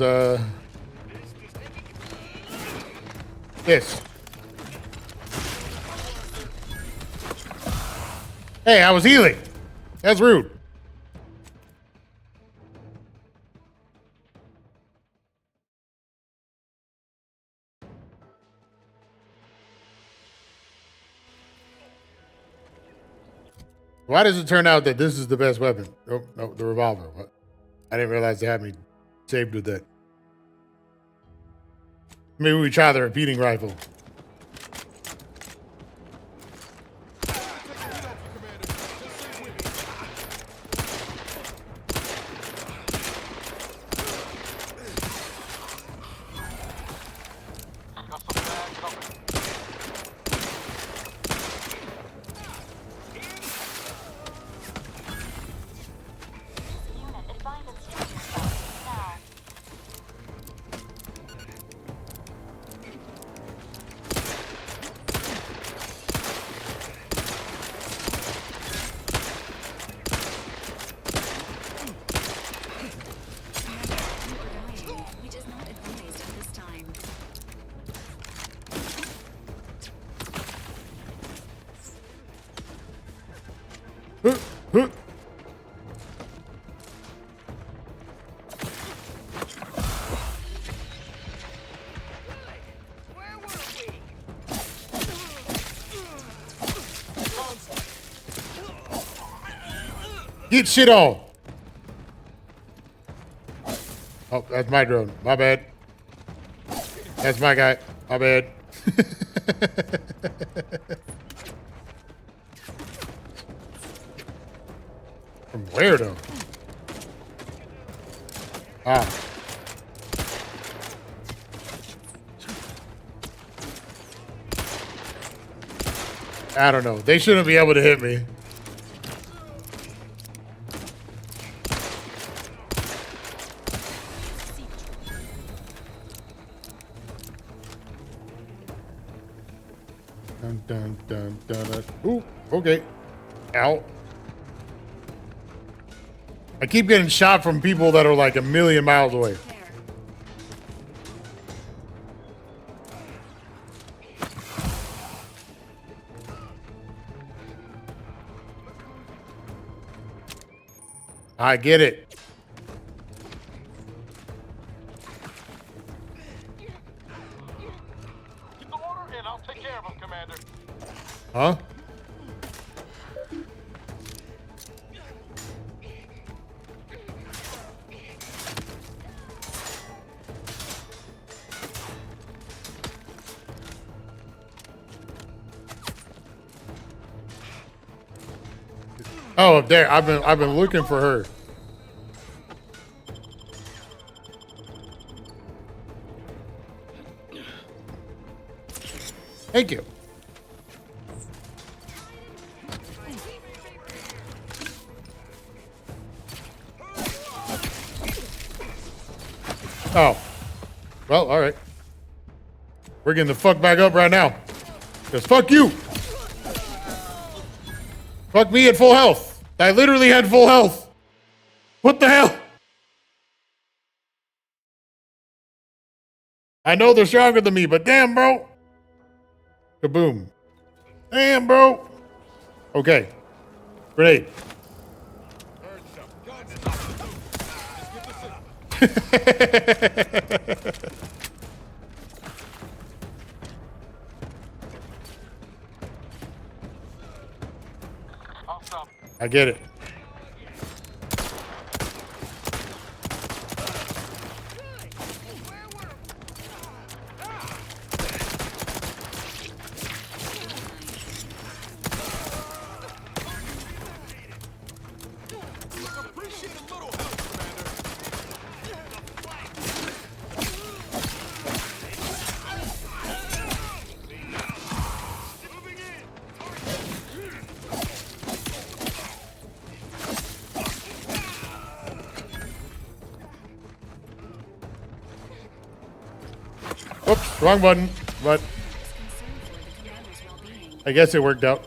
this. Hey, I was healing. That's rude. Why does it turn out that this is the best weapon? Oh, no, the revolver. What? I didn't realize they had me saved with that. Maybe we try the repeating rifle. Which is not advised at this time. Get shit on. Oh, that's my drone. My bad. That's my guy. My bad. From where though? Ah. I don't know. They shouldn't be able to hit me. Dun, dun, dun, dun, dun. Ooh, okay. Ow. I keep getting shot from people that are like a million miles away. I get it. Get the order and I'll take care of him, Commander. Huh? Oh, up there. I've been looking for her. Thank you. Oh. Well, all right. We're getting the fuck back up right now. Because fuck you. Fuck me at full health. I literally had full health. What the hell? I know they're stronger than me, but damn, bro. Kaboom. Damn, bro. Okay. Grenade. I get it. Oops, wrong button, but I guess it worked out.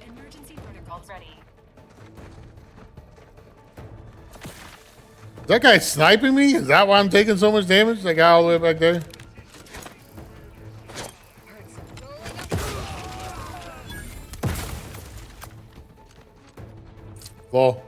Emergency protocols ready. Is that guy sniping me? Is that why I'm taking so much damage? That guy all the way back there? Lol.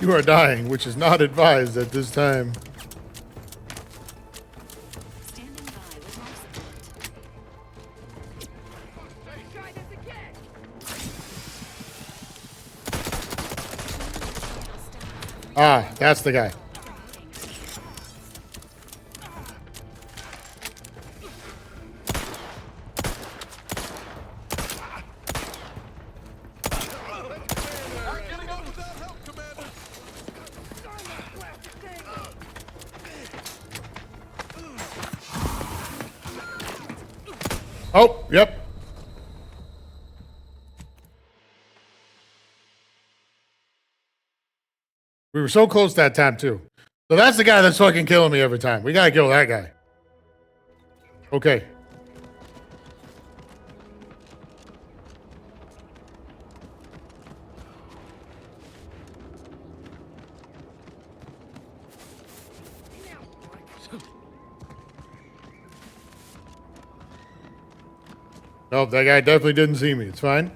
You are dying, which is not advised at this time. Ah, that's the guy. Oh, yep. We were so close that time, too. So that's the guy that's fucking killing me every time. We gotta kill that guy. Okay. Nope, that guy definitely didn't see me. It's fine.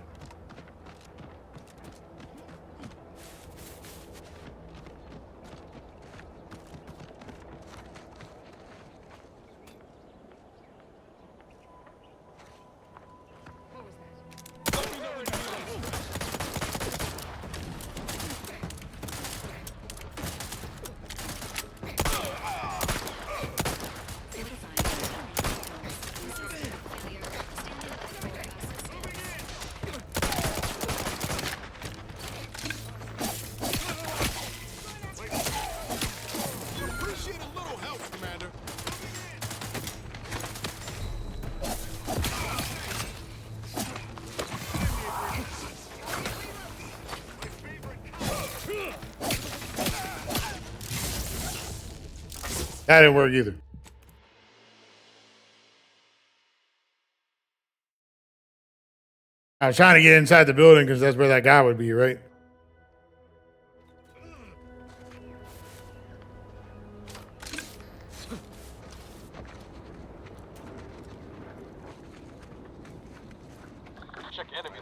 That didn't work either. I was trying to get inside the building because that's where that guy would be, right? Check enemy.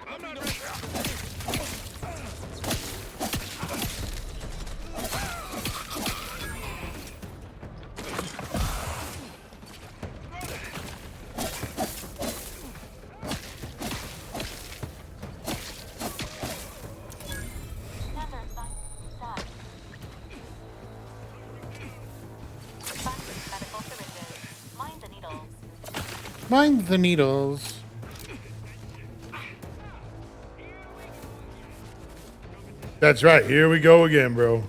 Mind the needles. That's right. Here we go again, bro.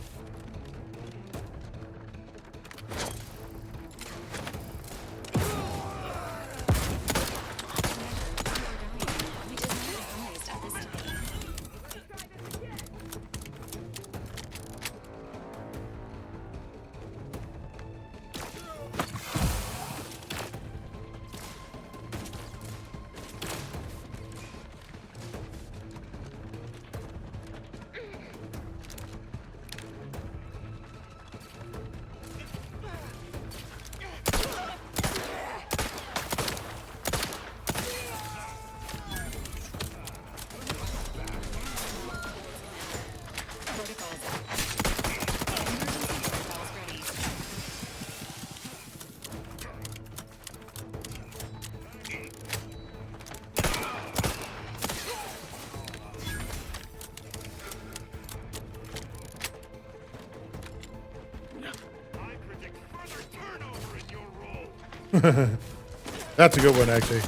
That's a good one, actually.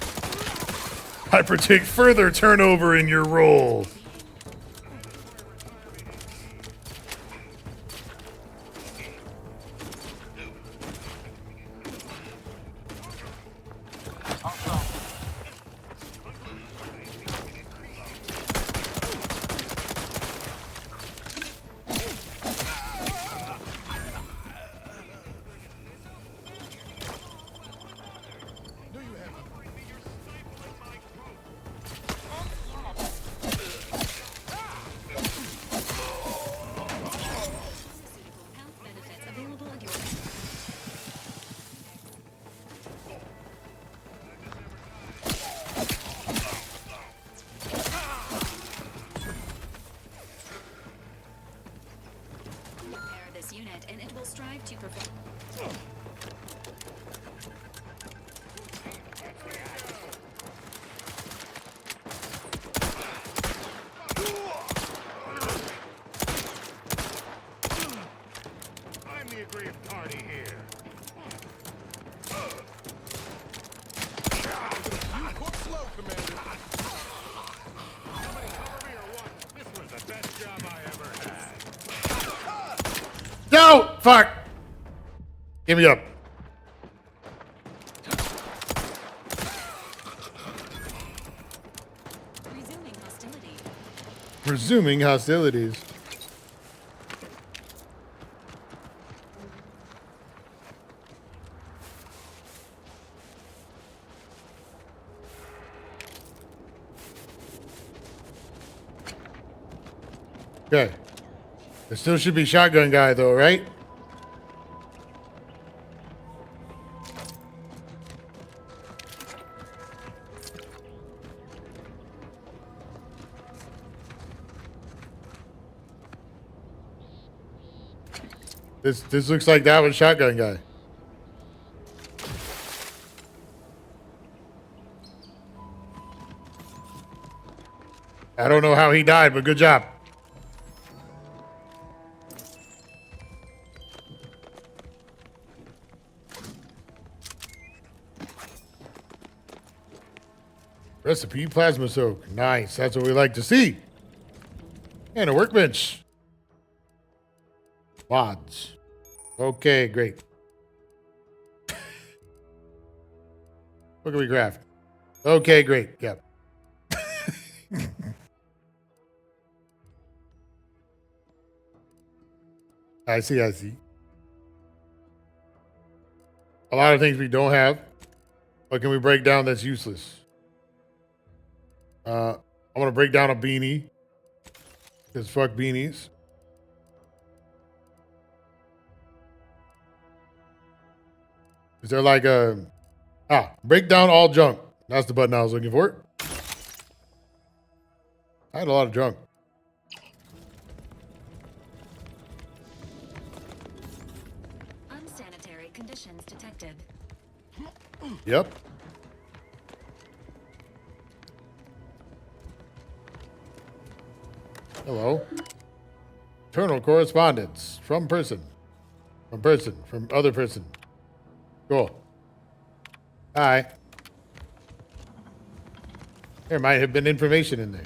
I predict further turnover in your role. And it will strive to perform. I'm the aggrieved party here. You cook slow, Commander. Somebody cover me or what? This was the best job I ever had. No! Fuck! Give me up. Resuming hostility. Resuming hostilities. Okay. There still should be shotgun guy though, right? This looks like that was shotgun guy. I don't know how he died, but good job. Recipe plasma soak. Nice. That's what we like to see. And a workbench. Mods. Okay, great. What can we craft? Okay, great. Yep. I see, I see. A lot of things we don't have. What can we break down that's useless? I want to break down a beanie. Because fuck beanies. Is there like a... break down all junk. That's the button I was looking for. I had a lot of junk. Unsanitary conditions detected. Yep. Hello. Internal correspondence from person. From person. From other person. Cool. Hi. There might have been information in there.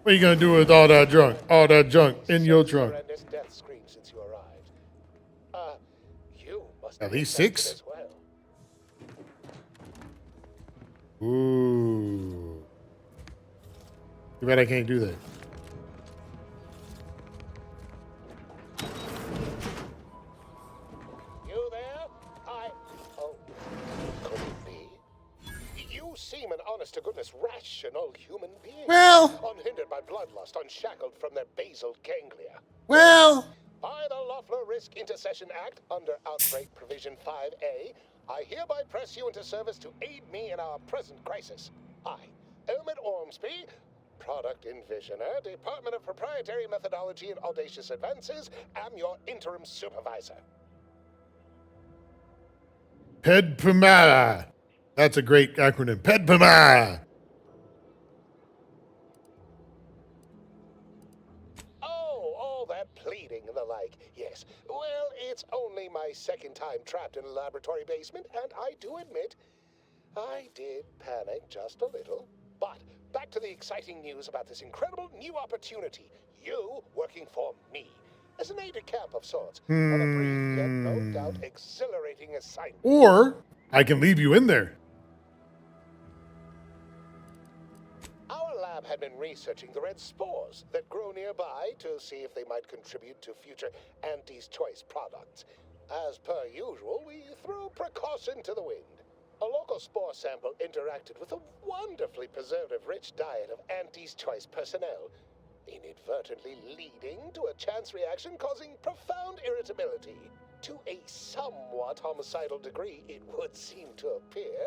What are you gonna do with all that junk? All that junk in your trunk? Horrendous death scream since you arrived. You must At be least infected 6? as well. Ooh. Too bad I can't do that. You there? Oh, could it be? You seem an honest-to-goodness rational human being. Well. Unhindered by bloodlust, unshackled from their basal ganglia. Well. By the Loeffler Risk Intercession Act, under Outbreak Provision 5A, I hereby press you into service to aid me in our present crisis. I, Elmet Ormsby, Product Envisioner, Department of Proprietary Methodology and Audacious Advances, am your interim supervisor. PEDPMA. That's a great acronym. PEDPMA. Oh, all that pleading and the like. Yes. Well, it's only my second time trapped in a laboratory basement, and I do admit, I did panic just a little. But back to the exciting news about this incredible new opportunity. You working for me. As an aide-de-camp of sorts. On a brief yet no doubt exhilarating assignment. Or I can leave you in there. Our lab had been researching the red spores that grow nearby to see if they might contribute to future Auntie's Choice products. As per usual, we threw precaution to the wind. A local spore sample interacted with a wonderfully preservative-rich diet of Auntie's Choice personnel, inadvertently leading to a chance reaction causing profound irritability. To a somewhat homicidal degree, it would seem to appear.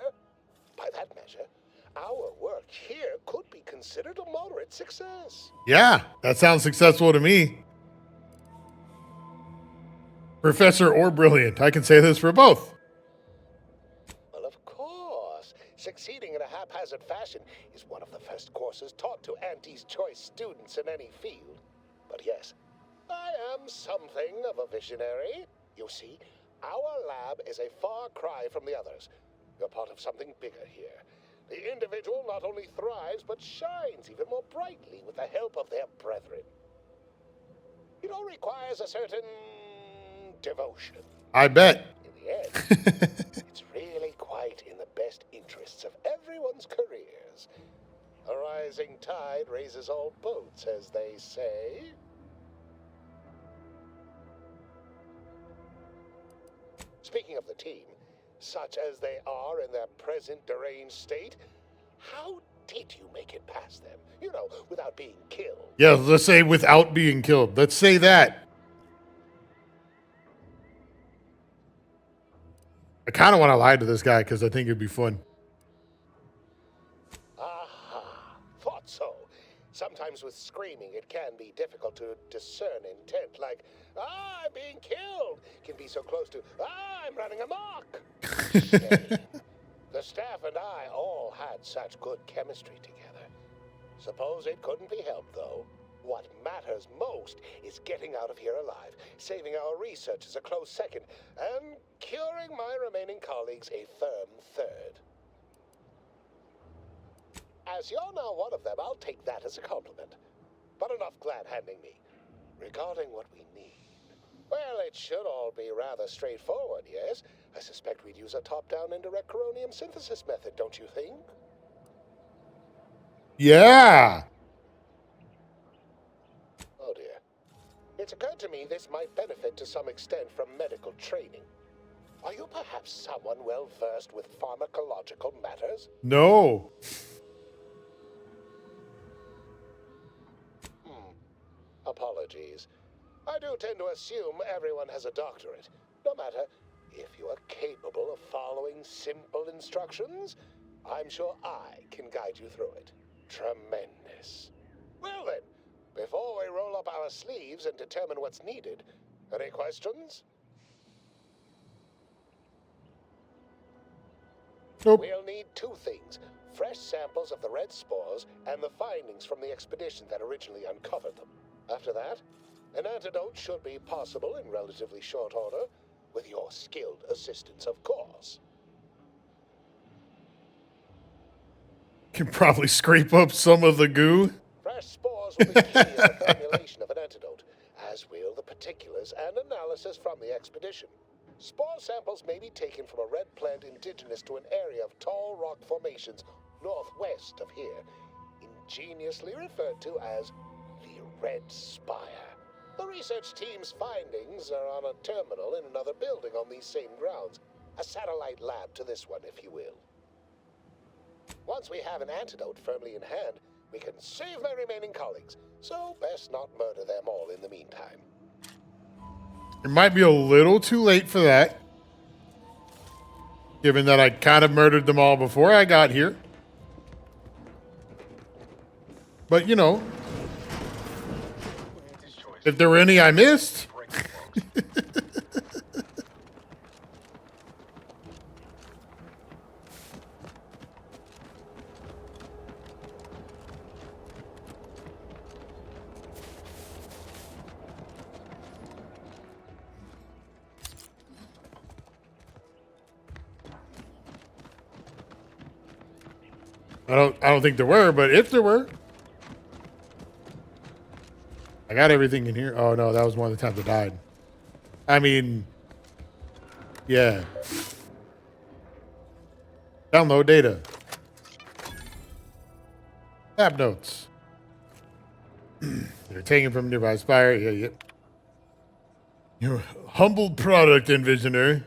By that measure, our work here could be considered a moderate success. Yeah, that sounds successful to me. Professor or brilliant. I can say this for both. Well, of course. Succeeding in a haphazard fashion is one of the first courses taught to Auntie's Choice students in any field. But yes, I am something of a visionary. You see, our lab is a far cry from the others. You're part of something bigger here. The individual not only thrives, but shines even more brightly with the help of their brethren. It all requires a certain devotion. I bet. In the end, it's really quite in the best interests of everyone's careers. A rising tide raises all boats, as they say. Speaking of the team, such as they are in their present deranged state, how did you make it past them? You know, without being killed. Yeah, let's say without being killed. Let's say that. I kind of want to lie to this guy because I think it'd be fun. Aha, thought so. Sometimes with screaming, it can be difficult to discern intent, like, I'm being killed, can be so close to, I'm running amok. Shame. The staff and I all had such good chemistry together. Suppose it couldn't be helped, though. What matters most is getting out of here alive, saving our researchers a close second, and curing my remaining colleagues a firm third. As you're now one of them, I'll take that as a compliment. But enough glad-handing me. Regarding what we need, well, it should all be rather straightforward, yes? I suspect we'd use a top-down indirect coronium synthesis method, don't you think? Yeah. Oh dear. It's occurred to me this might benefit to some extent from medical training. Are you perhaps someone well versed with pharmacological matters? No. Apologies. I do tend to assume everyone has a doctorate. No matter, if you are capable of following simple instructions, I'm sure I can guide you through it. Tremendous. Well then, before we roll up our sleeves and determine what's needed, any questions? Nope. We'll need two things. Fresh samples of the red spores and the findings from the expedition that originally uncovered them. After that, an antidote should be possible in relatively short order, with your skilled assistance, of course. Can probably scrape up some of the goo. Fresh spores will be key in the formulation of an antidote, as will the particulars and analysis from the expedition. Spore samples may be taken from a red plant indigenous to an area of tall rock formations northwest of here, ingeniously referred to as the Red Spire. The research team's findings are on a terminal in another building on these same grounds, a satellite lab to this one, if you will. Once we have an antidote firmly in hand, we can save my remaining colleagues, so best not murder them all in the meantime. It might be a little too late for that, given that I kind of murdered them all before I got here. But, you know, if there were any I missed. I don't think there were, but if there were, I got everything in here. Oh no, that was one of the times I died. I mean, yeah. Download data. Tab notes. They're taken from nearby spire. Yeah, yep. Your humble product envisioner.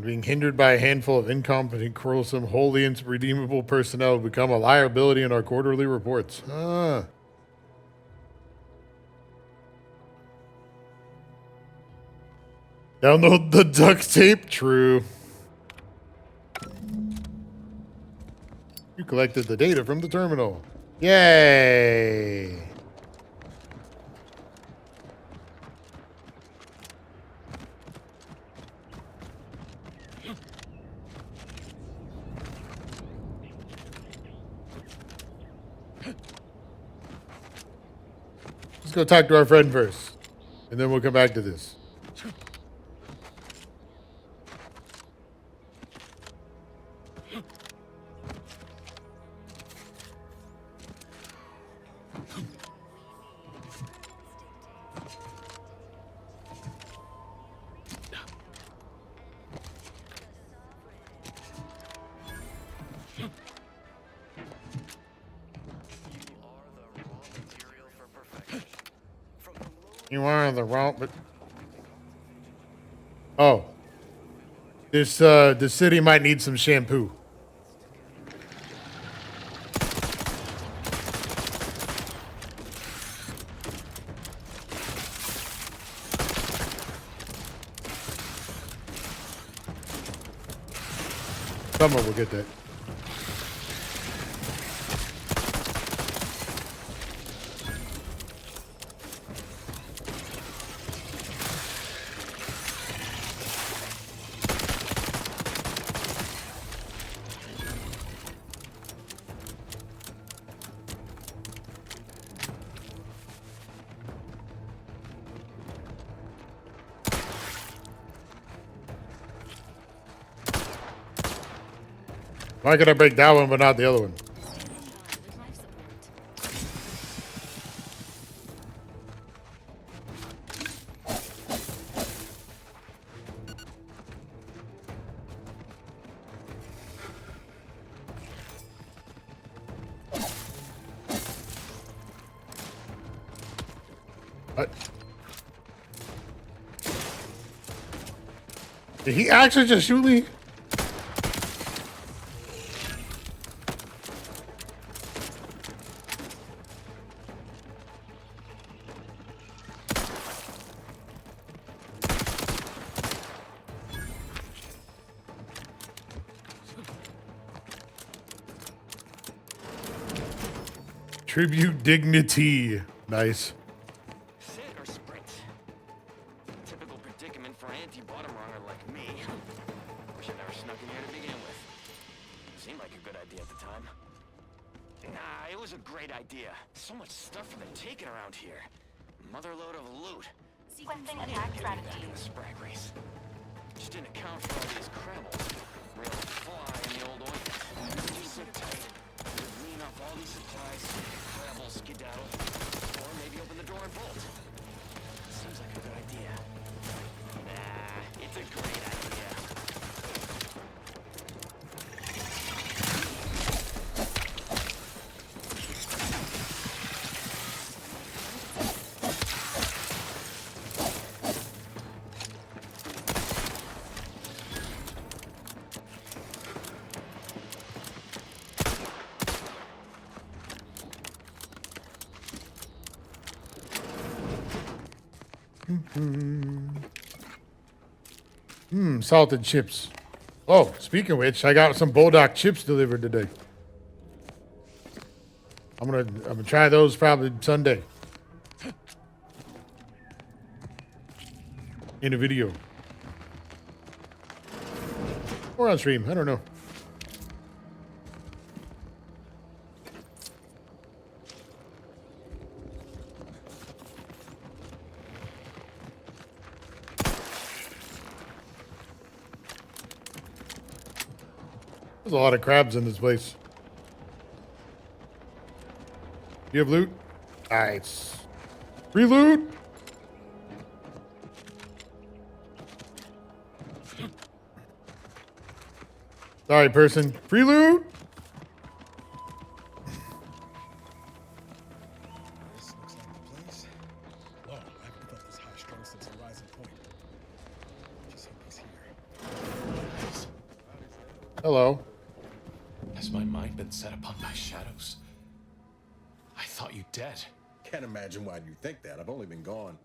Being hindered by a handful of incompetent, quarrelsome, wholly irredeemable personnel will become a liability in our quarterly reports. Ah. Download the duct tape? True. You collected the data from the terminal. Yay! Let's go talk to our friend first, and then we'll come back to this. You are the wrong, but oh, this the city might need some shampoo. Someone will get that. Why could I break that one but not the other one? What? Did he actually just shoot me? Tribute dignity. Nice. Sit or sprint? Typical predicament for anti-bottom runner like me. Wish I never snuck in here to begin with. Seemed like a good idea at the time. Nah, it was a great idea. So much stuff for the taking around here. Motherload of loot. Sequencing attack strategy. Back in the sprag race. Just didn't account for all these crabbles. Real fly in the old ointment. Just sit tight. Lean off all these supplies. Crabble skedaddle. Or maybe open the door and bolt. Seems like a good idea. Nah, it's a great idea. Salted chips. Oh, speaking of which, I got some Bulldog chips delivered today. I'm gonna try those probably Sunday. In a video. Or on stream, I don't know. There's a lot of crabs in this place. You have loot? Nice. Free loot! Sorry, person. Free loot! This looks like the place. Whoa, I haven't felt this high strung since Horizon Point. Just hope he's here. Hello. Has my mind been set upon my shadows? I thought you dead. Can't imagine why you think that. I've only been gone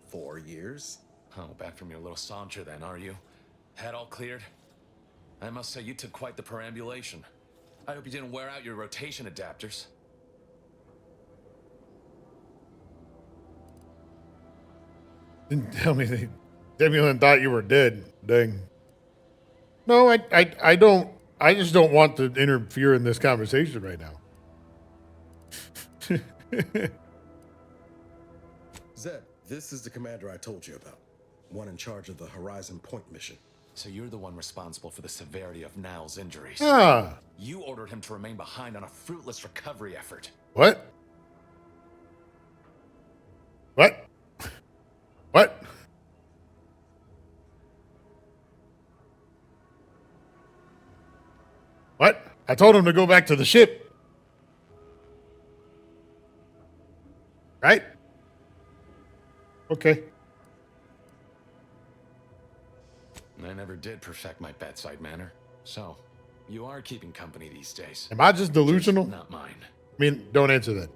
4 years. Oh, back from your little saunter then, are you? Head all cleared? I must say you took quite the perambulation. I hope you didn't wear out your rotation adapters. Didn't tell me they Demulan thought you were dead. Dang. No, I don't. I just don't want to interfere in this conversation right now. Zed, this is the commander I told you about. One in charge of the Horizon Point mission. So you're the one responsible for the severity of Nowell's injuries. Ah. You ordered him to remain behind on a fruitless recovery effort. What? What? What? What? I told him to go back to the ship. Right? Okay. I never did perfect my bedside manner. So, you are keeping company these days. Am I just delusional? Just not mine. I mean, don't answer that.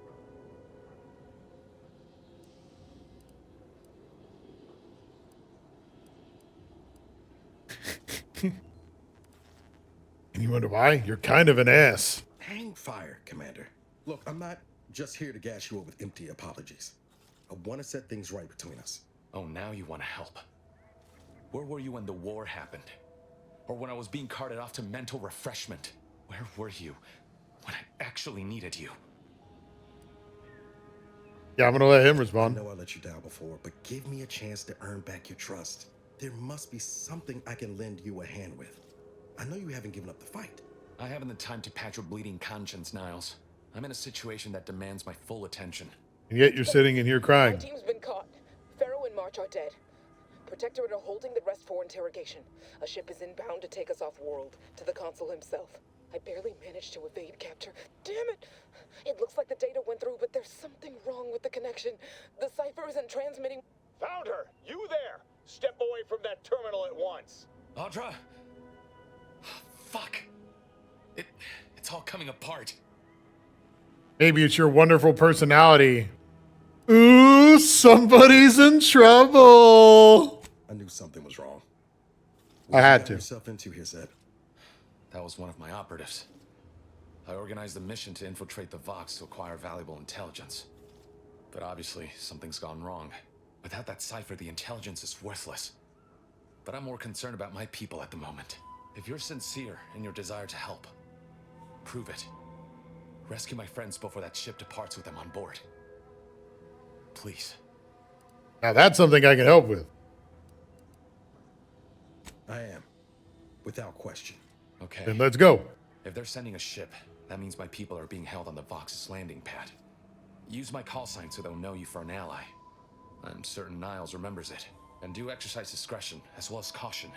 And you wonder why? You're kind of an ass. Hang fire, Commander. Look, I'm not just here to gas you up with empty apologies. I want to set things right between us. Oh, now you want to help. Where were you when the war happened? Or when I was being carted off to mental refreshment? Where were you when I actually needed you? Yeah, I'm gonna let him respond. I know I let you down before, but give me a chance to earn back your trust. There must be something I can lend you a hand with. I know you haven't given up the fight. I haven't the time to patch your bleeding conscience, Niles. I'm in a situation that demands my full attention. And yet you're sitting in here crying. Our team's been caught. Pharaoh and March are dead. Protectorate are holding the rest for interrogation. A ship is inbound to take us off-world, to the consul himself. I barely managed to evade capture. Damn it! It looks like the data went through, but there's something wrong with the connection. The cipher isn't transmitting. Found her! You there! Step away from that terminal at once! Audra? Fuck. It's all coming apart. Maybe it's your wonderful personality. Ooh, somebody's in trouble. I knew something was wrong. I had to. Yourself into here, Zed. That was one of my operatives. I organized a mission to infiltrate the Vox to acquire valuable intelligence. But obviously, something's gone wrong. Without that cipher, the intelligence is worthless. But I'm more concerned about my people at the moment. If you're sincere in your desire to help, prove it. Rescue my friends before that ship departs with them on board. Please. Now that's something I can help with. I am. Without question. Okay. Then let's go. If they're sending a ship, that means my people are being held on the Vox's landing pad. Use my call sign so they'll know you for an ally. I'm certain Niles remembers it. And do exercise discretion, as well as caution.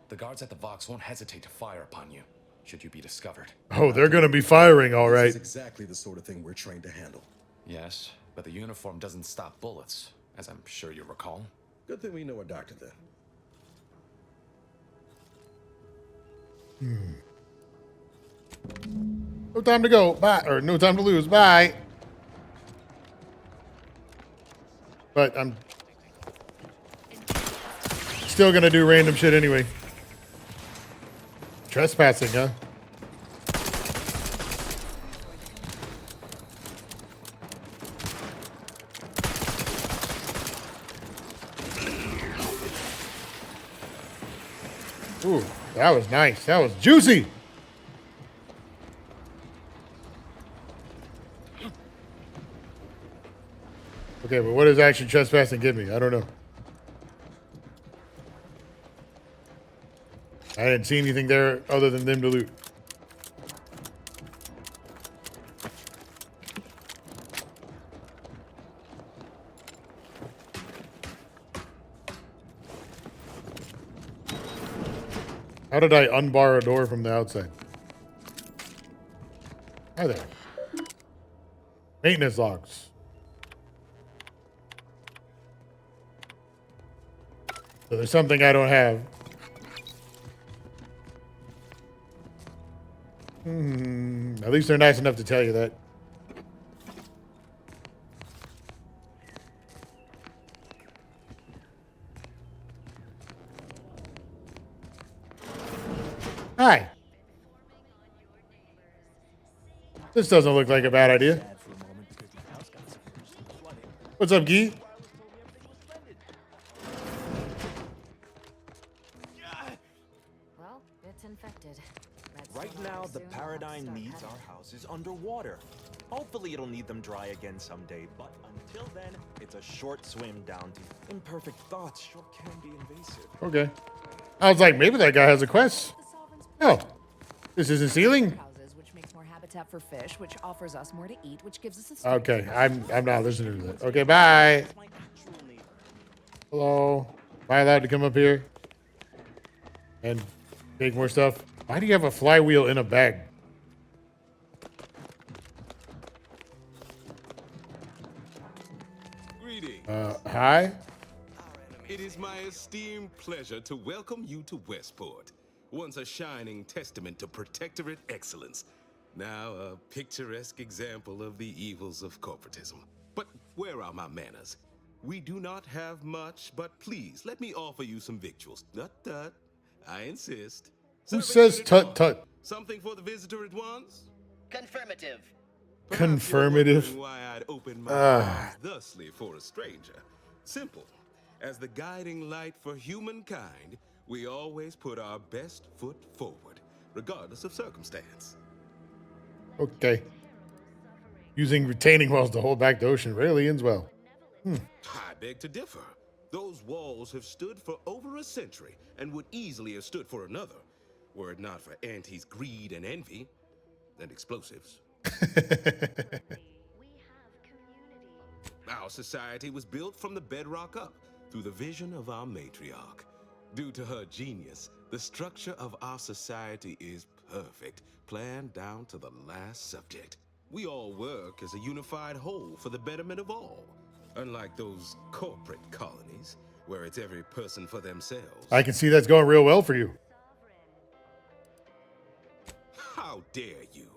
The guards at the Vox won't hesitate to fire upon you, should you be discovered. Oh, they're going to be firing, all right. This is exactly the sort of thing we're trained to handle. Yes, but the uniform doesn't stop bullets, as I'm sure you recall. Good thing we know a doctor then. No time to go. Bye. Or no time to lose. Bye. But I'm still gonna do random shit anyway. Trespassing, huh? Ooh, that was nice. That was juicy. Okay, but what does actually trespassing give me? I don't know. I didn't see anything there other than them to loot. How did I unbar a door from the outside? Hi there. Maintenance logs. So there's something I don't have. At least they're nice enough to tell you that. Hi. This doesn't look like a bad idea. What's up, Guy? Well, it's infected. Right now, the Paradigm needs our houses underwater. Hopefully it'll need them dry again someday, but until then, it's a short swim down to imperfect thoughts sure can be invasive. Okay. I was like, maybe that guy has a quest. Oh, this isn't sealing? Which makes more habitat for fish, which offers us more to eat, which gives us a Okay, I'm not listening to that. Okay, bye. Hello. Am I allowed to come up here and take more stuff? Why do you have a flywheel in a bag? Greetings. Hi? It is my esteemed pleasure to welcome you to Westport, once a shining testament to Protectorate excellence, now a picturesque example of the evils of corporatism. But where are my manners? We do not have much, but please let me offer you some victuals. Tut tut. I insist. Who says tut tut? Something for the visitor at once? Confirmative. Confirmative. Why I'd open my arms thusly for a stranger. Simple. As the guiding light for humankind, we always put our best foot forward, regardless of circumstance. Okay. Using retaining walls to hold back the ocean for aliens, well. I beg to differ. Those walls have stood for over a century and would easily have stood for another, were it not for Auntie's greed and envy and explosives. Our society was built from the bedrock up through the vision of our matriarch. Due to her genius, the structure of our society is perfect, planned down to the last subject. We all work as a unified whole for the betterment of all. Unlike those corporate colonies, where it's every person for themselves. I can see that's going real well for you. How dare you?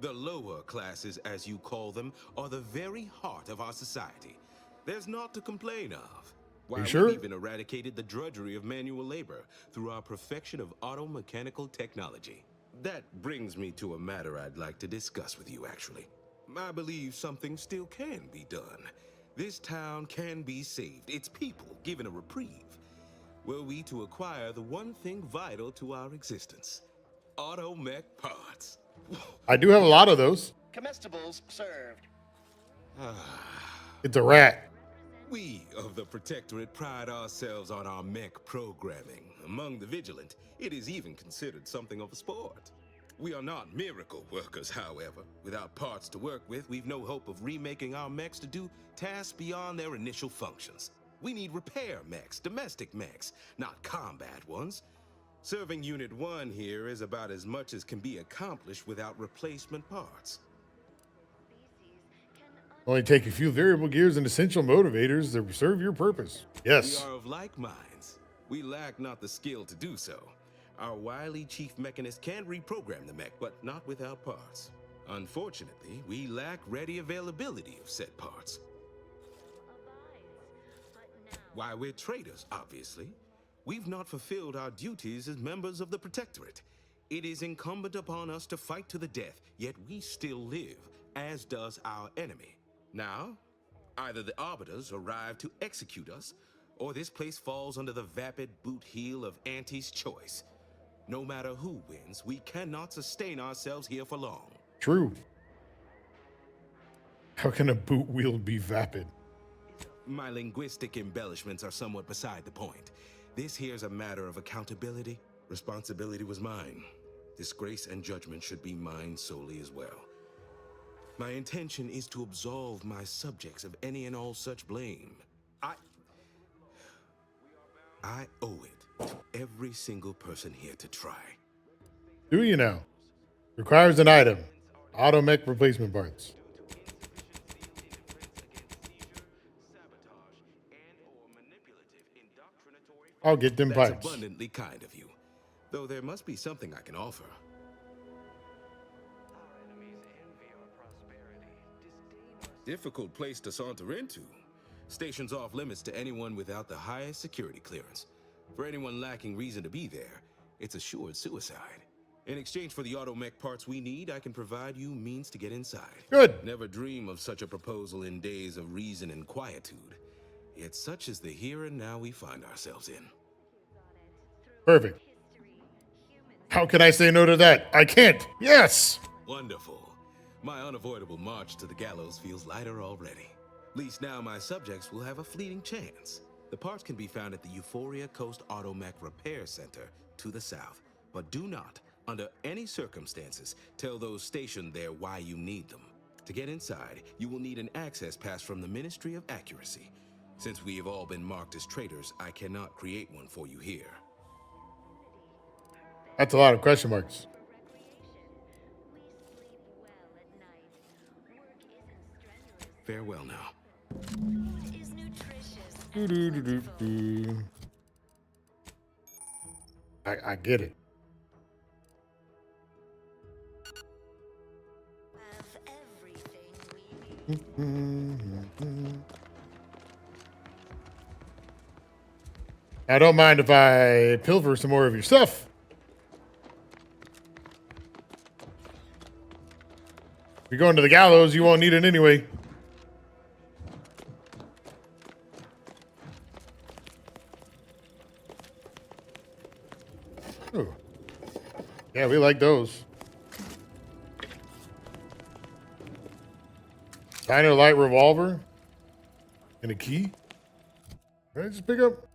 The lower classes, as you call them, are the very heart of our society. There's naught to complain of. Why, sure? we've even eradicated the drudgery of manual labor through our perfection of auto-mechanical technology. That brings me to a matter I'd like to discuss with you, actually. I believe something still can be done. This town can be saved, its people given a reprieve. Were we to acquire the one thing vital to our existence, auto-mech parts. I do have a lot of those. Comestibles served. It's a rat. We of the Protectorate pride ourselves on our mech programming. Among the vigilant, it is even considered something of a sport. We are not miracle workers, however. Without parts to work with, we've no hope of remaking our mechs to do tasks beyond their initial functions. We need repair mechs, domestic mechs, not combat ones. Serving Unit 1 here is about as much as can be accomplished without replacement parts. Only take a few variable gears and essential motivators to serve your purpose. Yes. We are of like minds. We lack not the skill to do so. Our wily chief mechanist can reprogram the mech, but not without parts. Unfortunately, we lack ready availability of said parts. Why, we're traitors, obviously. We've not fulfilled our duties as members of the Protectorate. It is incumbent upon us to fight to the death, yet we still live, as does our enemy. Now, either the Arbiters arrive to execute us, or this place falls under the vapid boot heel of Auntie's choice. No matter who wins, we cannot sustain ourselves here for long. True. How can a boot wheel be vapid? My linguistic embellishments are somewhat beside the point. This here's a matter of accountability. Responsibility was mine. Disgrace and judgment should be mine solely as well. My intention is to absolve my subjects of any and all such blame. I owe it to every single person here to try. Do you now? Requires an item. Auto mech replacement parts. I'll get them That's pipes. abundantly kind of you. Though there must be something I can offer. Difficult place to saunter into. Station's off limits to anyone without the highest security clearance. For anyone lacking reason to be there, it's assured suicide. In exchange for the auto-mech parts we need, I can provide you means to get inside. Good. Never dream of such a proposal in days of reason and quietude. Yet such is the here and now we find ourselves in. Perfect. How can I say no to that? I can't. Yes. Wonderful. My unavoidable march to the gallows feels lighter already. At least now my subjects will have a fleeting chance. The parts can be found at the Euphoria Coast Automech Repair Center to the south. But do not, under any circumstances, tell those stationed there why you need them. To get inside, you will need an access pass from the Ministry of Accuracy. Since we have all been marked as traitors, I cannot create one for you here. That's a lot of question marks. Farewell now. I get it. I don't mind if I pilfer some more of your stuff. If you're going to the gallows, you won't need it anyway. Ooh. Yeah, we like those. Diner light revolver and a key. Can I just pick up?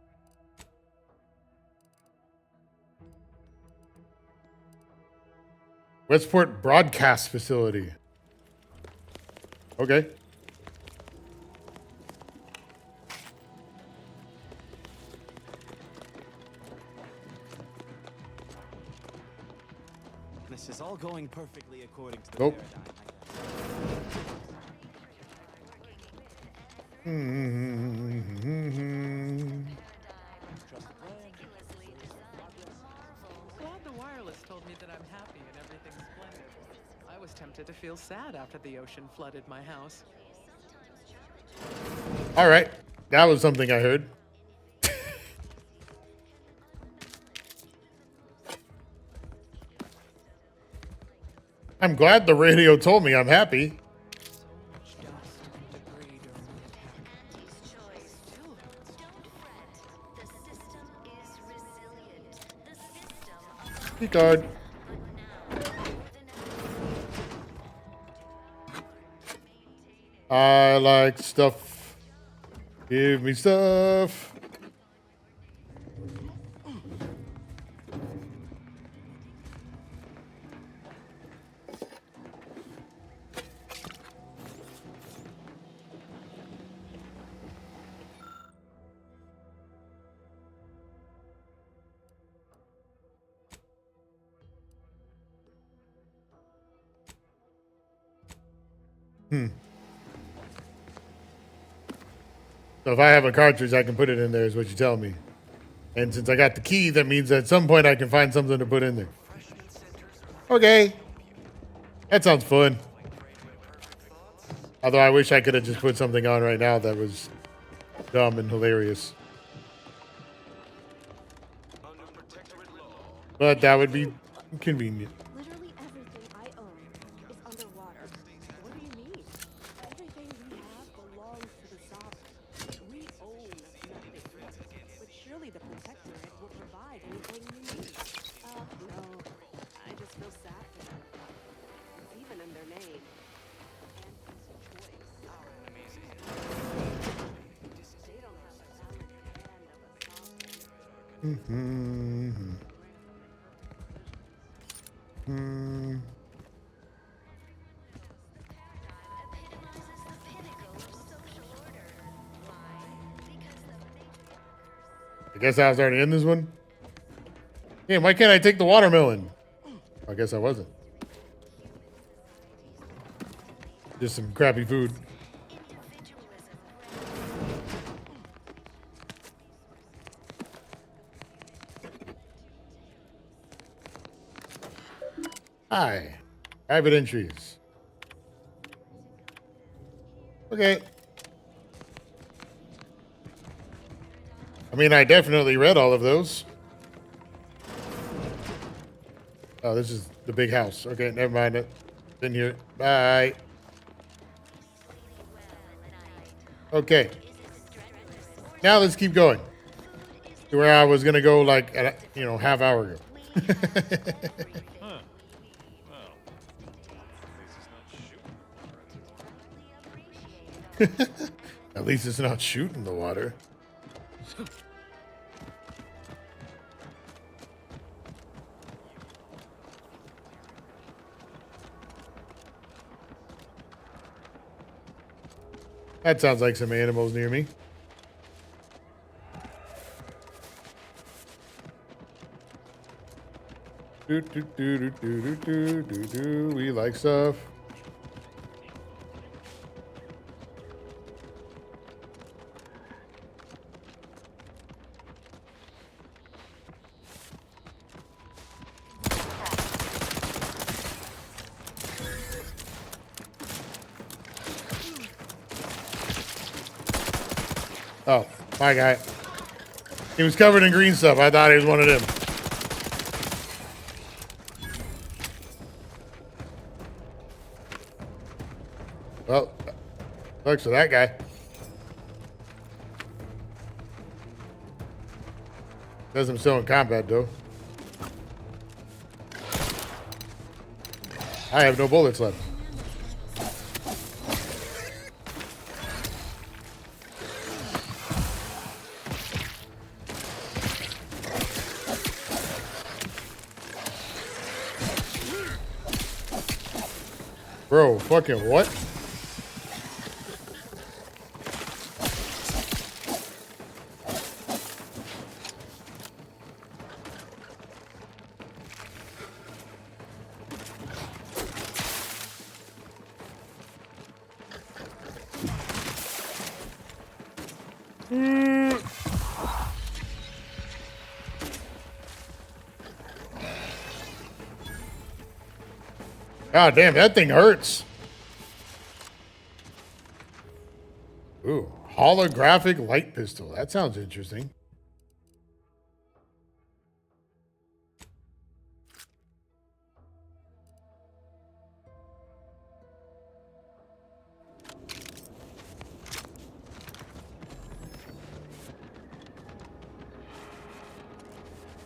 Westport Broadcast Facility. Okay. this is all going perfectly according to the Nope. Glad the wireless told me that I'm happy and everything's splendid. I was tempted to feel sad after the ocean flooded my house. All right. That was something I heard. I'm glad the radio told me I'm happy. Key card. I like stuff. Give me stuff. So if I have a cartridge, I can put it in there, is what you tell me. And since I got the key, that means at some point I can find something to put in there. Okay. That sounds fun. Although I wish I could have just put something on right now that was dumb and hilarious. But that would be convenient. Literally everything I own is underwater. What do you mean? Everything we have belongs to the sovereign. We own nothing. But surely the protectorate will provide anything you need. No. I just feel sad for them. It's even in their name. They don't have a talent hand of a sovereign. I guess I was already in this one. Hey, why can't I take the watermelon? I guess I wasn't. Just some crappy food. Hi. Private entries. Okay. I mean, I definitely read all of those. Oh, this is the big house. Okay, never mind it. In here. Bye. Okay. Now let's keep going. To where I was going to go like, half hour ago. At least it's not shooting the water. That sounds like some animals near me. Do do do do do do do do. We like stuff. Oh, my guy. He was covered in green stuff. I thought he was one of them. Well, thanks for that guy. Says I'm still in combat, though. I have no bullets left. Bro, fucking what? God damn, that thing hurts. Ooh, holographic light pistol. That sounds interesting.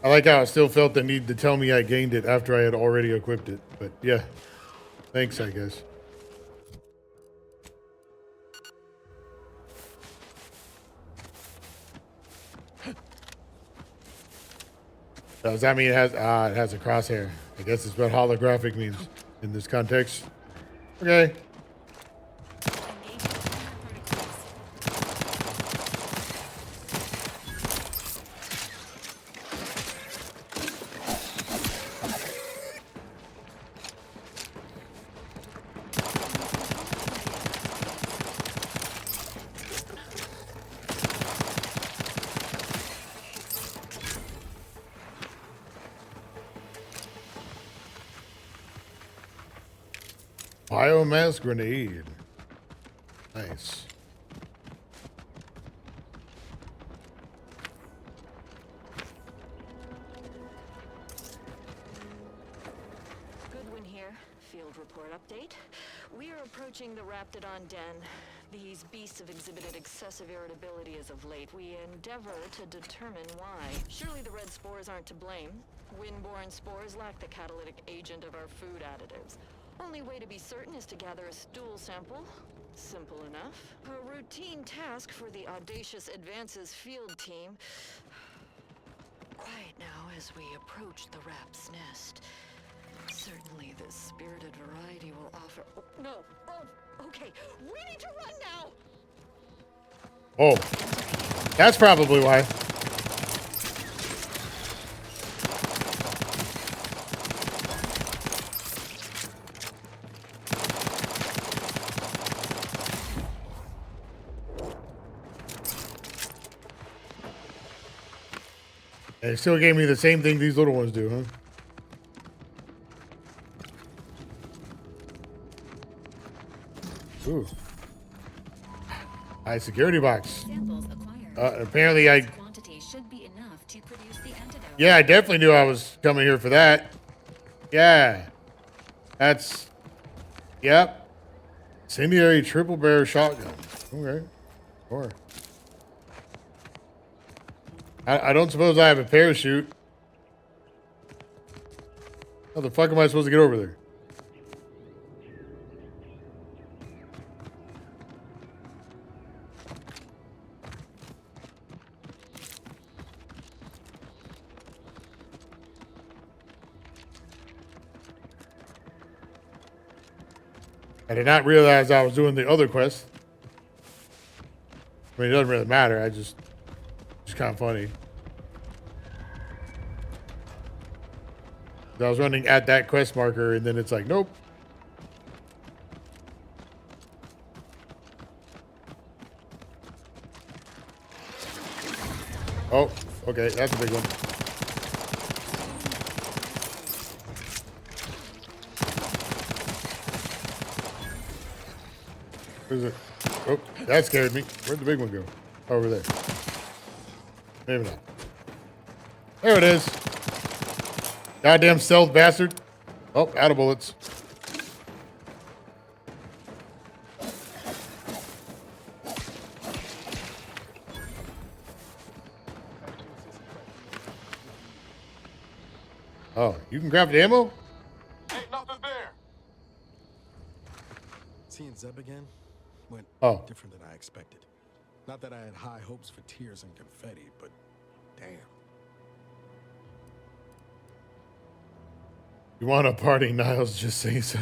I like how I still felt the need to tell me I gained it after I had already equipped it. But yeah, thanks, I guess. Does that mean it has a crosshair? I guess it's what holographic means in this context. Okay. Biomass grenade. Nice. Goodwin here. Field report update. We are approaching the Raptidon Den. These beasts have exhibited excessive irritability as of late. We endeavor to determine why. Surely the red spores aren't to blame. Windborne spores lack the catalytic agent of our food additives. Only way to be certain is to gather a stool sample. Simple enough. A routine task for the Audacious Advances field team. Quiet now as we approach the rap's nest. Certainly this spirited variety will offer... Oh, no! Oh, okay. We need to run now! Oh. That's probably why. They still gave me the same thing these little ones do, huh? Ooh. High security box. Apparently I... Yeah, I definitely knew I was coming here for that. Yeah. That's... Yep. Incendiary triple barrel shotgun. Okay. Sure. I don't suppose I have a parachute. How the fuck am I supposed to get over there? I did not realize I was doing the other quest. I mean, it doesn't really matter. It's kind of funny. I was running at that quest marker, and then it's like, nope. Oh, okay, that's a big one. Where's it? Oh, that scared me. Where'd the big one go? Over there. Maybe not. There it is. Goddamn stealth bastard. Oh, out of bullets. Oh, you can grab the ammo? Hey, nothing there. Seeing Zeb again went different than I expected. Not that I had high hopes for tears and confetti, but damn. You want a party, Niles? Just say so.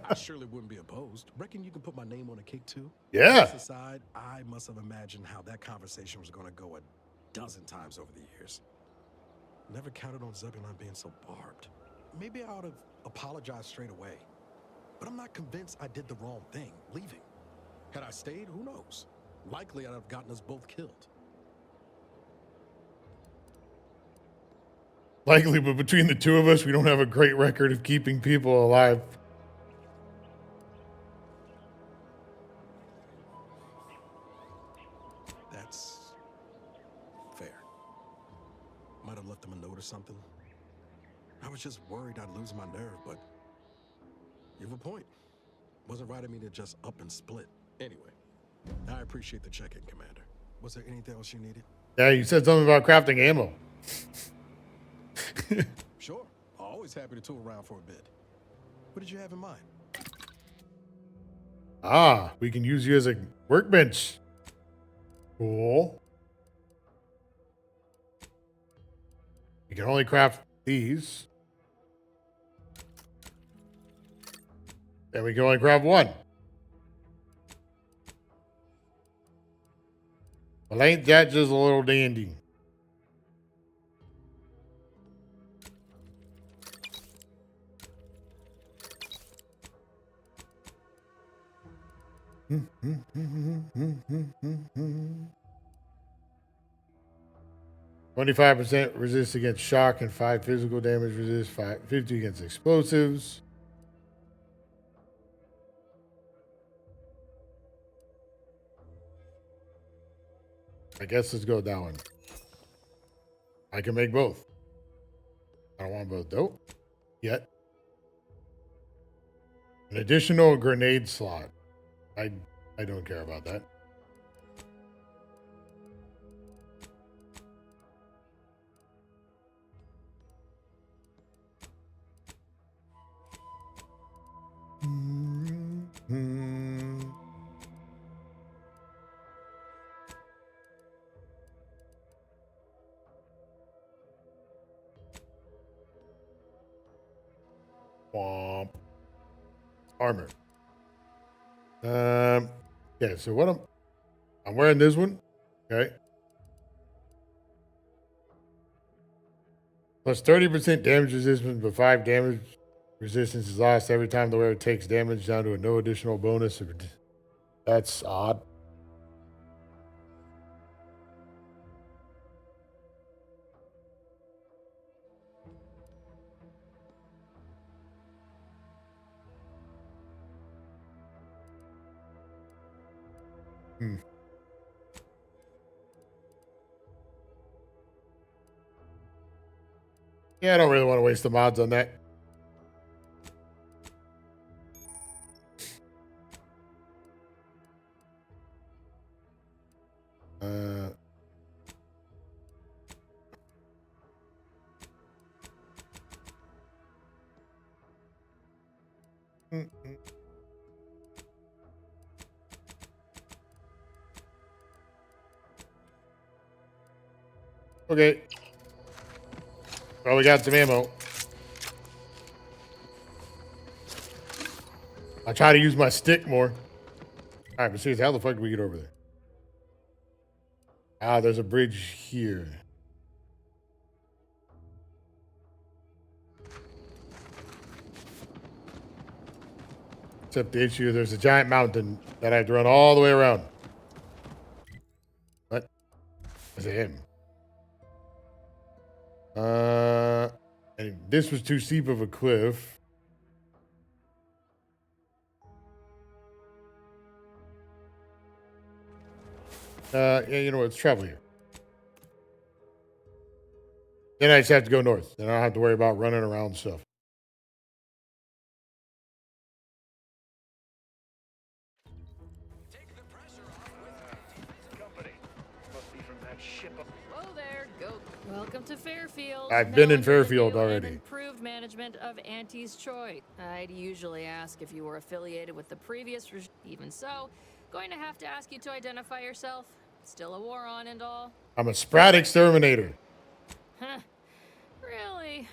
I surely wouldn't be opposed. Reckon you can put my name on a cake too? Yeah. This aside, I must have imagined how that conversation was going to go a dozen times over the years. Never counted on Zebulon being so barbed. Maybe I ought to apologize straight away. But I'm not convinced I did the wrong thing, leaving. Had I stayed, who knows? Likely I'd have gotten us both killed. Likely, but between the two of us, we don't have a great record of keeping people alive. That's fair. Might have left them a note or something. I was just worried I'd lose my nerve, but you have a point. Wasn't right of me to just up and split. Anyway, I appreciate the check-in, Commander. Was there anything else you needed? Yeah, you said something about crafting ammo. Sure. Always happy to tool around for a bit. What did you have in mind? Ah, we can use you as a workbench. Cool. You can only craft these. And we can only craft one. Well, ain't that just a little dandy? Mm-hmm. 25% resist against shock and 5 physical damage resist, 50 against explosives. I guess let's go with that one. I can make both. I don't want both though. Yet. An additional grenade slot. I don't care about that. Mm-hmm. Womp. Armor. Okay, so what I'm wearing this one. Okay. Plus 30% damage resistance, but 5 damage resistance is lost every time the wearer takes damage down to a no additional bonus. That's odd. Yeah, I don't really want to waste the mods on that. Okay. Well, we got some ammo. I try to use my stick more. All right, but seriously, how the fuck do we get over there? Ah, there's a bridge here. Except the issue, there's a giant mountain that I have to run all the way around. What? Is it him? And this was too steep of a cliff. Yeah, you know what? Let's travel here. Then I just have to go north. Then I don't have to worry about running around and stuff. Whoa there, go. Welcome to Fairfield. I've Now been in I'm gonna Fairfield do an already. Improved management of Auntie's Choice. I'd usually ask if you were affiliated with the previous regime. Even so, going to have to ask you to identify yourself. Still a war on and all. I'm a Sprat exterminator. Huh. Really?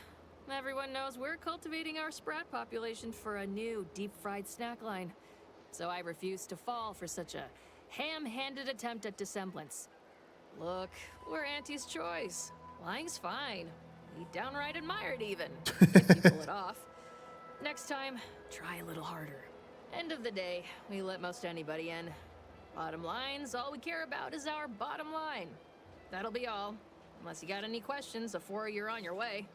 Everyone knows we're cultivating our Sprat population for a new deep-fried snack line. So I refuse to fall for such a ham-handed attempt at dissemblance. Look, we're Auntie's Choice. Lying's fine. We downright admire it even. If you pull it off. Next time, try a little harder. End of the day, we let most anybody in. Bottom line's all we care about is our bottom line. That'll be all. Unless you got any questions before you're on your way.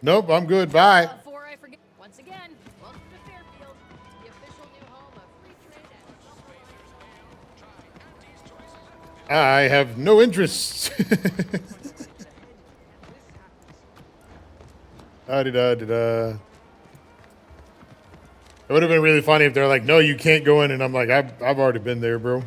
Nope, I'm good. Bye. Before I forget, once again, welcome to Fairfield, the official new home of free trade and I have no interest. Da-da-da-da-da. It would have been really funny if they're like, no, you can't go in. And I'm like, I've already been there, bro.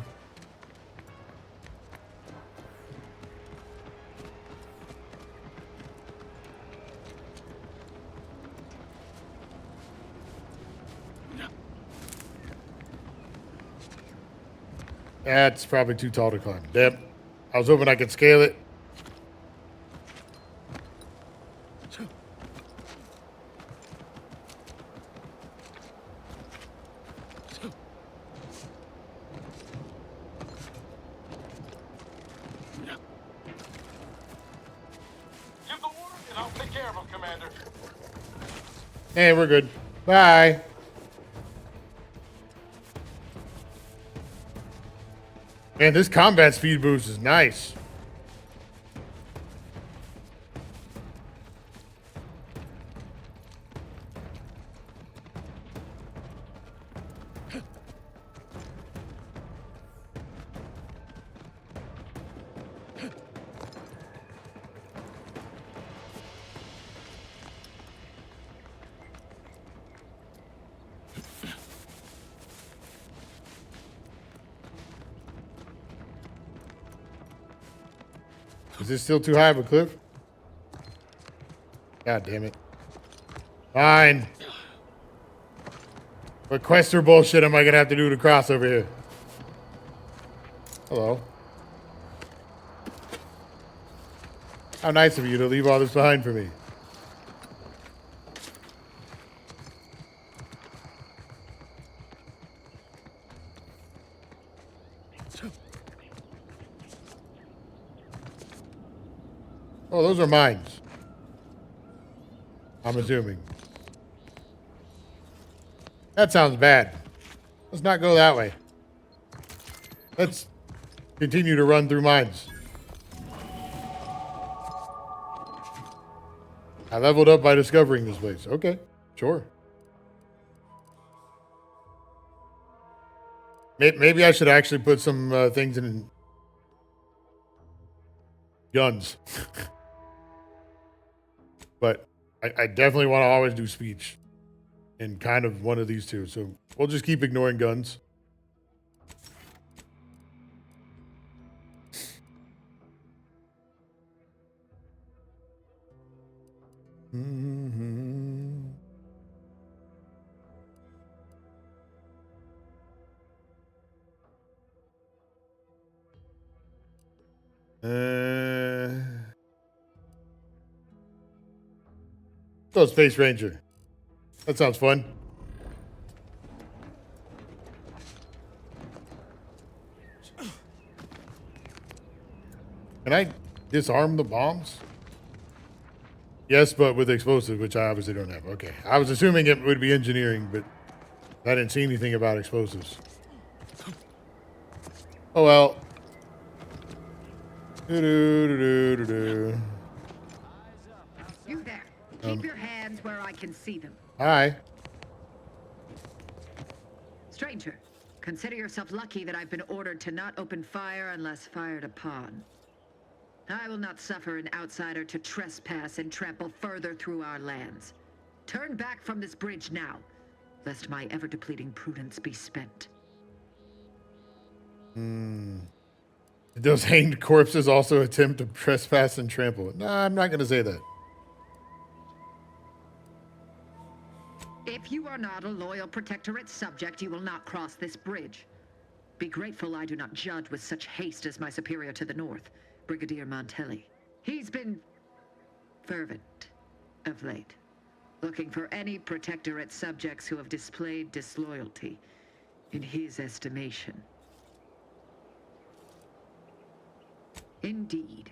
That's probably too tall to climb. Damn. I was hoping I could scale it. Hey, we're good. Bye. Man, this combat speed boost is nice. Is this still too high of a cliff? God damn it. Fine. What quester bullshit am I gonna have to do to cross over here? Hello. How nice of you to leave all this behind for me. Oh, those are mines. I'm assuming. That sounds bad. Let's not go that way. Let's continue to run through mines. I leveled up by discovering this place. Okay, sure. Maybe I should actually put some things in guns. But I definitely want to always do speech in kind of one of these two. So we'll just keep ignoring guns. Oh, Space Ranger. That sounds fun. Can I disarm the bombs? Yes, but with explosives, which I obviously don't have. Okay. I was assuming it would be engineering, but I didn't see anything about explosives. Oh, well. Do-do-do-do-do-do. You there. Keep your hands where I can see them. Hi. Stranger, consider yourself lucky that I've been ordered to not open fire unless fired upon. I will not suffer an outsider to trespass and trample further through our lands. Turn back from this bridge now, lest my ever-depleting prudence be spent. Did those hanged corpses also attempt to trespass and trample? Nah, I'm not going to say that. If you are not a loyal Protectorate subject, you will not cross this bridge. Be grateful I do not judge with such haste as my superior to the north, Brigadier Montelli. He's been fervent of late, looking for any Protectorate subjects who have displayed disloyalty in his estimation. Indeed.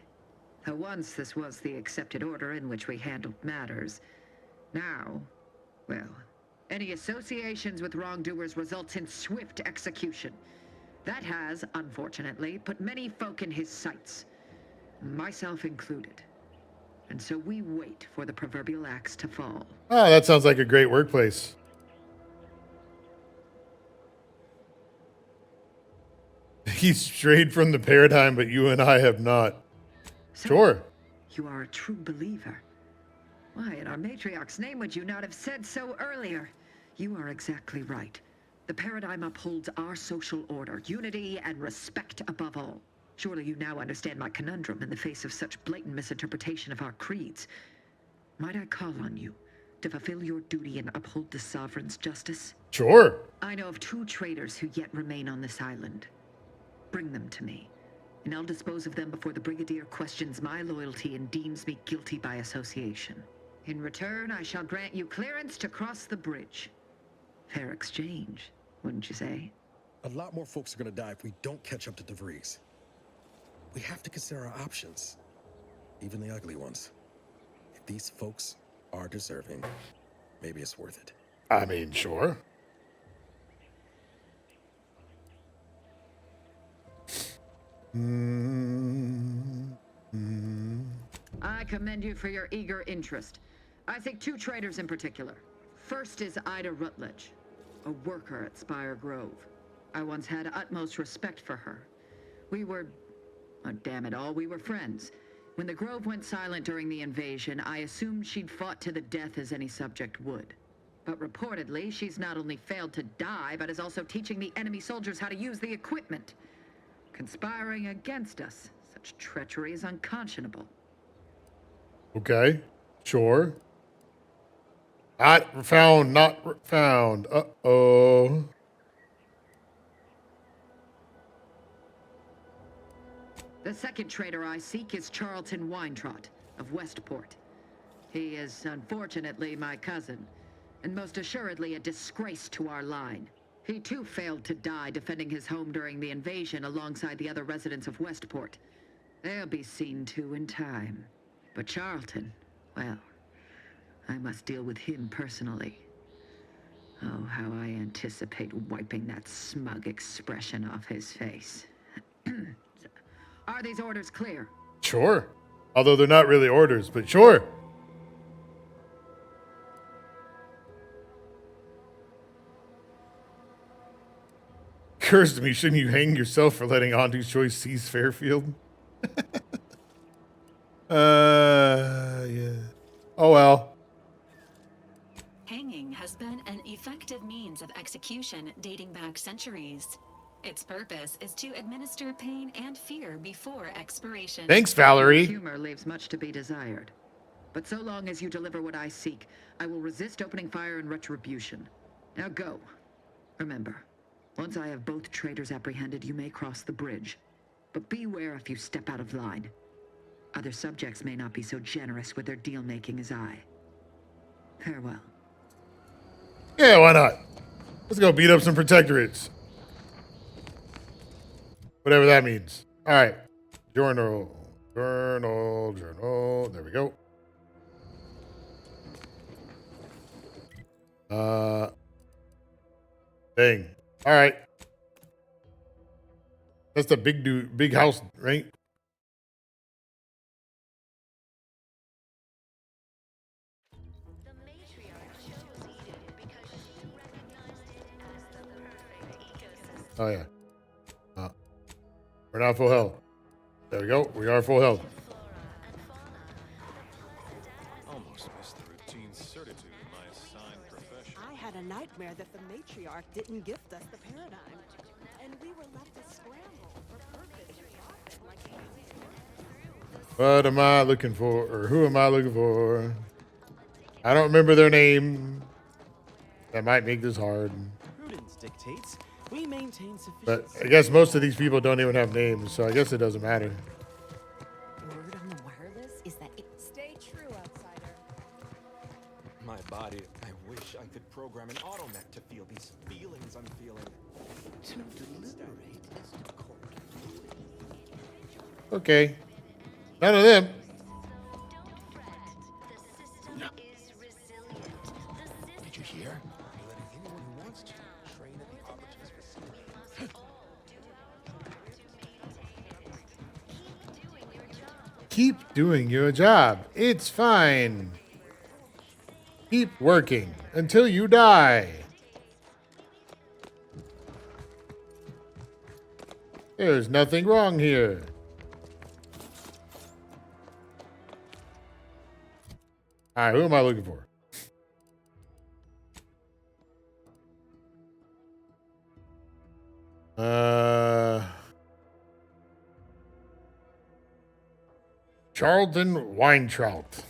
Once this was the accepted order in which we handled matters. Now, well, any associations with wrongdoers results in swift execution. That has, unfortunately, put many folk in his sights, myself included. And so we wait for the proverbial axe to fall. Oh, that sounds like a great workplace. He's strayed from the paradigm, but you and I have not. So, Sure. You are a true believer. Why, in our matriarch's name would you not have said so earlier? You are exactly right. The paradigm upholds our social order, unity and respect above all. Surely you now understand my conundrum in the face of such blatant misinterpretation of our creeds. Might I call on you to fulfill your duty and uphold the sovereign's justice? Sure. I know of 2 traitors who yet remain on this island. Bring them to me, and I'll dispose of them before the Brigadier questions my loyalty and deems me guilty by association. In return, I shall grant you clearance to cross the bridge. Fair exchange, wouldn't you say? A lot more folks are gonna die if we don't catch up to DeVries. We have to consider our options, even the ugly ones. If these folks are deserving, maybe it's worth it. I mean, sure. I commend you for your eager interest. I think 2 traitors in particular. First is Ida Rutledge, a worker at Spire Grove. I once had utmost respect for her. We were, oh, damn it all, we were friends. When the Grove went silent during the invasion, I assumed she'd fought to the death as any subject would. But reportedly, she's not only failed to die, but is also teaching the enemy soldiers how to use the equipment. Conspiring against us. Such treachery is unconscionable. Okay. Sure. Not found. Not found. Uh-oh. The second traitor I seek is Charlton Weintraut of Westport. He is, unfortunately, my cousin, and most assuredly a disgrace to our line. He too failed to die defending his home during the invasion alongside the other residents of Westport. They'll be seen to in time. But Charlton, well, I must deal with him personally. Oh, how I anticipate wiping that smug expression off his face. Are these orders clear? Sure. Although they're not really orders, but sure. Cursed me, shouldn't you hang yourself for letting Auntie's Choice seize Fairfield? Yeah. Oh well. Hanging has been an effective means of execution dating back centuries. Its purpose is to administer pain and fear before expiration. Thanks, Valerie. Humor leaves much to be desired. But so long as you deliver what I seek, I will resist opening fire in retribution. Now go. Remember, once I have both traitors apprehended, you may cross the bridge. But beware if you step out of line. Other subjects may not be so generous with their deal-making as I. Farewell. Yeah, why not? Let's go beat up some protectorates. Whatever that means. All right. Journal. There we go. Dang. All right. That's the big dude, big house, right? Oh yeah. We're not full health. There we go. We are full health. Almost missed the routine certitude of my assigned profession. I had a nightmare that the matriarch didn't gift us the paradigm, and we were left to scramble for purpose. What am I looking for? Or who am I looking for? I don't remember their name. That might make this hard. Prudence dictates we maintain sufficient. But I guess most of these people don't even have names, so I guess it doesn't matter. Word on the wireless is that Stay true, outsider. My body, I wish I could program an automech to feel these feelings I'm feeling. To deliberate is to court. Okay. None of them. Did you hear? Letting anyone who wants to train at the operatives facility. keep doing your job. It's fine. Keep working until you die. There's nothing wrong here. All right, who am I looking for? Charlton Weintraut.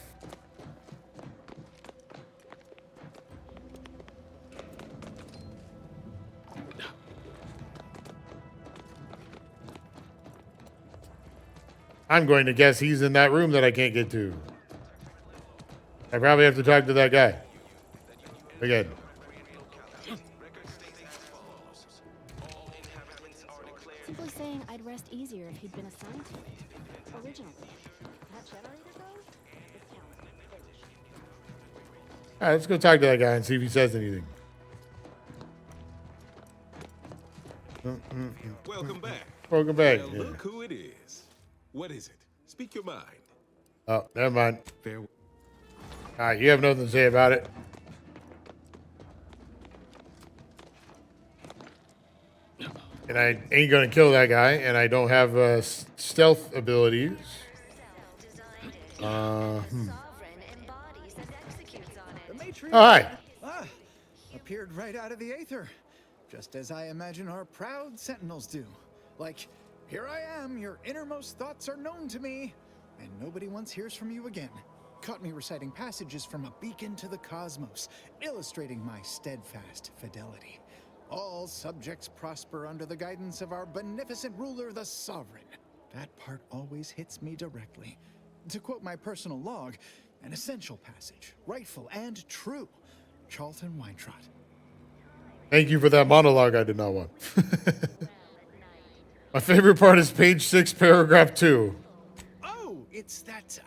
I'm going to guess he's in that room that I can't get to. I probably have to talk to that guy. Again. Simply saying I'd rest easier if he'd been assigned to it. Originally. That generator though? It counts. All right, let's go talk to that guy and see if he says anything. Welcome back. Welcome back. Well, Yeah. look who it is. What is it? Speak your mind. Oh, never mind. Fair. All right, you have nothing to say about it. And I ain't gonna kill that guy, and I don't have stealth abilities. The matriarch Oh, hi. Appeared right out of the aether, just as I imagine our proud sentinels do. Like, here I am, your innermost thoughts are known to me, and nobody once hears from you again. Caught me reciting passages from a beacon to the cosmos, illustrating my steadfast fidelity. All subjects prosper under the guidance of our beneficent ruler, the Sovereign. That part always hits me directly. To quote my personal log, an essential passage, rightful and true. Charlton Weintraut. Thank you for that monologue I did not want. My favorite part is page 6, paragraph 2. Oh, it's that,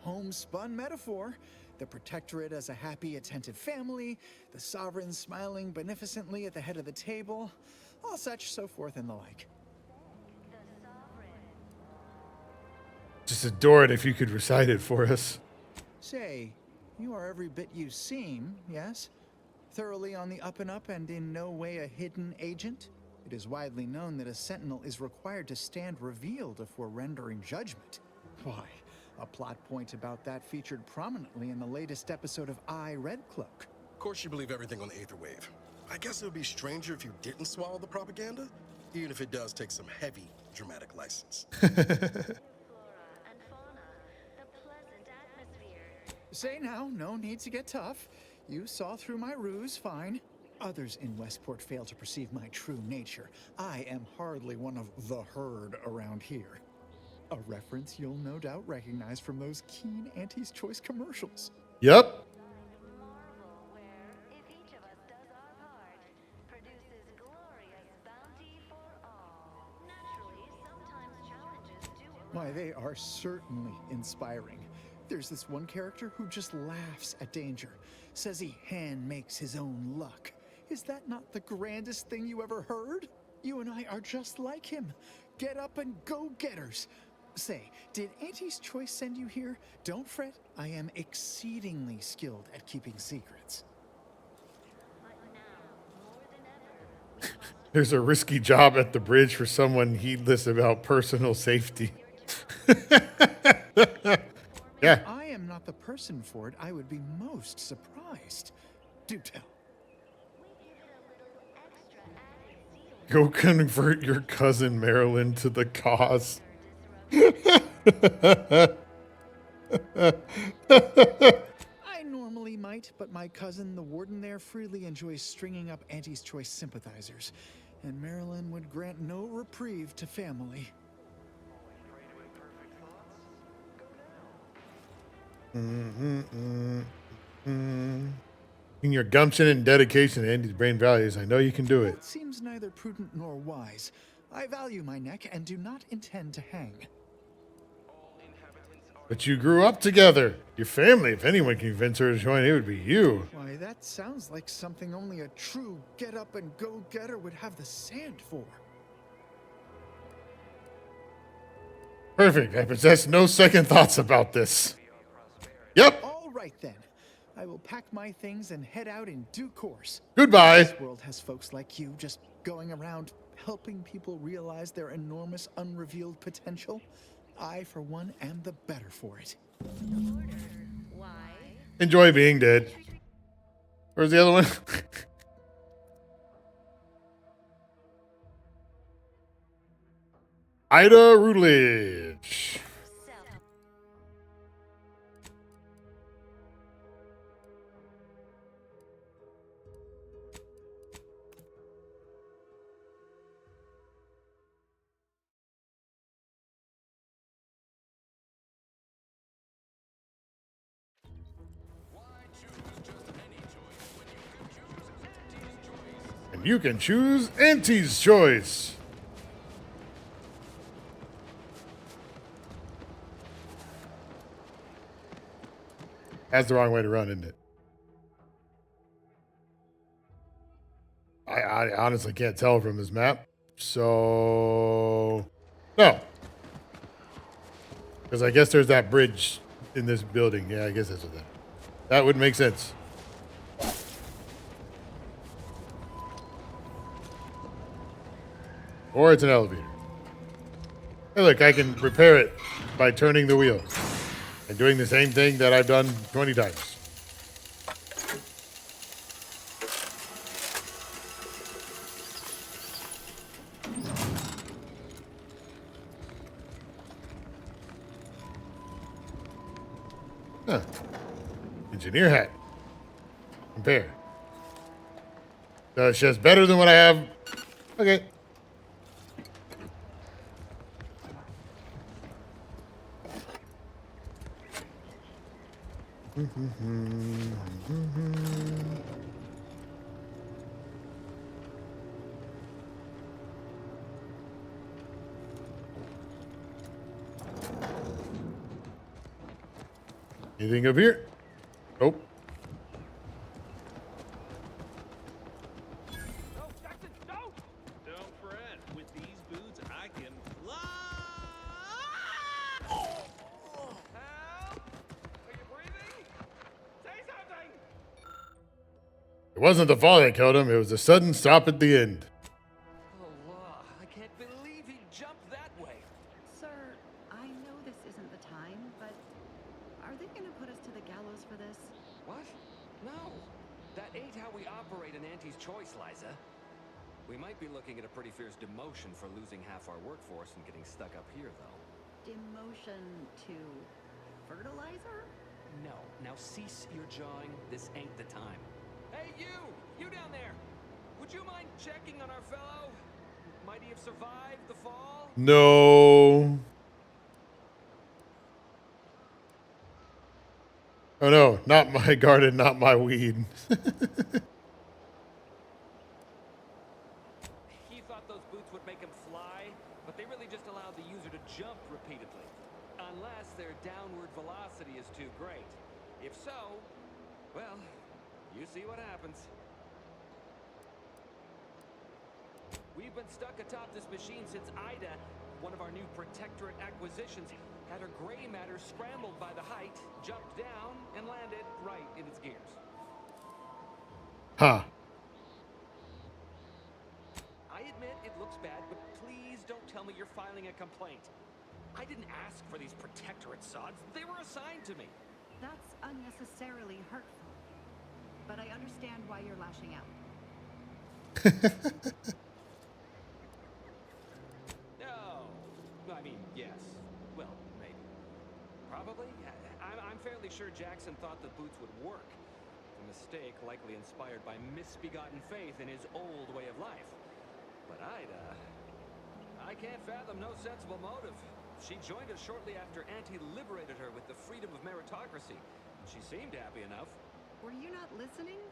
homespun metaphor. The Protectorate as a happy, attentive family, the Sovereign smiling beneficently at the head of the table, all such, so forth and the like. Just adore it if you could recite it for us. Say, you are every bit you seem, yes? Thoroughly on the up and up and in no way a hidden agent? It is widely known that a sentinel is required to stand revealed before rendering judgment. Why, a plot point about that featured prominently in the latest episode of I, Red Cloak. Of course you believe everything on the Aetherwave. I guess it would be stranger if you didn't swallow the propaganda, even if it does take some heavy dramatic license. Say now, no need to get tough. You saw through my ruse, fine. Others in Westport fail to perceive my true nature. I am hardly one of the herd around here. A reference you'll no doubt recognize from those keen Auntie's Choice commercials. Yep. Why, they are certainly inspiring. There's this one character who just laughs at danger, says he hand makes his own luck. Is that not the grandest thing you ever heard? You and I are just like him. Get up and go-getters. Say, did Auntie's Choice send you here? Don't fret, I am exceedingly skilled at keeping secrets. There's a risky job at the bridge for someone heedless about personal safety. Yeah. I am not the person for it. I would be most surprised. Do tell. Go convert your cousin Marilyn to the cause. I normally might, but my cousin, the warden there, freely enjoys stringing up Auntie's Choice sympathizers, and Marilyn would grant no reprieve to family. In your gumption and dedication to Andy's brain values, I know you can do it. It seems neither prudent nor wise. I value my neck and do not intend to hang. But you grew up together. Your family, if anyone can convince her to join, it would be you. Why, that sounds like something only a true get-up-and-go-getter would have the sand for. Perfect. I possess no second thoughts about this. Yep. All right then. I will pack my things and head out in due course. Goodbye. This world has folks like you just going around helping people realize their enormous unrevealed potential. I, for one, am the better for it. Enjoy being dead. Where's the other one? Ida Rutledge. And you can choose Auntie's Choice. That's the wrong way to run, isn't it? I honestly can't tell from this map. So, no. Because I guess there's that bridge in this building. Yeah, I guess that's what that would make sense. Or it's an elevator. Hey, look, I can repair it by turning the wheel and doing the same thing that I've done 20 times. Huh. Engineer hat. Compare. It's just better than what I have. Okay. Anything up here? Nope. Don't fret. With these boots, I can fly. It wasn't the fall that killed him. It was a sudden stop at the end. I can't believe he jumped that way. Sir, I know this isn't the time, but are they going to put us to the gallows for this? What? No. That ain't how we operate in Auntie's Choice, Liza. We might be looking at a pretty fierce demotion for losing half our workforce and getting stuck up here, though. Demotion to fertilizer? No. Now cease your jawing. This ain't the time. Hey, you! You down there! Would you mind checking on our fellow? Might he have survived the fall? No. Oh no, not my garden, not my weed. He thought those boots would make him fly, but they really just allowed the user to jump repeatedly. Unless their downward velocity is too great. If so, well, you see what happens. We've been stuck atop this machine since Ida, one of our new Protectorate acquisitions, had her gray matter scrambled by the height, jumped down, and landed right in its gears. Huh. I admit it looks bad, but please don't tell me you're filing a complaint. I didn't ask for these Protectorate sods. They were assigned to me. That's unnecessarily hurtful. But I understand why you're lashing out. No. I mean, yes. Well, maybe. Probably. I'm fairly sure Jackson thought the boots would work. A mistake likely inspired by misbegotten faith in his old way of life. But I can't fathom no sensible motive. She joined us shortly after Auntie liberated her with the freedom of meritocracy. She seemed happy enough. Were you not listening?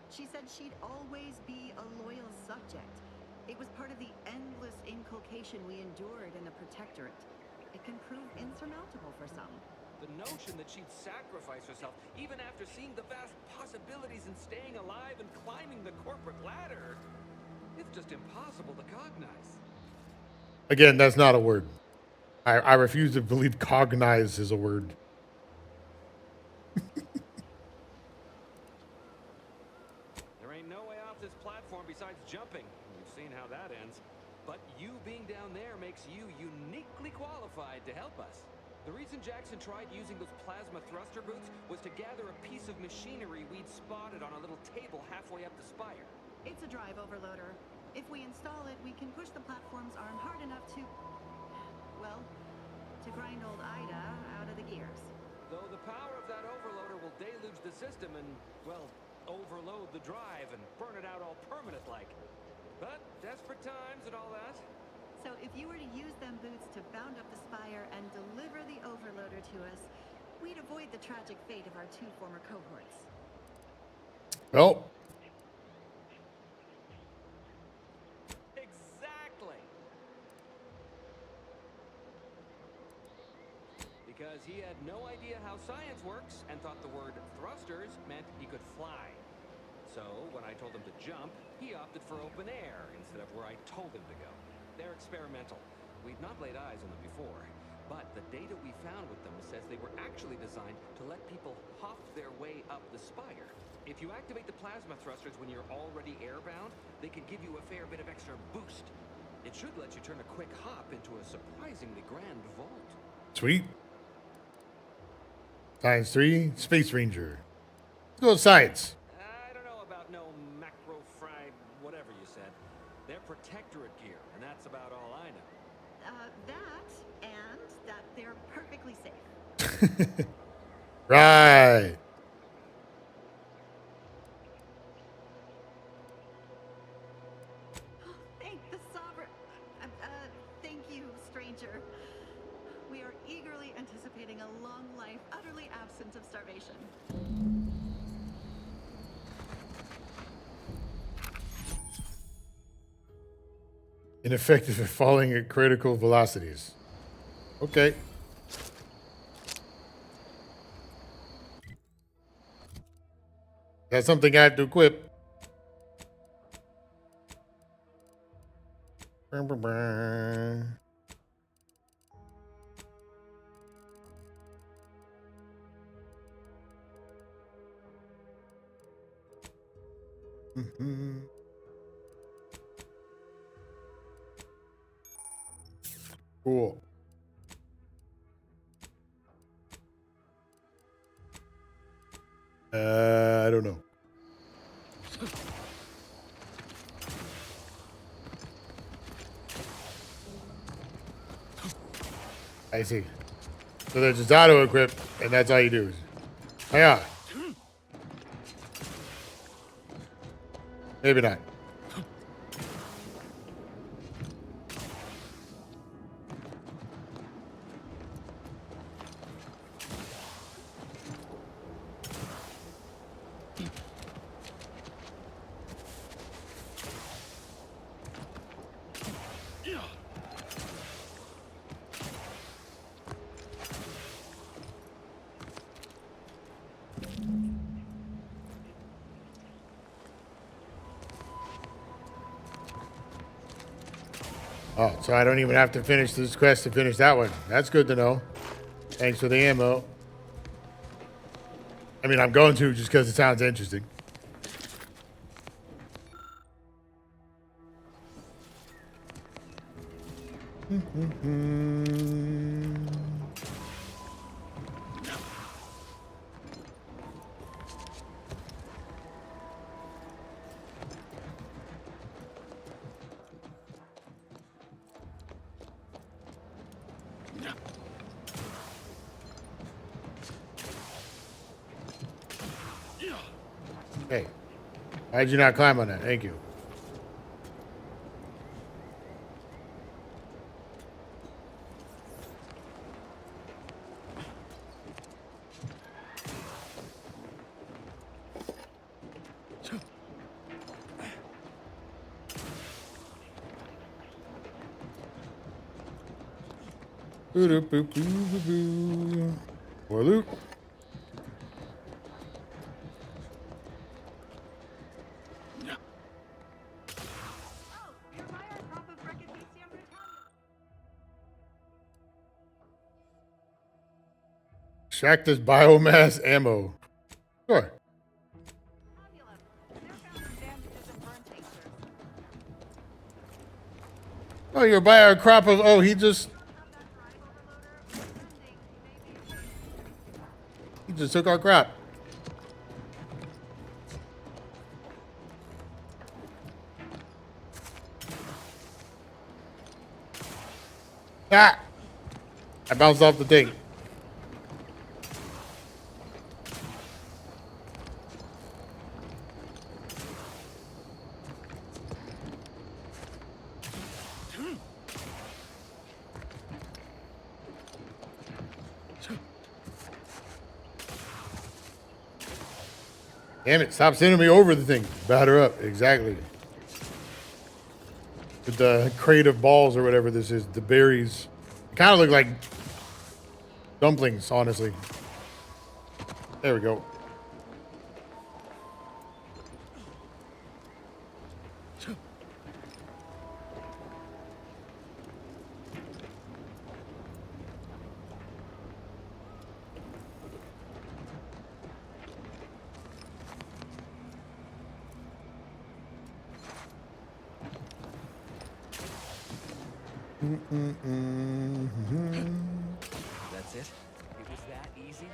She said she'd always be a loyal subject. It was part of the endless inculcation we endured in the Protectorate. It can prove insurmountable for some. The notion that she'd sacrifice herself, even after seeing the vast possibilities in staying alive and climbing the corporate ladder, it's just impossible to cognize. Again, that's not a word. I refuse to believe cognize is a word. There ain't no way off this platform besides jumping. You've seen how that ends. But you being down there makes you uniquely qualified to help us. The reason Jackson tried using those plasma thruster boots was to gather a piece of machinery we'd spotted on a little table halfway up the spire. It's a drive overloader. If we install it, we can push the platform's arm hard enough to, well, to grind old Ida out of the gears. Though the power of that overloader will deluge the system and, well, overload the drive and burn it out all permanent-like. But desperate times and all that. So if you were to use them boots to bound up the spire and deliver the overloader to us, we'd avoid the tragic fate of our 2 former cohorts. Well. Exactly. Because he had no idea how science works and thought the word thrusters meant he could fly. So when I told him to jump, he opted for open air instead of where I told him to go. They're experimental. We've not laid eyes on them before, but the data we found with them says they were actually designed to let people hop their way up the spire. If you activate the plasma thrusters when you're already airbound, they can give you a fair bit of extra boost. It should let you turn a quick hop into a surprisingly grand vault. Sweet. Science 3, Space Ranger. Let's go with science. I don't know about no macro fry, whatever you said. They're protectorate gear, and that's about all I know. That, and that they're perfectly safe. Right. Thank the Sovereign. Thank you, stranger. We are eagerly anticipating a long life, utterly absent of starvation. Ineffective at falling at critical velocities. Okay. That's something I have to equip. Cool. I don't know. I see. So there's just auto equip, and that's all you do. Oh, yeah. Maybe not. Oh, so I don't even have to finish this quest to finish that one. That's good to know. Thanks for the ammo. I mean, I'm going to just because it sounds interesting. Hey, why did you not climb on that? Thank you. More loot. Extract this biomass ammo. Sure. Oh, you're buying a crop of. Oh, he just took our crop. Ah! I bounced off the thing. Damn it, stop sending me over the thing. Batter up, exactly. With the crate of balls or whatever this is, the berries. Kind of look like dumplings, honestly. There we go. That's it? It was that easy?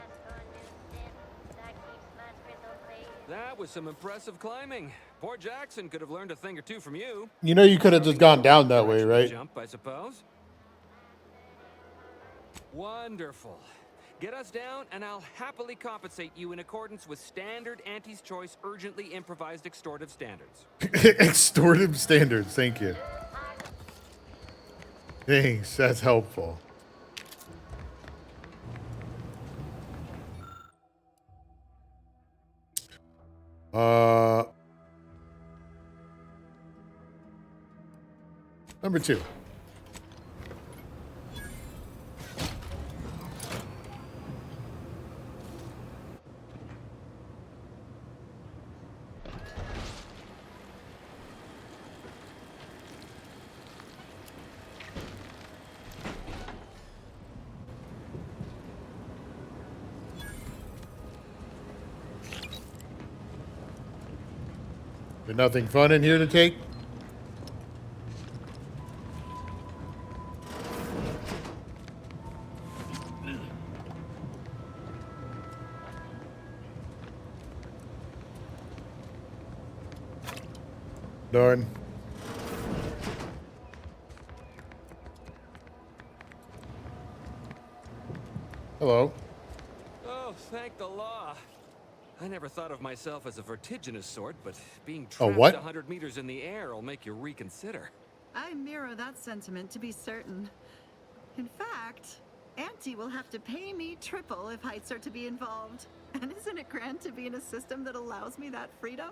That was some impressive climbing. Poor Jackson could have learned a thing or two from you. You know you could have just gone down that way, right? Jump, I suppose. Wonderful. Get us down, and I'll happily compensate you in accordance with standard Auntie's Choice urgently improvised extortive standards. Extortive standards, thank you. Thanks, that's helpful. Number 2. But nothing fun in here to take? Darn. Hello. Oh, thank the law. I never thought of myself as a vertiginous sort, but being A trapped what? 100 meters in the air will make you reconsider. I mirror that sentiment, to be certain. In fact, Auntie will have to pay me triple if heights are to be involved. And isn't it grand to be in a system that allows me that freedom?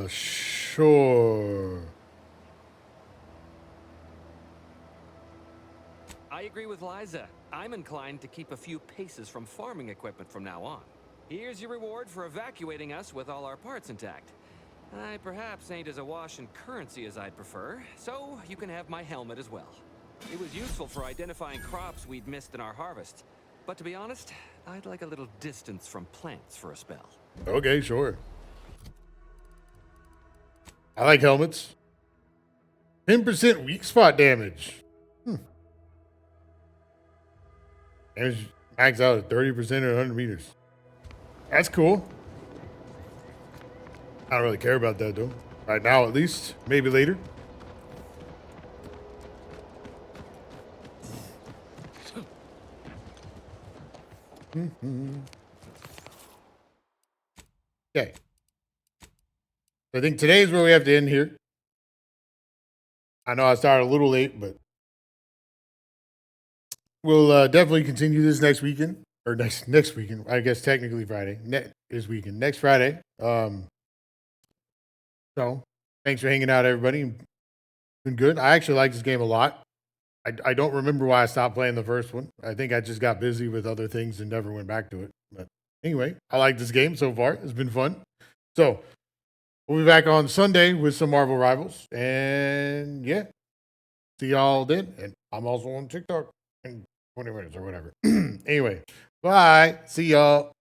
Sure. I agree with Liza. I'm inclined to keep a few paces from farming equipment from now on. Here's your reward for evacuating us with all our parts intact. I perhaps ain't as awash in currency as I'd prefer, so you can have my helmet as well. It was useful for identifying crops we'd missed in our harvest. But to be honest, I'd like a little distance from plants for a spell. Okay, sure. I like helmets. 10% weak spot damage. Damage max out at 30% at 100 meters. That's cool. I don't really care about that though. Right now, at least. Maybe later. Okay. I think today is where we have to end here. I know I started a little late, but we'll definitely continue this next weekend. Or next weekend. I guess technically Friday. This weekend. Next Friday. So, thanks for hanging out, everybody. Been good. I actually like this game a lot. I don't remember why I stopped playing the first one. I think I just got busy with other things and never went back to it. But anyway, I like this game so far. It's been fun. So, we'll be back on Sunday with some Marvel Rivals. And yeah, see y'all then. And I'm also on TikTok and 20 minutes or whatever. Anyway, bye. See y'all.